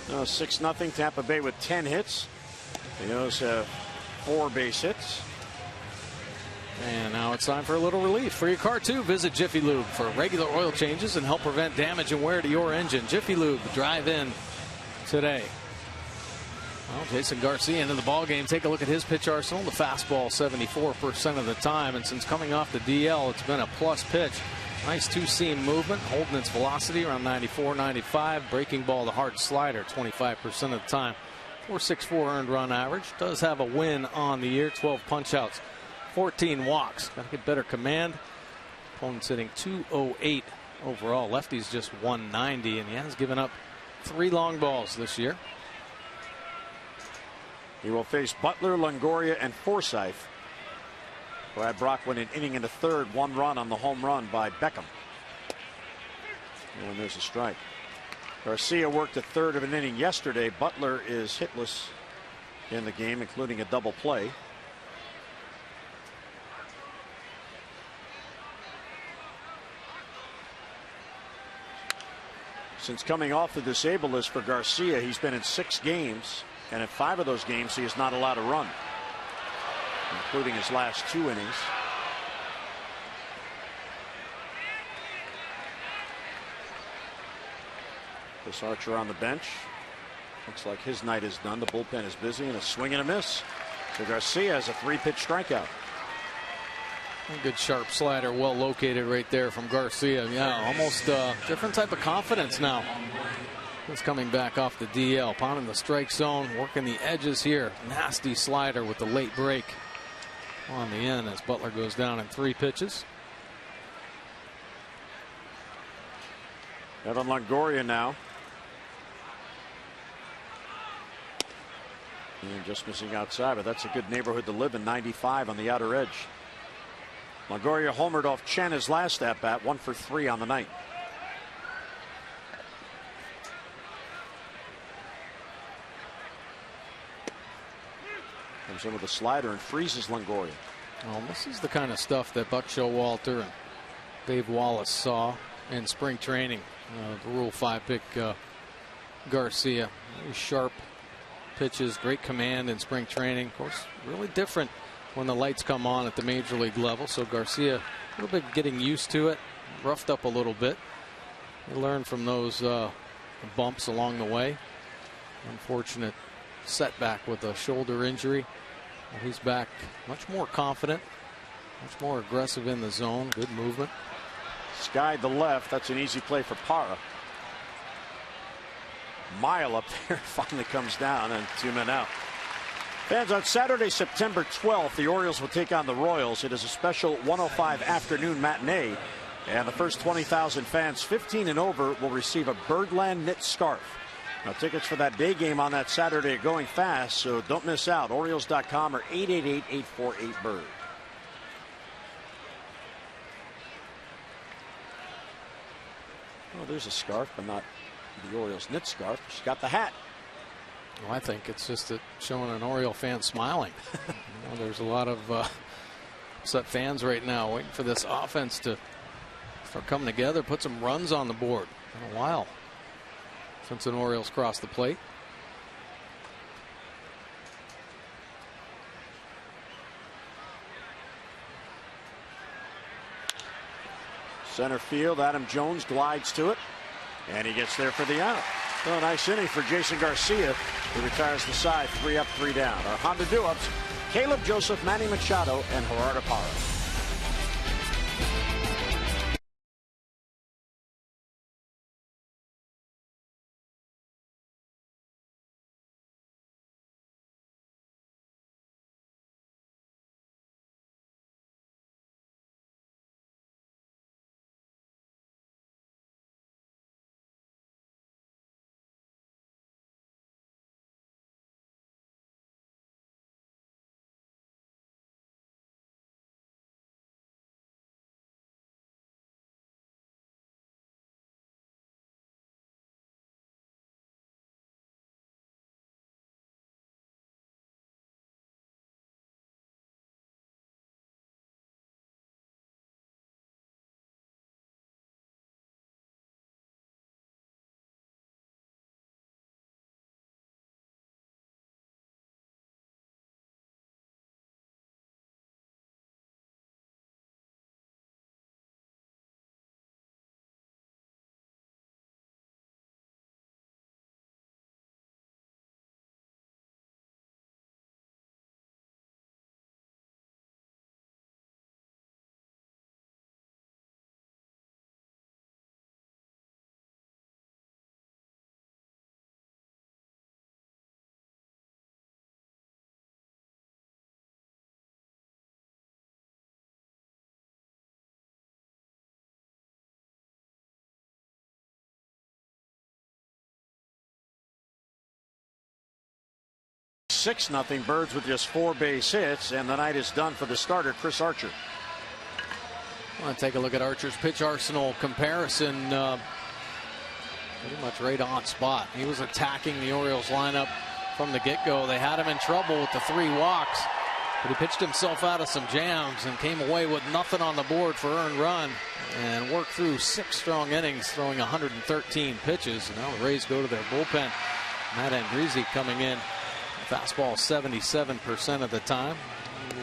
6-0 Tampa Bay with 10 hits. The O's have 4 base hits. And now it's time for a little relief. For your car too, visit Jiffy Lube for regular oil changes and help prevent damage and wear to your engine. Jiffy Lube, drive in today. Well, Jason Garcia into the ballgame. Take a look at his pitch arsenal. The fastball 74% of the time, and since coming off the DL, it's been a plus pitch. Nice two-seam movement, holding its velocity around 94, 95. Breaking ball, the hard slider, 25% of the time. 4.64 earned run average. Does have a win on the year. 12 punch-outs, 14 walks. Got to get better command. Opponent's hitting 208 overall. Lefty's just 190, and he has given up 3 long balls this year. He will face Butler, Longoria, and Forsythe. Brad Brock went an inning in the third, 1 run on the home run by Beckham. And there's a strike. Garcia worked a third of an inning yesterday. Butler is hitless in the game, including a double play. Since coming off the disabled list for Garcia, he's been in 6 games. And in 5 of those games, he is not allowed to run, including his last 2 innings. Chris Archer on the bench. Looks like his night is done. The bullpen is busy, and a swing and a miss. So Garcia has a 3-pitch strikeout. A good sharp slider, well located right there from Garcia. Yeah, almost different type of confidence now. He's coming back off the DL, pounding the strike zone, working the edges here. Nasty slider with the late break on the end as Butler goes down in 3 pitches. Evan Longoria now. And just missing outside, but that's a good neighborhood to live in. 95 on the outer edge. Longoria homered off Chen his last at bat, 1 for 3 on the night. Comes in with a slider and freezes Longoria. Well, this is the kind of stuff that Buck Showalter and Dave Wallace saw in spring training. The Rule 5 pick Garcia. Very sharp pitches, great command in spring training. Of course, really different when the lights come on at the major league level. So Garcia, a little bit getting used to it, roughed up a little bit. He learned from those bumps along the way. Unfortunate setback with a shoulder injury. Well, he's back much more confident, much more aggressive in the zone. Good movement. Skied the left. That's an easy play for Parra. Mile up there, finally comes down, and 2 men out. Fans, on Saturday, September 12th, the Orioles will take on the Royals. It is a special 105 afternoon matinee, and the first 20,000 fans 15 and over will receive a Birdland knit scarf. Now, tickets for that day game on that Saturday are going fast, so don't miss out. Orioles.com or 888-848-BIRD. Oh, there's a scarf, but not the Orioles knit scarf. She's got the hat. Well, I think it's just showing an Oriole fan smiling. There's a lot of upset fans right now waiting for this offense to start coming together, put some runs on the board. In a while since an Orioles crossed the plate. Center field, Adam Jones glides to it, and he gets there for the out. So a nice inning for Jason Garcia, who retires the side 3 up, 3 down. Our Honda do-ups, Caleb Joseph, Manny Machado, and Gerardo Parra. 6-0. Birds with just 4 base hits, and the night is done for the starter, Chris Archer. I want to take a look at Archer's pitch arsenal comparison. Pretty much right on spot. He was attacking the Orioles lineup from the get-go. They had him in trouble with the 3 walks, but he pitched himself out of some jams and came away with nothing on the board for earned run and worked through 6 strong innings, throwing 113 pitches. And now the Rays go to their bullpen. Matt Andriese coming in. Fastball 77% of the time.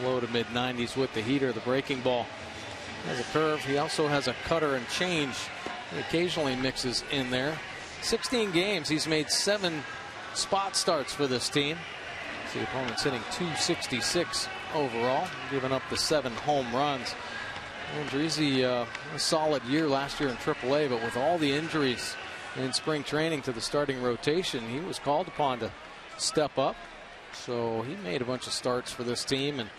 Low to mid-90s with the heater, the breaking ball. Has a curve. He also has a cutter and change. He occasionally mixes in there. 16 games. He's made 7 spot starts for this team. The opponent's hitting .266 overall, giving up the 7 home runs. Andriese, a solid year last year in AAA, but with all the injuries in spring training to the starting rotation, he was called upon to step up. So he made a bunch of starts for this team and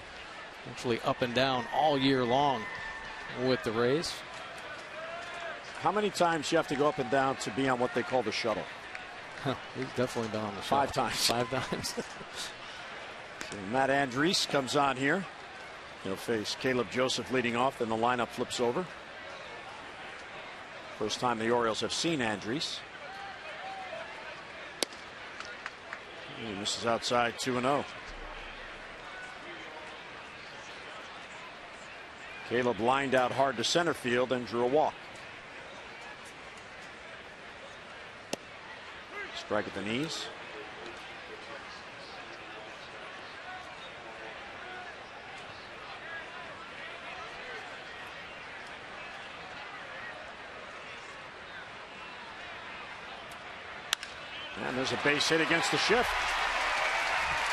actually up and down all year long with the Rays. How many times do you have to go up and down to be on what they call the shuttle? He's definitely been on the shuttle. 5 times. 5 times. So Matt Andriese comes on here. He'll face Caleb Joseph leading off, then the lineup flips over. First time the Orioles have seen Andriese. He misses outside, 2-0. Caleb lined out hard to center field and drew a walk. Strike at the knees. And there's a base hit against the shift.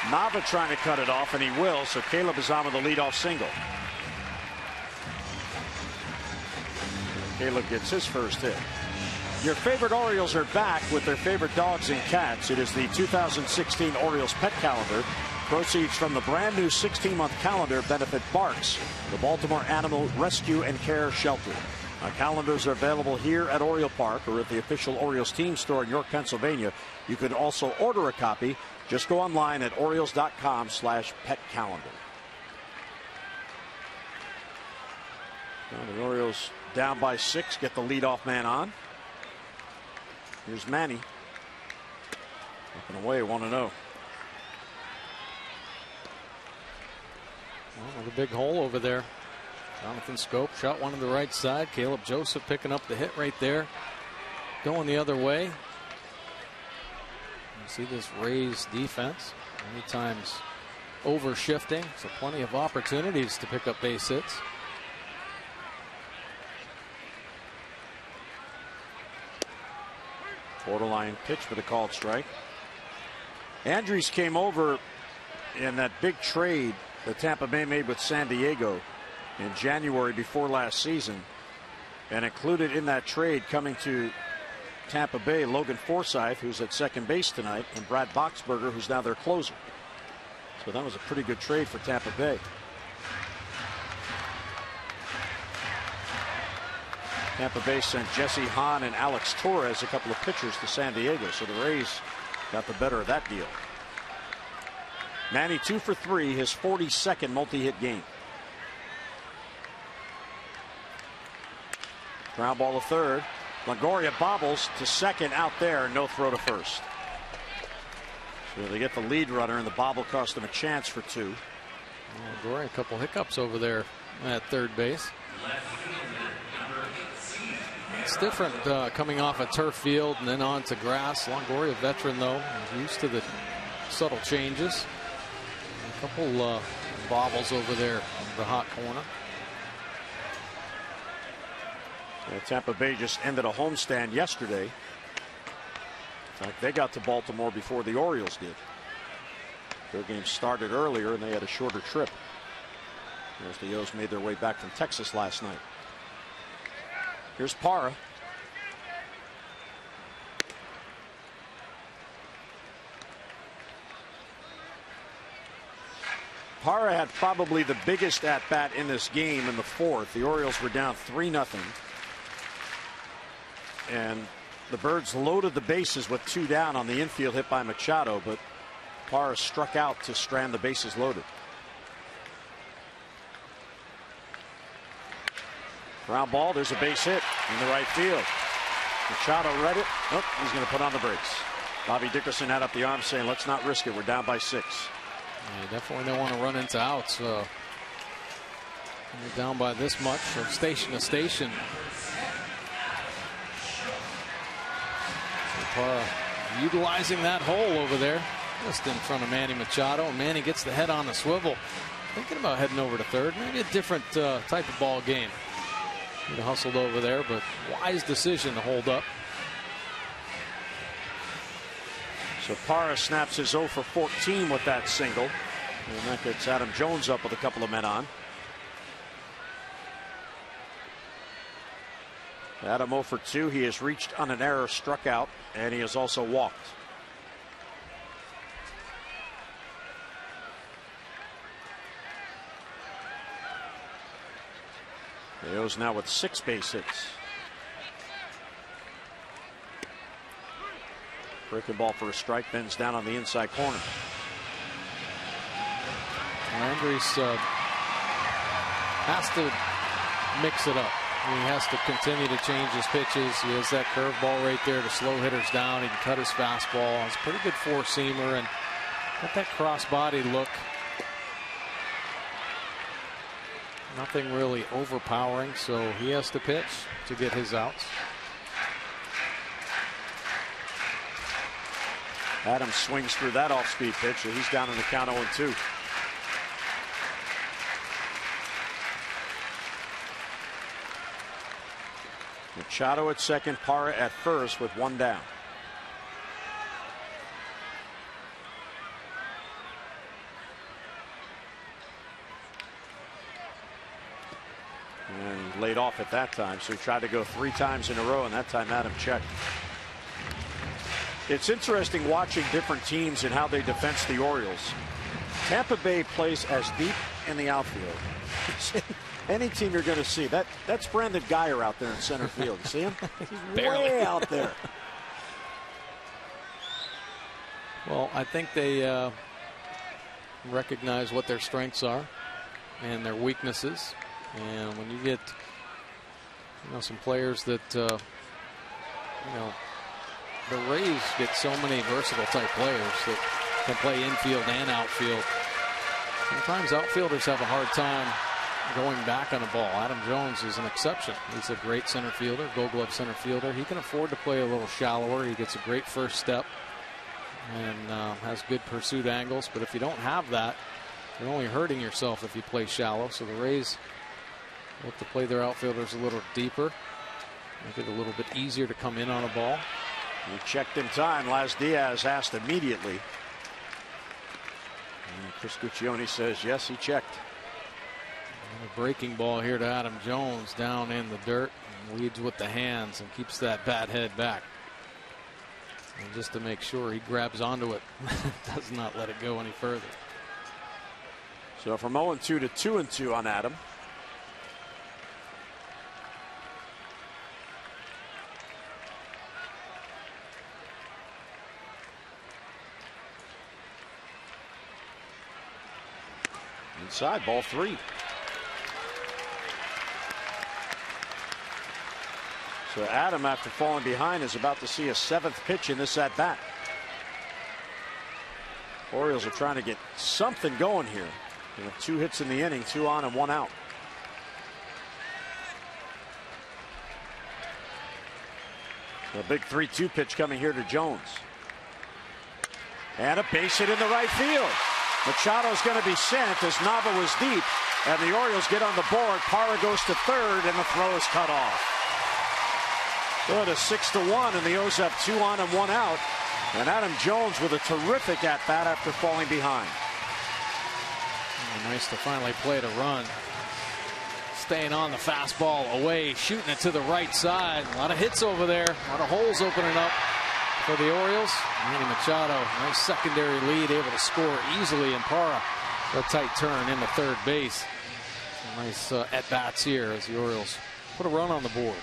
Nava trying to cut it off, and he will, so Caleb is on with a leadoff single. Caleb gets his first hit. Your favorite Orioles are back with their favorite dogs and cats. It is the 2016 Orioles Pet Calendar. Proceeds from the brand new 16-month calendar benefit Barks, the Baltimore Animal Rescue and Care Shelter. Calendars are available here at Oriole Park or at the official Orioles team store in York, Pennsylvania. You can also order a copy. Just go online at Orioles.com/pet-calendar. The Orioles down by 6, get the leadoff man on. Here's Manny. Up and away, 1-0. Well, with a big hole over there. Jonathan Scope shot one to the right side. Caleb Joseph picking up the hit right there. Going the other way. You see this Rays defense many times over shifting, so plenty of opportunities to pick up base hits. Borderline pitch for the called strike. Andriese came over in that big trade that Tampa Bay made with San Diego in January before last season, and included in that trade coming to Tampa Bay Logan Forsythe, who's at second base tonight, and Brad Boxberger, who's now their closer. So that was a pretty good trade for Tampa Bay. Tampa Bay sent Jesse Hahn and Alex Torres, a couple of pitchers, to San Diego, so the Rays got the better of that deal. Manny 2 for 3, his 42nd multi-hit game. Ground ball to third. Longoria bobbles to second, out there, no throw to first. So they get the lead runner, and the bobble cost them a chance for 2. Longoria, a couple hiccups over there at third base. It's different coming off a turf field and then on to grass. Longoria, veteran though, used to the subtle changes. A couple bobbles over there in the hot corner. Tampa Bay just ended a homestand yesterday. In fact, they got to Baltimore before the Orioles did. Their game started earlier and they had a shorter trip, as the O's made their way back from Texas last night. Here's Parra. Parra had probably the biggest at-bat in this game in the 4th. The Orioles were down 3-0. And the Birds loaded the bases with 2 down on the infield hit by Machado, but Parra struck out to strand the bases loaded. Ground ball. There's a base hit in the right field. Machado read it. Oh, he's going to put on the brakes. Bobby Dickerson had up the arm saying, let's not risk it. We're down by 6. You definitely don't want to run into outs. When you're down by this much from station to station. So Parra utilizing that hole over there just in front of Manny Machado. Manny gets the head on the swivel. Thinking about heading over to third. Maybe a different type of ball game. He'd have hustled over there, but wise decision to hold up. So Parra snaps his 0 for 14 with that single. And that gets Adam Jones up with a couple of men on. Adam 0 for 2. He has reached on an error, struck out, and he has also walked. The O's now with 6 base hits. Breaking ball for a strike, bends down on the inside corner. Andres has to mix it up. He has to continue to change his pitches. He has that curveball right there to slow hitters down. He can cut his fastball. It's a pretty good four-seamer and got that cross-body look. Nothing really overpowering, so he has to pitch to get his outs. Adams swings through that off-speed pitch, so he's down in the count 0-2. Machado at second, Parra at first with 1 down. And he laid off at that time, so he tried to go 3 times in a row, and that time Adam checked. It's interesting watching different teams and how they defense the Orioles. Tampa Bay plays as deep in the outfield. Any team you're going to see. That's Brandon Geyer out there in center field. You see him? He's way out there. Well, I think they recognize what their strengths are and their weaknesses. And when you get some players that the Rays get so many versatile type players that can play infield and outfield. Sometimes outfielders have a hard time going back on a ball. Adam Jones is an exception. He's a great center fielder, gold glove center fielder. He can afford to play a little shallower. He gets a great first step and has good pursuit angles. But if you don't have that, you're only hurting yourself if you play shallow. So the Rays look to play their outfielders a little deeper, make it a little bit easier to come in on a ball. He checked in time. Las Diaz asked immediately. And Chris Guccione says yes, he checked. And a breaking ball here to Adam Jones down in the dirt, and leads with the hands and keeps that bat head back. And just to make sure he grabs onto it, does not let it go any further. So from 0-2 to 2-2 on Adam. Inside, ball 3. So Adam, after falling behind, is about to see a 7th pitch in this at bat. Orioles are trying to get something going here. 2 hits in the inning, 2 on and 1 out. So a big 3-2 pitch coming here to Jones. And a base hit in the right field. Machado's going to be sent as Nava was deep, and the Orioles get on the board. Parra goes to third, and the throw is cut off. Go to 6-1, and the O's have 2 on and 1 out. And Adam Jones with a terrific at bat after falling behind. Oh, nice to finally play to run. Staying on the fastball away, shooting it to the right side. A lot of hits over there, a lot of holes opening up for the Orioles. Manny Machado, nice secondary lead, able to score easily, and Parra a tight turn into third base. Some nice at-bats here as the Orioles put a run on the board.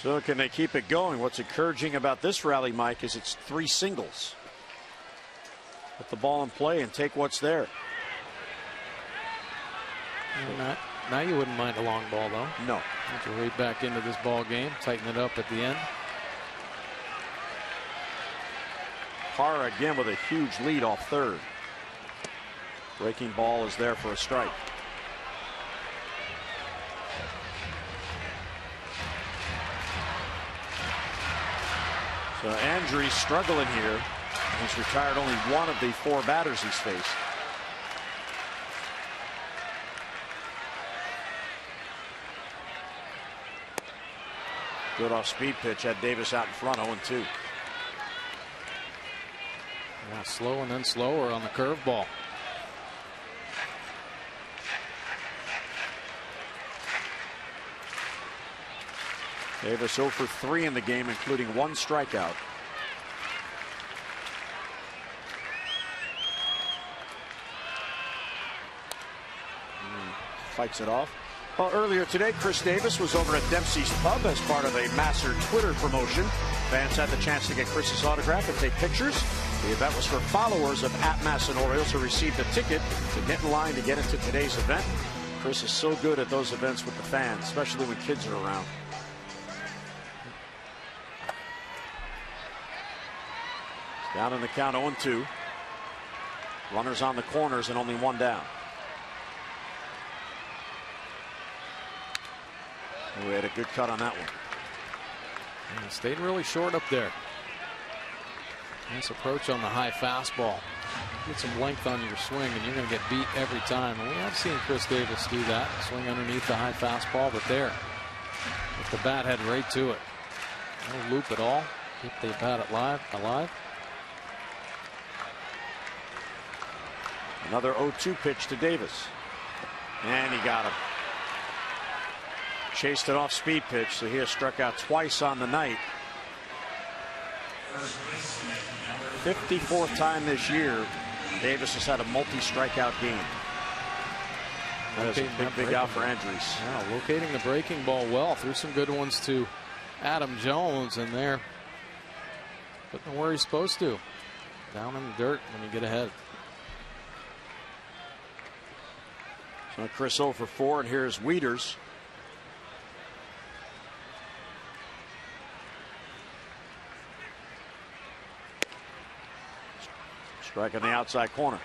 So can they keep it going? What's encouraging about this rally, Mike, is it's 3 singles. Put the ball in play and take what's there. Now you wouldn't mind a long ball, though. No. Get you right back into this ball game. Tighten it up at the end. Parra again with a huge lead off third. Breaking ball is there for a strike. So Andrews struggling here. He's retired only 1 of the 4 batters he's faced. Good off speed pitch. Had Davis out in front, 0-2. Yeah, slow and then slower on the curveball. Davis 0 for 3 in the game, including 1 strikeout. Fights it off. Well, earlier today, Chris Davis was over at Dempsey's Pub as part of a Master Twitter promotion. Fans had the chance to get Chris's autograph and take pictures. The event was for followers of @Masson Orioles who received a ticket to get in line to get into today's event. Chris is so good at those events with the fans, especially when kids are around. It's down in the count, 0-2. Runners on the corners and only 1 down. We had a good cut on that one. And stayed really short up there. Nice approach on the high fastball. Get some length on your swing and you're going to get beat every time. And we have seen Chris Davis do that. Swing underneath the high fastball, but there. If the bat head right to it. No loop at all. Keep the bat alive. Another 0-2 pitch to Davis. And he got him. Chased it off speed pitch, so he has struck out twice on the night. 54th time this year Davis has had a multi-strikeout game. That is a big out for Andrews. Yeah, locating the breaking ball well. Threw some good ones to Adam Jones, and there putting him where he's supposed to. Down in the dirt when you get ahead. So Chris 0 for 4, and here's Wieters. Strike in the outside corner.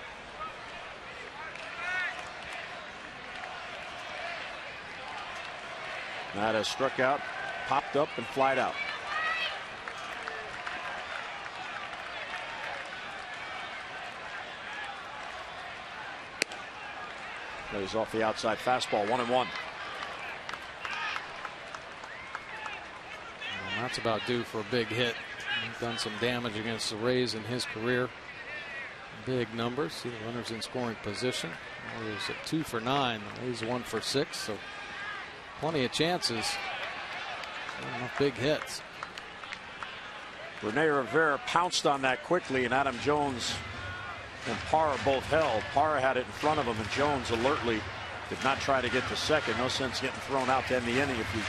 That has struck out, popped up, and flied out. Plays off the outside fastball, 1-1. Well, that's about due for a big hit. He's done some damage against the Rays in his career. Big numbers. See the runners in scoring position. He's at 2 for 9. He's 1 for 6. So plenty of chances. Not enough big hits. Rene Rivera pounced on that quickly, and Adam Jones and Parra both held. Parra had it in front of him, and Jones alertly did not try to get to second. No sense getting thrown out to end the inning if you're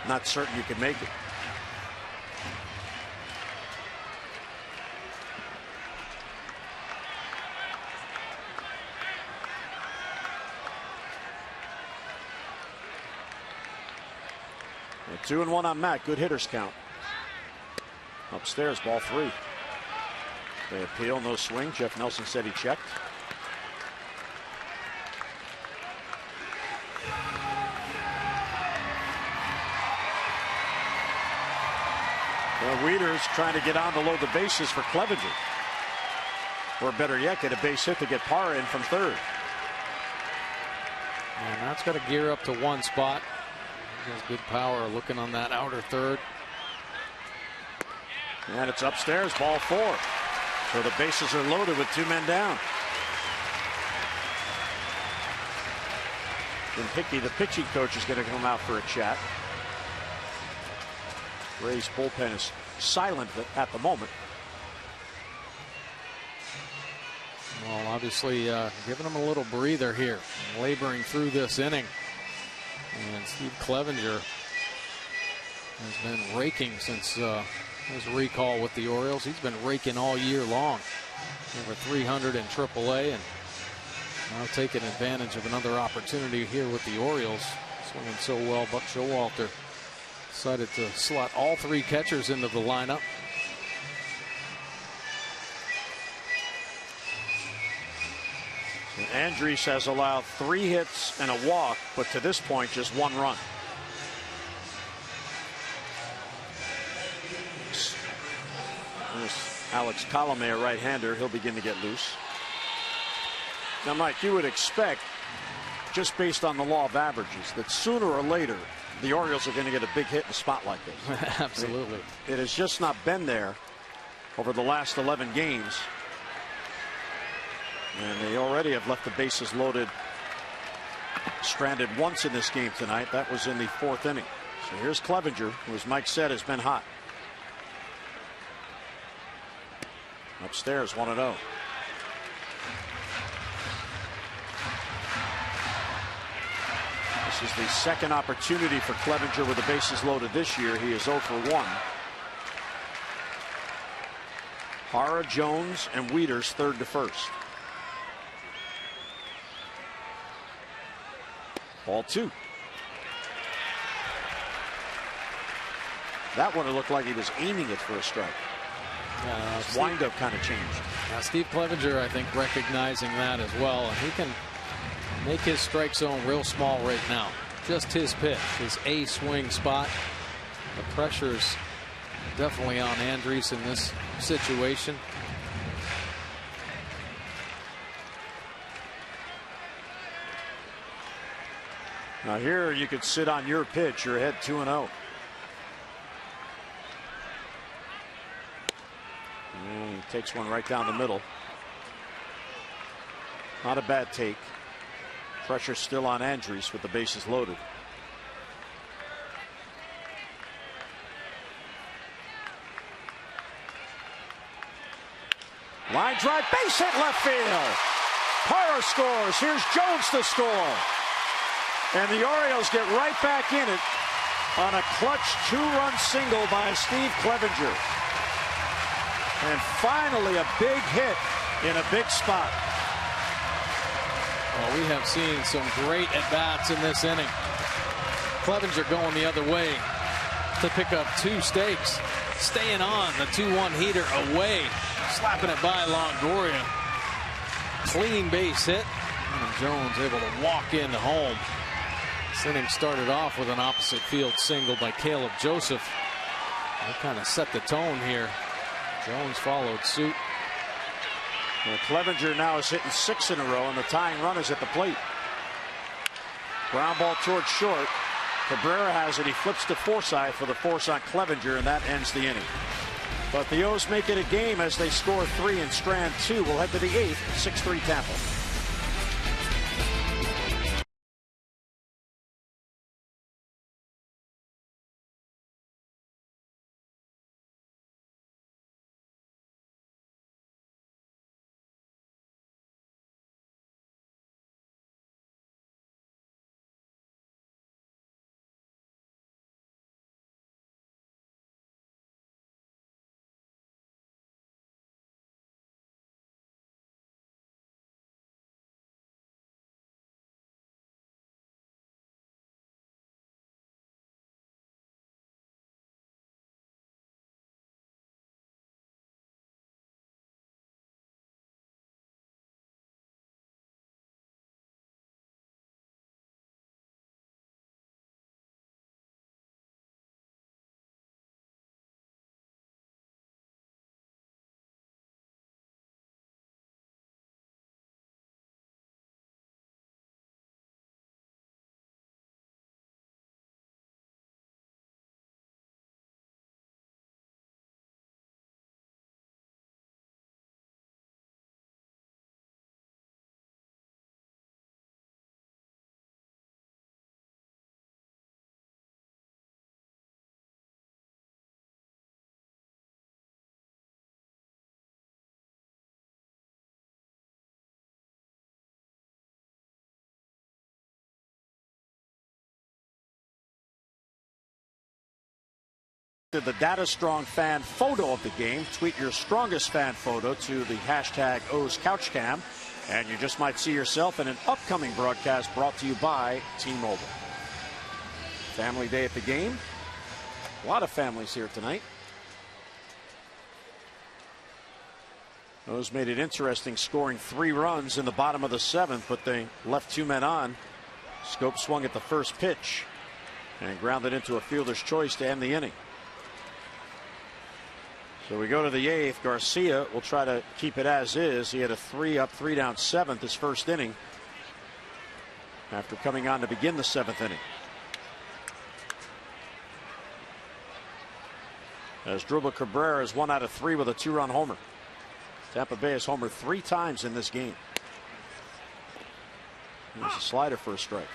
not certain you can make it. And 2-1 on Matt. Good hitters count. Upstairs, ball 3. They appeal, no swing. Jeff Nelson said he checked. Well, Wieters trying to get on to load the bases for Clevenger. Or better yet, get a base hit to get Parra in from third. And that's got to gear up to one spot. He has good power looking on that outer third. And it's upstairs, ball 4. So the bases are loaded with 2 men down. And Hickey, the pitching coach, is going to come out for a chat. Ray's bullpen is silent at the moment. Well, obviously giving him a little breather here, laboring through this inning. And Steve Clevenger has been raking since his recall with the Orioles. He's been raking all year long. Over 300 in AAA, and now taking advantage of another opportunity here with the Orioles. Swinging so well, Buck Showalter decided to slot all three catchers into the lineup. Andriese has allowed 3 hits and a walk, but to this point, just 1 run. There's Alex Colomé, a right-hander. He'll begin to get loose. Now, Mike, you would expect, just based on the law of averages, that sooner or later, the Orioles are going to get a big hit in a spot like this. Absolutely. It has just not been there over the last 11 games. And they already have left the bases loaded, stranded once in this game tonight. That was in the 4th inning. So here's Clevenger, who, as Mike said, has been hot. Upstairs, 1-0. This is the second opportunity for Clevenger with the bases loaded this year. He is 0 for 1. Hara, Jones, and Wieters third to first. Ball 2. That one, it looked like he was aiming it for a strike. His windup kind of changed. Now Steve Clevenger, I think, recognizing that as well, and he can make his strike zone real small right now. Just his pitch, his A swing spot. The pressure's definitely on Andriese in this situation. Now here you could sit on your pitch. You're ahead 2-0. And he takes one right down the middle. Not a bad take. Pressure still on Andriese with the bases loaded. Line drive, base hit left field. Parra scores. Here's Jones to score. And the Orioles get right back in it on a clutch 2-run single by Steve Clevenger. And finally a big hit in a big spot. Well, we have seen some great at-bats in this inning. Clevenger going the other way to pick up 2 stakes. Staying on the 2-1 heater away. Slapping it by Longoria. Clean base hit. And Jones able to walk into home. This inning started off with an opposite field single by Caleb Joseph. They kind of set the tone here. Jones followed suit. Well, Clevenger now is hitting 6 in a row, and the tying run is at the plate. Ground ball towards short. Cabrera has it. He flips to Forsythe for the force on Clevenger, and that ends the inning. But the O's make it a game as they score 3 and strand 2. We'll head to the 8th, 6-3 Tampa. The Data Strong fan photo of the game. Tweet your strongest fan photo to the hashtag #OsCouchCam, and you just might see yourself in an upcoming broadcast brought to you by T-Mobile. Family day at the game. A lot of families here tonight. Those made it interesting, scoring 3 runs in the bottom of the 7th, but they left 2 men on. Scope swung at the first pitch and grounded into a fielder's choice to end the inning. So we go to the 8th. Garcia will try to keep it as is. He had a 3-up, 3-down 7th his first inning after coming on to begin the 7th inning. As Drupal Cabrera is 1 out of 3 with a 2-run homer. Tampa Bay has homered 3 times in this game. There's a slider for a strike.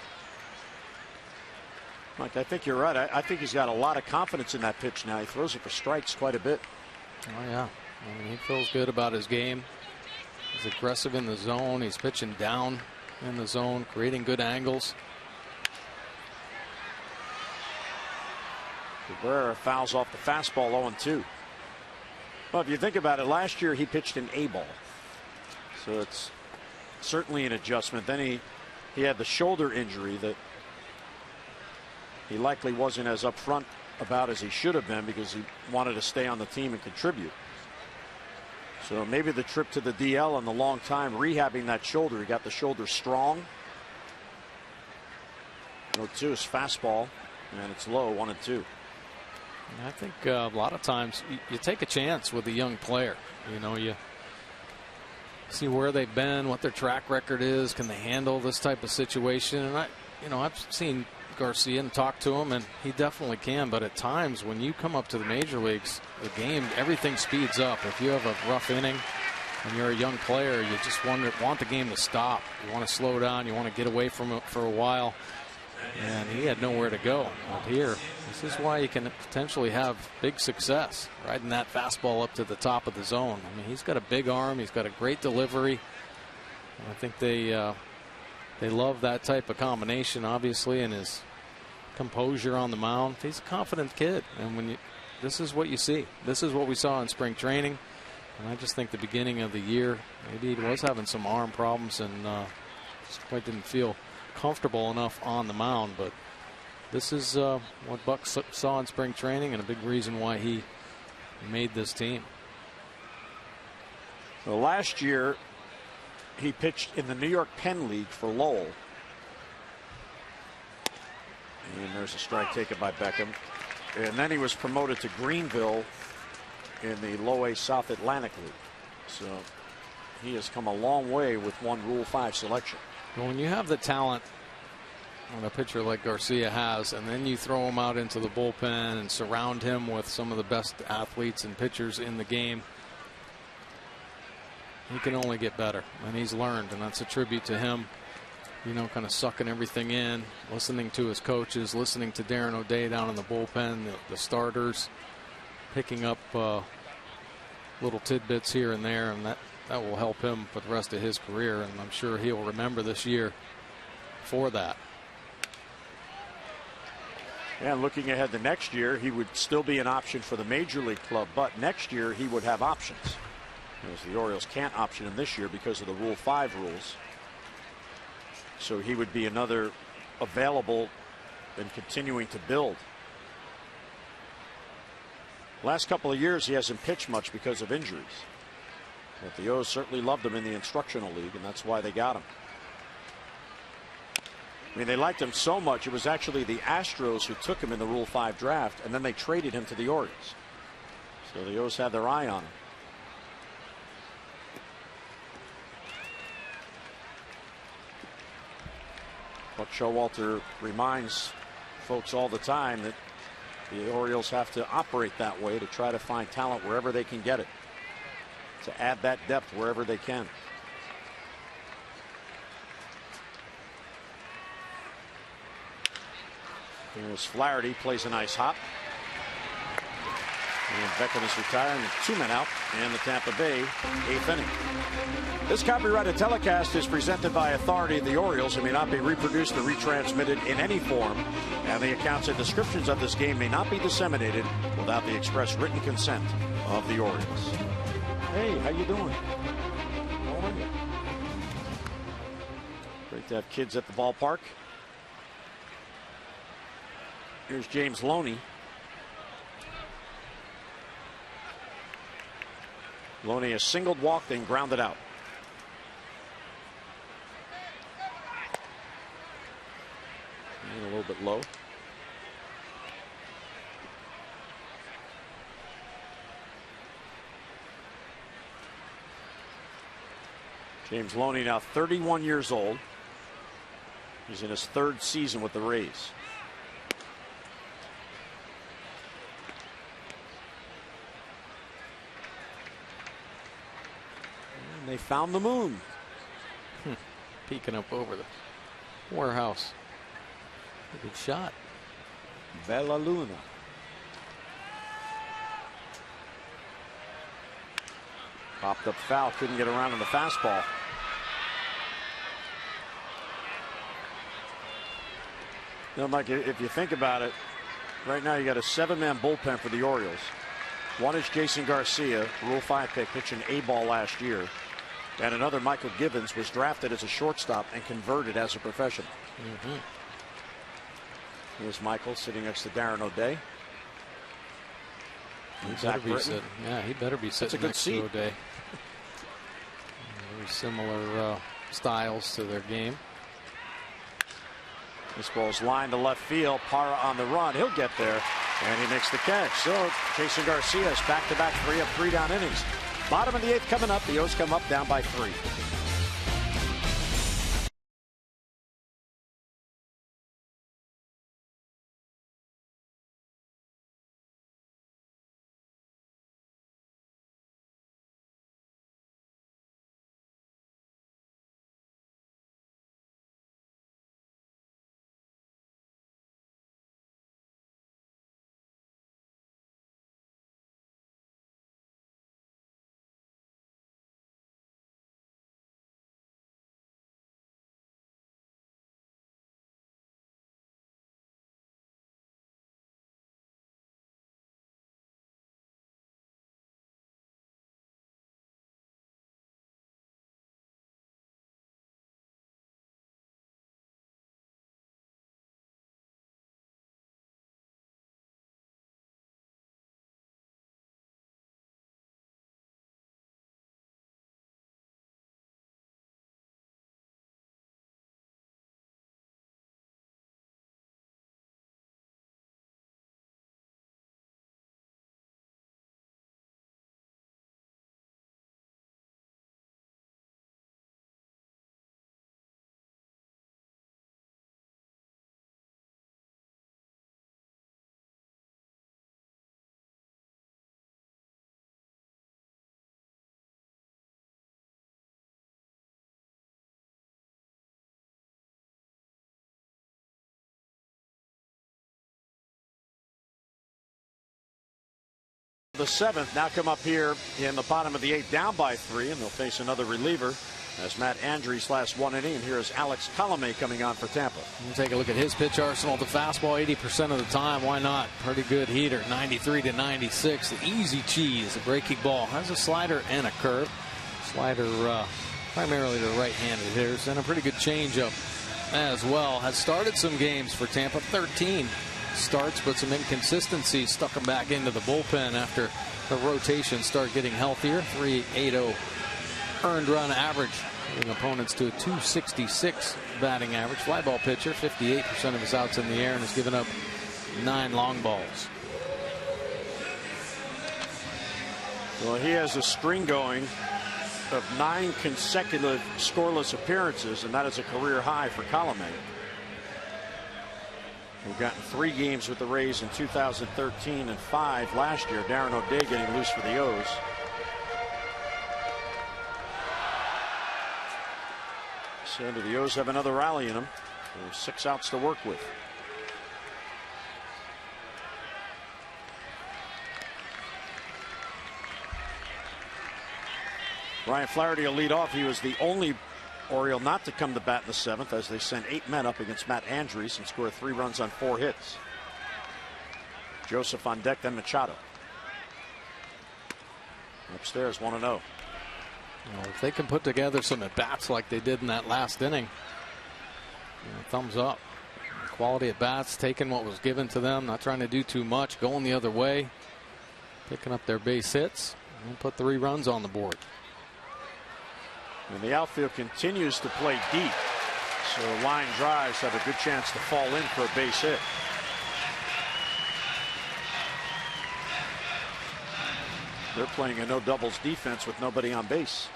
Mike, I think you're right. I think he's got a lot of confidence in that pitch now. He throws it for strikes quite a bit. Oh, yeah. I mean, he feels good about his game. He's aggressive in the zone. He's pitching down in the zone, creating good angles. Cabrera fouls off the fastball 0-2. Well, if you think about it, last year he pitched an A ball. So it's certainly an adjustment. Then he had the shoulder injury that he likely wasn't as upfront about as he should have been because he wanted to stay on the team and contribute. So maybe the trip to the DL and the long time rehabbing that shoulder, he got the shoulder strong. 0-2 is fastball, and it's low, 1-2. I think a lot of times you take a chance with a young player. You know, you see where they've been, what their track record is, can they handle this type of situation. And I've seen Garcia and talked to him, and he definitely can. But at times when you come up to the major leagues, the game, everything speeds up. If you have a rough inning and you're a young player, you just want the game to stop. You want to slow down. You want to get away from it for a while. And he had nowhere to go. But here, this is why you can potentially have big success, riding that fastball up to the top of the zone. I mean, he's got a big arm. He's got a great delivery. And I think they love that type of combination, obviously, and his composure on the mound. He's a confident kid, and this is what you see. This is what we saw in spring training. And I just think the beginning of the year, maybe he was having some arm problems and just quite didn't feel comfortable enough on the mound. But this is what Buck saw in spring training and a big reason why he made this team. Well, last year he pitched in the New York Penn League for Lowell. And there's a strike taken by Beckham. And then he was promoted to Greenville in the Low A South Atlantic League. So he has come a long way with one Rule 5 selection. Well, when you have the talent on a pitcher like Garcia has, and then you throw him out into the bullpen and surround him with some of the best athletes and pitchers in the game, he can only get better. And he's learned, and that's a tribute to him, kind of sucking everything in, listening to his coaches, listening to Darren O'Day down in the bullpen, the starters, picking up little tidbits here and there, and that will help him for the rest of his career, and I'm sure he'll remember this year for that. And looking ahead to next year, he would still be an option for the major league club, but next year he would have options. As the Orioles can't option him this year because of the Rule 5 rules. So he would be another available and continuing to build. Last couple of years he hasn't pitched much because of injuries. But the O's certainly loved him in the instructional league, and that's why they got him. I mean, they liked him so much, it was actually the Astros who took him in the Rule 5 draft, and then they traded him to the Orioles. So the O's had their eye on him. Buck Showalter reminds folks all the time that the Orioles have to operate that way to try to find talent wherever they can get it, to add that depth wherever they can. Here's Flaherty, plays a nice hop. And Beckham is retiring. 2 men out in the Tampa Bay 8th inning. This copyrighted telecast is presented by authority of the Orioles and may not be reproduced or retransmitted in any form. And the accounts and descriptions of this game may not be disseminated without the express written consent of the Orioles. Hey, how you doing? How are you? Great to have kids at the ballpark. Here's James Loney. Loney has singled, walked, and grounded out. And a little bit low. James Loney now 31 years old. He's in his 3rd season with the Rays. And they found the moon. Peeking up over the warehouse. A good shot. Bella Luna. Popped up foul, couldn't get around on the fastball. You know, Mike, if you think about it, right now you got a 7-man bullpen for the Orioles. One is Jason Garcia, Rule 5 pick, pitching A-ball last year. And another, Michael Gibbons, was drafted as a shortstop and converted as a professional. Here's Michael sitting next to Darren O'Day. He better be sitting next to O'Day. Very similar styles to their game. This ball's lined to left field. Parra on the run. He'll get there, and he makes the catch. So Jason Garcia is back-to-back 3 of 3 down innings. Bottom of the 8th coming up. The O's come up down by 3. The 7th now come up here in the bottom of the 8th, down by 3, and they'll face another reliever as Matt Andrews last 1 inning. And here is Alex Colomé coming on for Tampa. We'll take a look at his pitch arsenal. The fastball 80% of the time. Why not? Pretty good heater. 93 to 96. The easy cheese. A breaking ball. Has a slider and a curve. Slider primarily to right-handed hitters, and a pretty good changeup as well. Has started some games for Tampa. 13 starts, but some inconsistencies stuck him back into the bullpen after the rotation start getting healthier. 3.80 earned run average, giving opponents to a 266 batting average. Fly ball pitcher, 58% of his outs in the air, and has given up 9 long balls. Well, he has a string going of 9 consecutive scoreless appearances, and that is a career high for Colomé. We've gotten 3 games with the Rays in 2013 and 5 last year. Darren O'Day getting loose for the O's. So do the O's have another rally in them? There's 6 outs to work with. Ryan Flaherty will lead off. He was the only Oriole not to come to bat in the 7th as they sent 8 men up against Matt Andrews and scored 3 runs on 4 hits. Joseph on deck, then Machado. Upstairs 1-0. Well, if they can put together some at-bats like they did in that last inning, thumbs up. Quality at-bats, taking what was given to them, not trying to do too much, going the other way, picking up their base hits, and put 3 runs on the board. And the outfield continues to play deep, so line drives have a good chance to fall in for a base hit. They're playing a no doubles defense with nobody on base.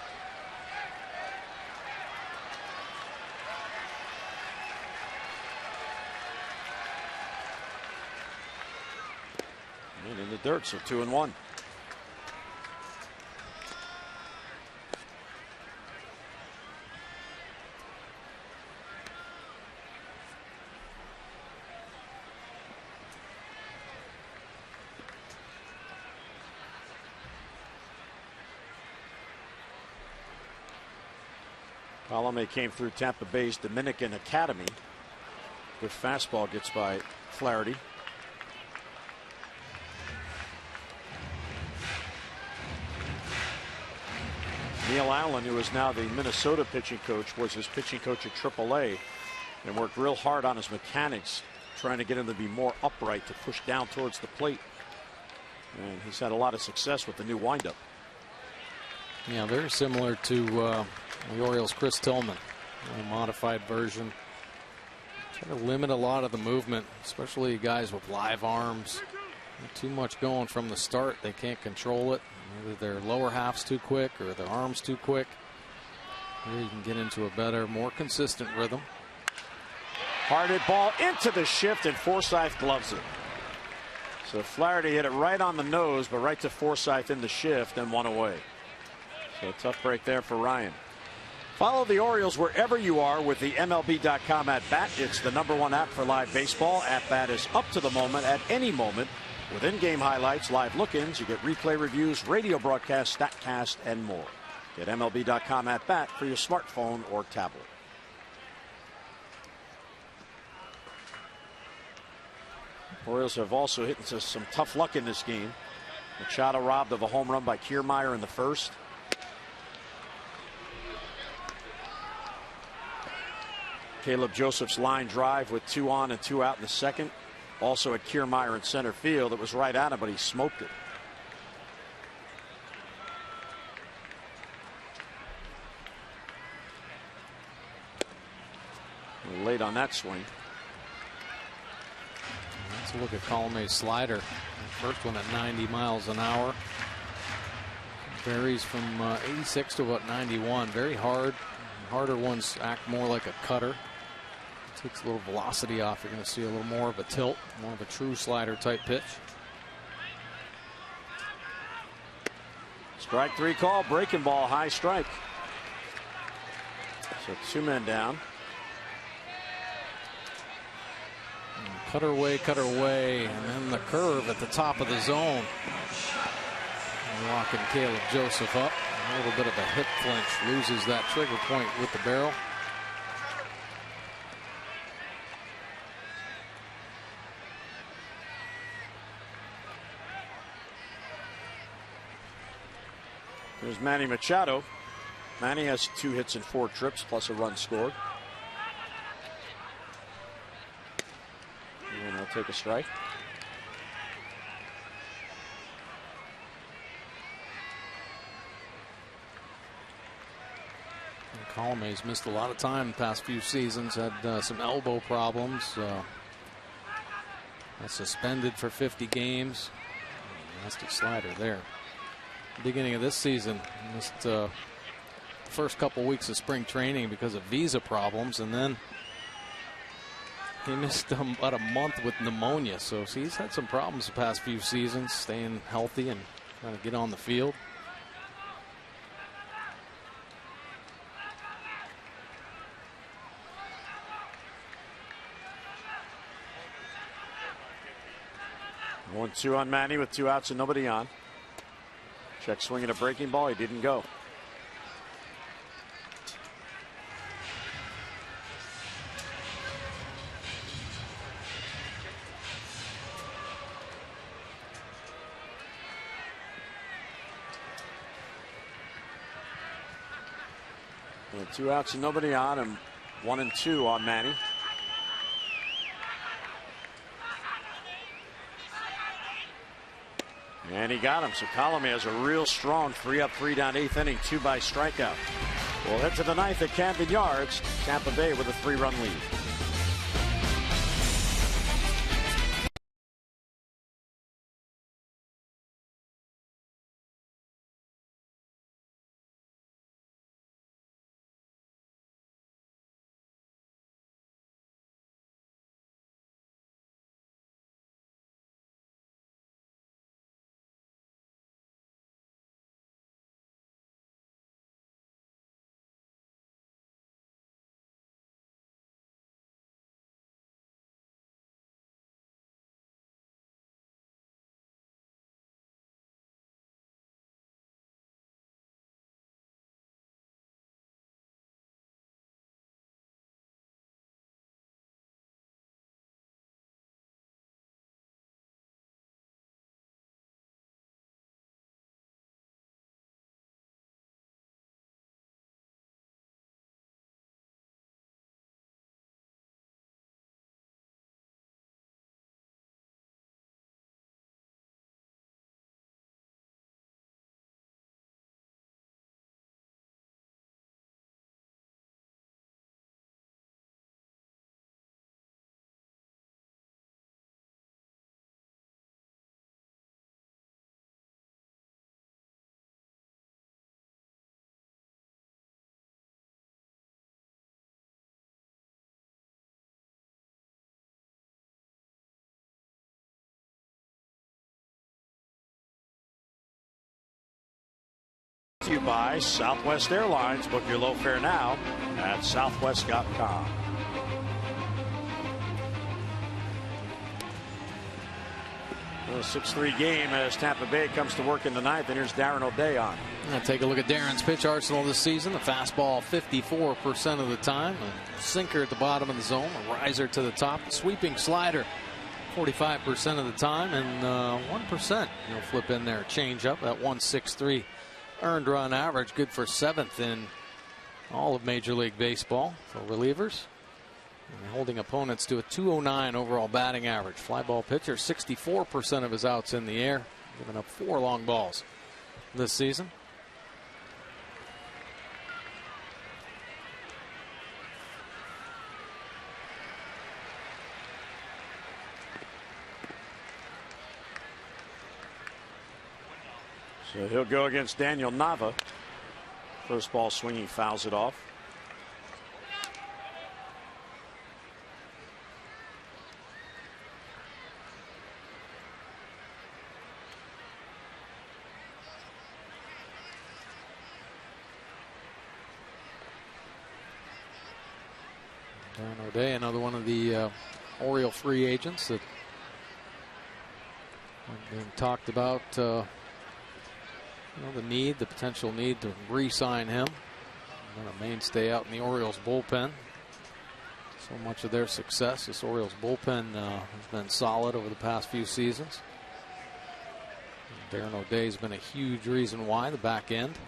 And in the dirt, so 2-1. Colome came through Tampa Bay's Dominican Academy. Good fastball gets by Flaherty. Neil Allen, who is now the Minnesota pitching coach, was his pitching coach at AAA and worked real hard on his mechanics, trying to get him to be more upright to push down towards the plate. And he's had a lot of success with the new windup. Yeah, very similar to the Orioles' Chris Tillman, a modified version. Try to limit a lot of the movement, especially guys with live arms. Not too much going from the start. They can't control it. Either their lower half's too quick or their arms too quick. Here you can get into a better, more consistent rhythm. Hard hit ball into the shift, and Forsythe gloves it. So Flaherty hit it right on the nose, but right to Forsythe in the shift and 1 away. So a tough break there for Ryan. Follow the Orioles wherever you are with the MLB.com At Bat. It's the #1 app for live baseball. At Bat is up to the moment at any moment with in-game highlights, live look-ins. You get replay reviews, radio broadcasts, StatCast, and more. Get MLB.com At Bat for your smartphone or tablet. Orioles have also hit into some tough luck in this game. Machado robbed of a home run by Kiermaier in the 1st. Caleb Joseph's line drive with 2 on and 2 out in the 2nd. Also at Kiermaier in center field. It was right at him, but he smoked it. Late on that swing. Let's look at Colome's slider. First one at 90 miles an hour. Varies from 86 to about 91. Very hard. Harder ones act more like a cutter. Takes a little velocity off. You're going to see a little more of a tilt, more of a true slider type pitch. Strike 3 call, breaking ball, high strike. So 2 men down. Cutter away, and then the curve at the top of the zone. Locking Caleb Joseph up. A little bit of a hip flinch, loses that trigger point with the barrel. There's Manny Machado. Manny has 2 hits and 4 trips plus a run scored. And he'll take a strike. Colome's missed a lot of time the past few seasons. Had some elbow problems. Suspended for 50 games. Nasty slider there. Beginning of this season, missed the first couple weeks of spring training because of visa problems, and then he missed about a month with pneumonia. So he's had some problems the past few seasons, staying healthy and trying to get on the field. One, 2 on Manny with 2 outs and nobody on. Check swinging a breaking ball. He didn't go. So 2 outs and nobody on, and 1 and 2 on Manny. And he got him. So Colome has a real strong 3 up, 3 down, 8th inning, 2 by strikeout. We'll head to the 9th at Camden Yards. Tampa Bay with a 3-run lead. To you by Southwest Airlines. Book your low fare now at southwest.com. A 6-3 game as Tampa Bay comes to work in the 9th, and here's Darren O'Day on. Take a look at Darren's pitch arsenal this season. A fastball 54% of the time, a sinker at the bottom of the zone, a riser to the top, a sweeping slider 45% of the time, and 1% you'll flip in there. Change up at 163 earned run average, good for 7th in all of Major League Baseball for relievers. And holding opponents to a 209 overall batting average. Fly ball pitcher, 64% of his outs in the air, giving up 4 long balls this season. So he'll go against Daniel Nava. First ball swinging, fouls it off. Darren O'Day, another one of the Oriole free agents that being talked about. The potential need to re-sign him. Been a mainstay out in the Orioles bullpen. So much of their success, this Orioles bullpen has been solid over the past few seasons. Darren O'Day's been a huge reason why. The back end,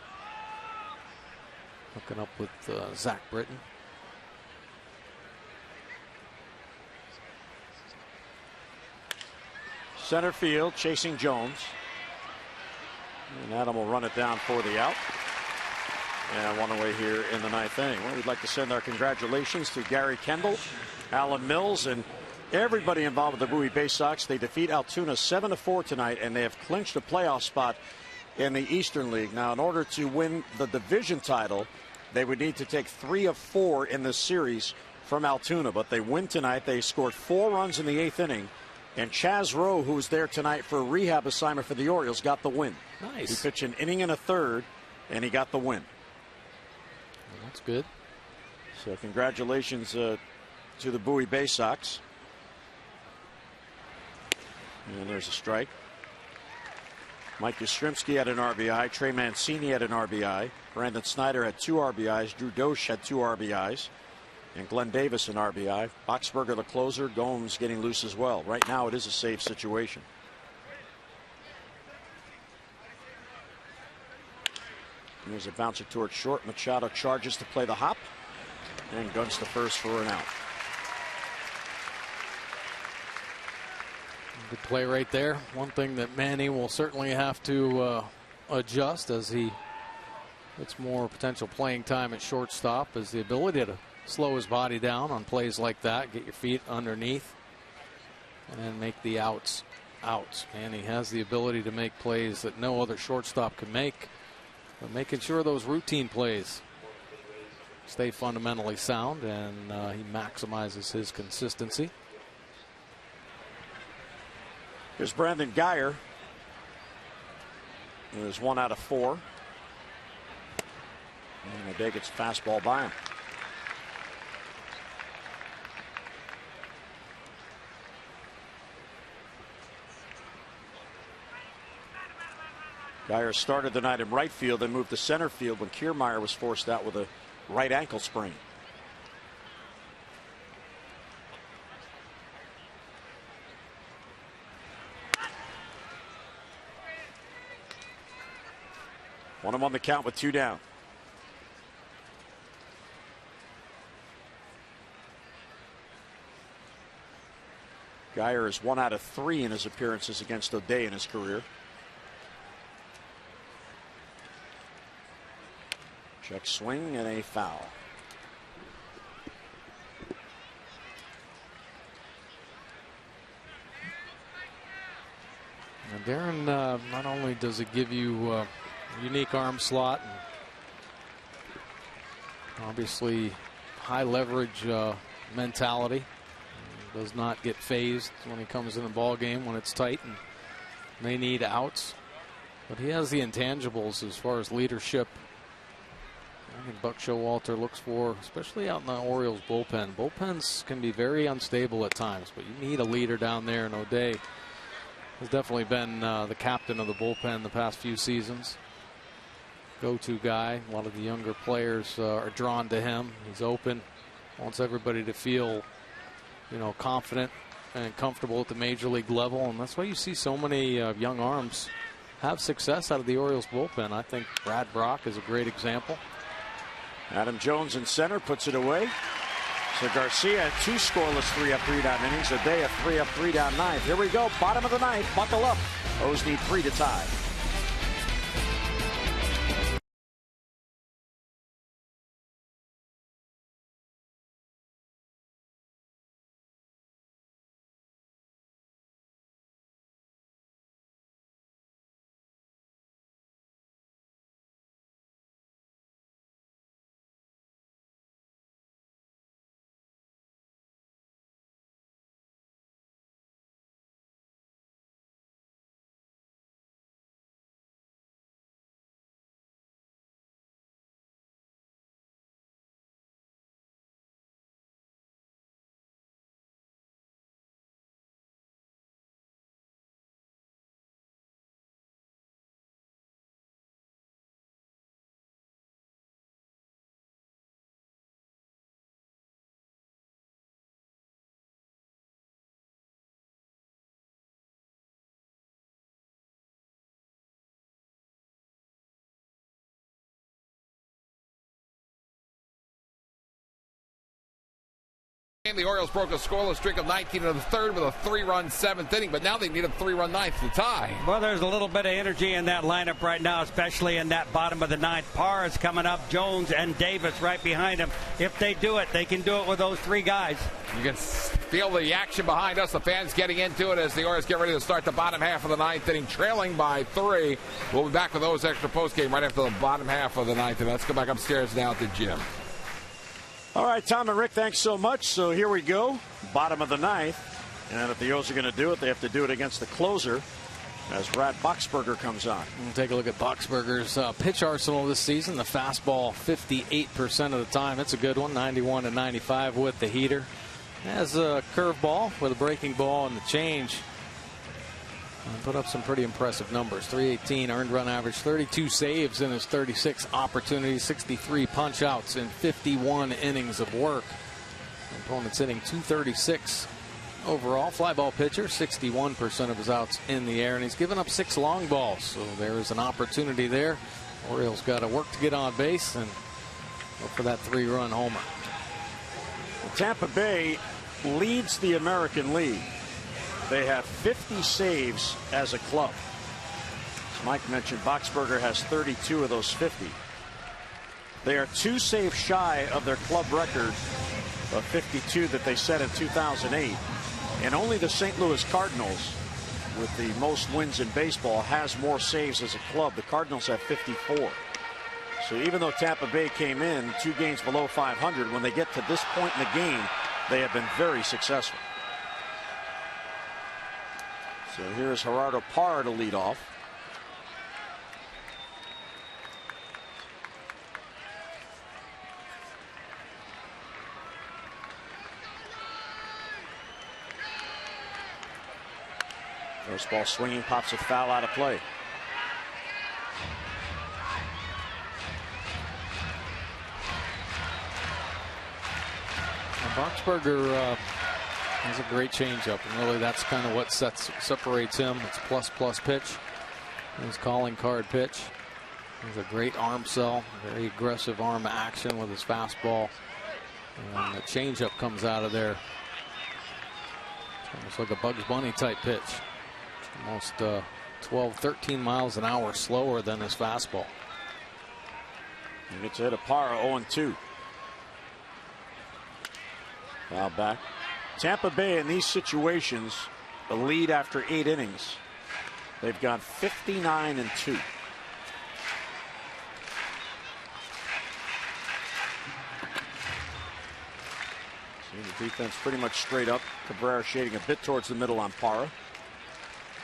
hooking up with Zach Britton. Center field, chasing Jones. And Adam will run it down for the out. And one away here in the 9th inning. Well, we'd like to send our congratulations to Gary Kendall, Alan Mills, and everybody involved with the Bowie Bay Sox. They defeat Altoona 7-4 tonight, and they have clinched a playoff spot in the Eastern League. Now, in order to win the division title, they would need to take 3 of 4 in this series from Altoona. But they win tonight. They scored 4 runs in the 8th inning. And Chaz Rowe, who was there tonight for a rehab assignment for the Orioles, got the win. Nice. He pitched an inning and a third, and he got the win. Well, that's good. So congratulations to the Bowie Bay Sox. And there's a strike. Mike Yastrzemski had an RBI. Trey Mancini had an RBI. Brandon Snyder had 2 RBIs. Drew Dosh had 2 RBIs. And Glenn Davis an RBI. Boxberger the closer. Gomes getting loose as well. Right now it is a safe situation. Here's a bouncer towards short. Machado charges to play the hop and guns to first for an out. Good play right there. One thing that Manny will certainly have to adjust as he gets more potential playing time at shortstop is the ability to slow his body down on plays like that, get your feet underneath, and make the outs. Manny has the ability to make plays that no other shortstop can make, but making sure those routine plays stay fundamentally sound, and he maximizes his consistency. Here's Brandon Guyer. There's 1 out of 4. And O'Day gets fastball by him. Guyer started the night in right field, then moved to center field when Kiermaier was forced out with a right ankle sprain. Want him on the count with 2 down. Guyer is 1 out of 3 in his appearances against O'Day in his career. Check swing and a foul. And Darren, not only does it give you unique arm slot, and obviously high leverage mentality, does not get phased when he comes in the ball game when it's tight and they need outs, but he has the intangibles as far as leadership. I think Buck Showalter looks for, especially out in the Orioles bullpen. Bullpens can be very unstable at times, but you need a leader down there, and O'Day has definitely been the captain of the bullpen the past few seasons. Go-to guy. A lot of the younger players are drawn to him. He's open, wants everybody to feel, confident and comfortable at the major league level, and that's why you see so many young arms have success out of the Orioles bullpen. I think Brad Brock is a great example. Adam Jones in center puts it away. So Garcia had 2 scoreless 3 up, 3 down innings. O'Day a 3 up, 3 down ninth. Here we go, bottom of the ninth. Buckle up. O's need 3 to tie. The Orioles broke a scoreless streak of 19 in the third with a 3-run 7th inning, but now they need a 3-run ninth to tie. Well, there's a little bit of energy in that lineup right now, especially in that bottom of the ninth. Parr is coming up, Jones and Davis right behind him. If they do it, they can do it with those 3 guys. You can feel the action behind us, the fans getting into it as the Orioles get ready to start the bottom half of the ninth inning, trailing by 3. We'll be back with those extra postgame right after the bottom half of the ninth, and let's go back upstairs now to Jim. All right, Tom and Rick, thanks so much. So here we go, bottom of the ninth. And if the O's are going to do it, they have to do it against the closer as Brad Boxberger comes on. We'll take a look at Boxberger's pitch arsenal this season. The fastball 58% of the time. It's a good one, 91 to 95 with the heater. Has a curveball with a breaking ball and the change. Put up some pretty impressive numbers. 318 earned run average, 32 saves in his 36 opportunities, 63 punch outs in 51 innings of work. Opponents hitting 236 overall. Fly ball pitcher, 61% of his outs in the air, and he's given up 6 long balls. So there is an opportunity there Orioles got to work to get on base and go for that 3-run homer. Tampa Bay leads the American League. They have 50 saves as a club. As Mike mentioned, Boxberger has 32 of those 50. They are 2 saves shy of their club record of 52 that they set in 2008. And only the St. Louis Cardinals, with the most wins in baseball, has more saves as a club. The Cardinals have 54. So even though Tampa Bay came in 2 games below 500, when they get to this point in the game, they have been very successful. So here's Gerardo Parra to lead off. First ball swinging, pops a foul out of play. Boxberger has a great changeup, and really that's kind of what separates him. It's plus pitch. His calling card pitch. He's a great arm sell, very aggressive arm action with his fastball, and the changeup comes out of there. It's almost like a Bugs Bunny type pitch. It's almost 12-13 miles an hour slower than his fastball. He gets hit a Parra 0-2. Foul back. Tampa Bay in these situations, a lead after 8 innings. They've gone 59-2. The defense pretty much straight up. Cabrera shading a bit towards the middle on Parra.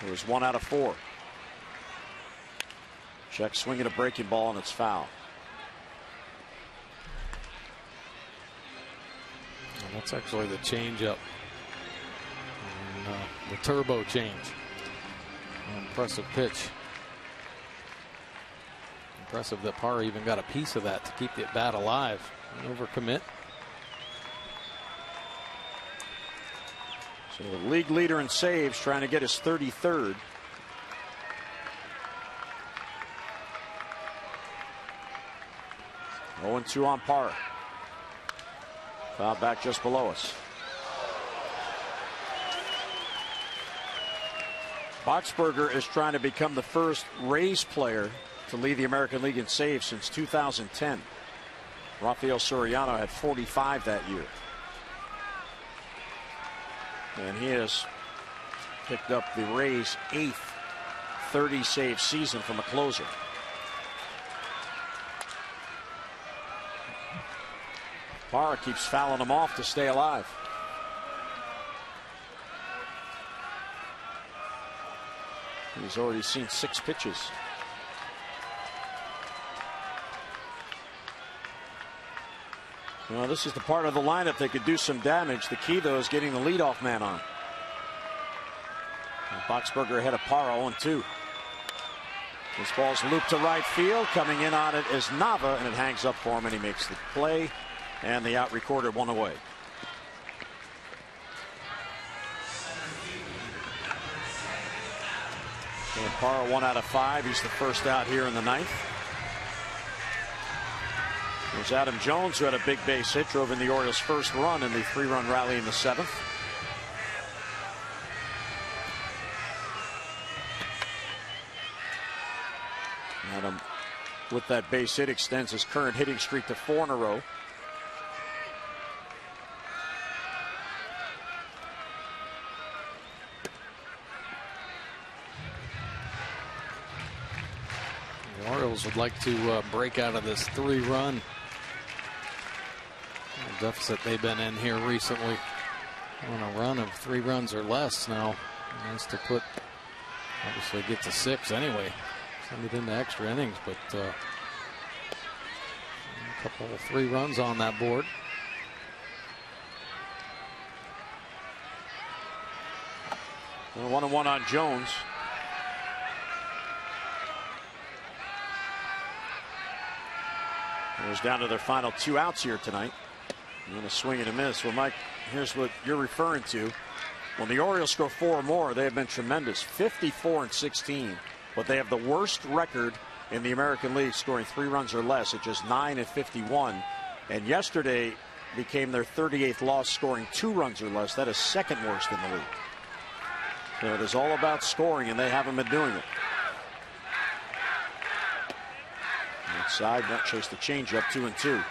It was 1 out of 4. Check swinging a breaking ball, and it's foul. And that's actually the changeup. The turbo change. Impressive pitch. Impressive that Parra even got a piece of that to keep the bat alive. Overcommit. So the league leader in saves trying to get his 33rd. Oh, 0-2 on Parra. Foul back just below us. Boxberger is trying to become the first Rays player to lead the American League in saves since 2010. Rafael Soriano had 45 that year. And he has picked up the Rays' 8th 30-save season from a closer. Parra keeps fouling him off to stay alive. He's already seen 6 pitches. Well, this is the part of the lineup that could do some damage. The key, though, is getting the leadoff man on. And Boxberger ahead of Parra 0-2. This ball's looped to right field. Coming in on it is Nava, and it hangs up for him, and he makes the play. And the out recorded 1 away. And Parra 1 out of 5. He's the first out here in the 9th. There's Adam Jones, who had a big base hit, drove in the Orioles' first run in the 3-run rally in the 7th. Adam, with that base hit, extends his current hitting streak to 4 in a row. The Orioles would like to break out of this 3-run deficit they've been in here recently. On a run of 3 runs or less now. Nice to put, obviously get to 6 anyway. Send it into extra innings, but a couple of 3 runs on that board. Well, 1-1 on Jones. Goes down to their final 2 outs here tonight. And a swing and a miss. Well, Mike, here's what you're referring to. When the Orioles score 4 or more, they have been tremendous. 54-16. But they have the worst record in the American League scoring 3 runs or less at just 9 and 51. And yesterday became their 38th loss, scoring 2 runs or less. That is second worst in the league. So it is all about scoring, and they haven't been doing it. Outside, that chased the changeup, 2-2.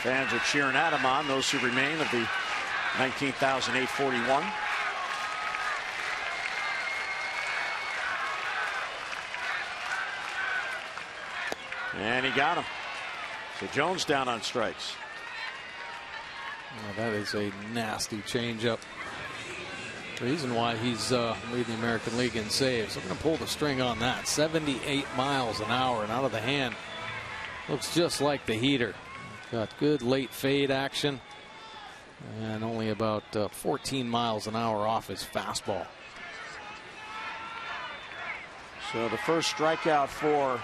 Fans are cheering at him on, those who remain of the 19,841. And he got him. So Jones down on strikes. Well, that is a nasty changeup. Reason why he's leading the American League in saves. I'm going to pull the string on that. 78 miles an hour and out of the hand. Looks just like the heater. Got good late fade action. And only about 14 miles an hour off his fastball. So the first strikeout for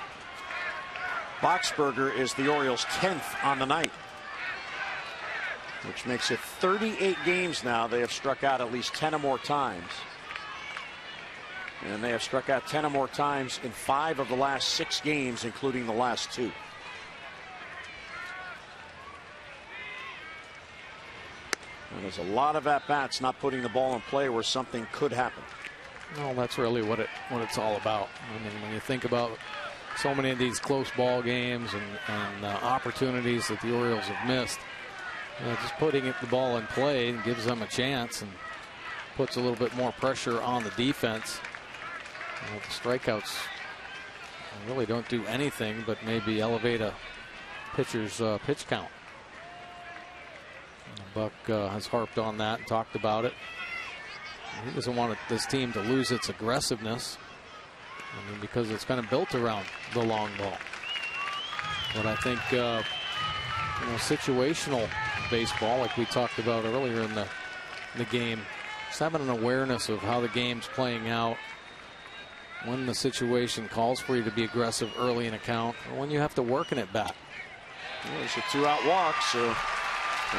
Boxberger is the Orioles' 10th on the night, which makes it 38 games now. They have struck out at least 10 or more times. And they have struck out 10 or more times in 5 of the last 6 games, including the last 2. And there's a lot of at-bats not putting the ball in play where something could happen. Well, that's really what it's all about. I mean, when you think about so many of these close ball games and opportunities that the Orioles have missed, just putting the ball in play gives them a chance and puts a little bit more pressure on the defense. The strikeouts really don't do anything but maybe elevate a pitcher's pitch count. Buck has harped on that and talked about it. He doesn't want this team to lose its aggressiveness. I mean, because it's kind of built around the long ball. But I think situational baseball, like we talked about earlier in the game, just having an awareness of how the game's playing out, when the situation calls for you to be aggressive early in a count, or when you have to work an at bat. Well, there's a 2-out walk, so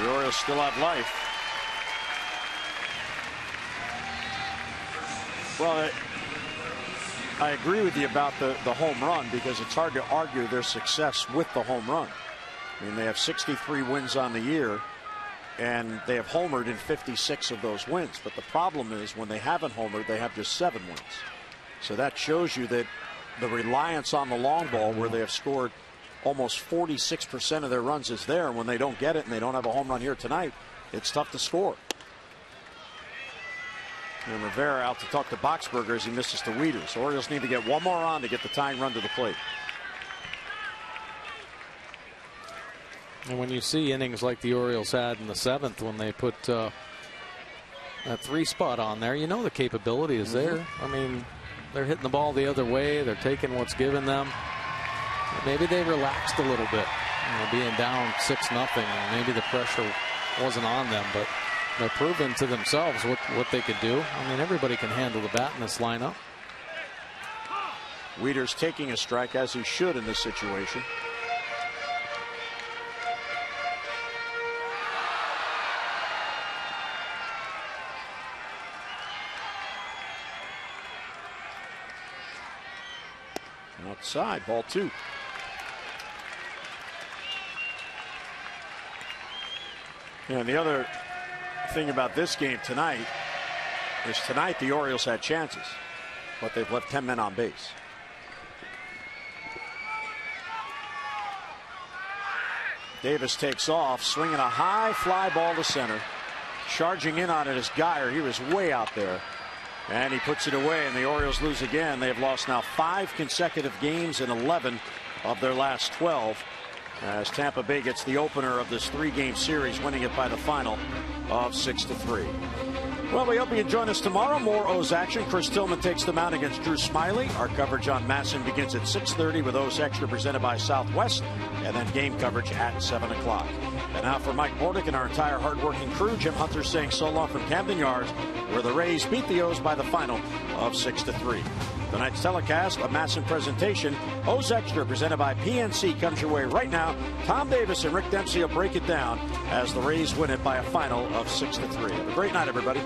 the Orioles still have life. Well, I agree with you about the home run, because it's hard to argue their success with the home run. I mean, they have 63 wins on the year, and they have homered in 56 of those wins. But the problem is, when they haven't homered, they have just 7 wins. So that shows you that the reliance on the long ball, where they have scored almost 46% of their runs, is there. And when they don't get it and they don't have a home run here tonight, it's tough to score. And Rivera out to talk to Boxberger as he misses to Wieters. Orioles need to get one more on to get the tying run to the plate. And when you see innings like the Orioles had in the 7th, when they put that 3 spot on there, you know the capability is there. I mean, they're hitting the ball the other way. They're taking what's given them. Maybe they relaxed a little bit, being down 6-0, and maybe the pressure wasn't on them, but they're proving to themselves what they could do. I mean, everybody can handle the bat in this lineup. Wieters taking a strike, as he should in this situation. Outside, ball 2. And the other thing about this game tonight is the Orioles had chances, but they've left 10 men on base. Davis takes off, swinging a high fly ball to center. Charging in on it is Geyer. He was way out there. And he puts it away, and the Orioles lose again. They have lost now 5 consecutive games in 11 of their last 12, as Tampa Bay gets the opener of this 3-game series, winning it by the final of 6-3. Well, we hope you can join us tomorrow. More O's action. Chris Tillman takes the mound against Drew Smiley. Our coverage on Masson begins at 6:30 with O's Extra presented by Southwest, and then game coverage at 7 o'clock. And now for Mike Bordick and our entire hardworking crew, Jim Hunter saying so long from Camden Yards, where the Rays beat the O's by the final of 6-3. Tonight's telecast, a Masson presentation. O's Extra presented by PNC comes your way right now. Tom Davis and Rick Dempsey will break it down as the Rays win it by a final of 6-3. Have a great night, everybody.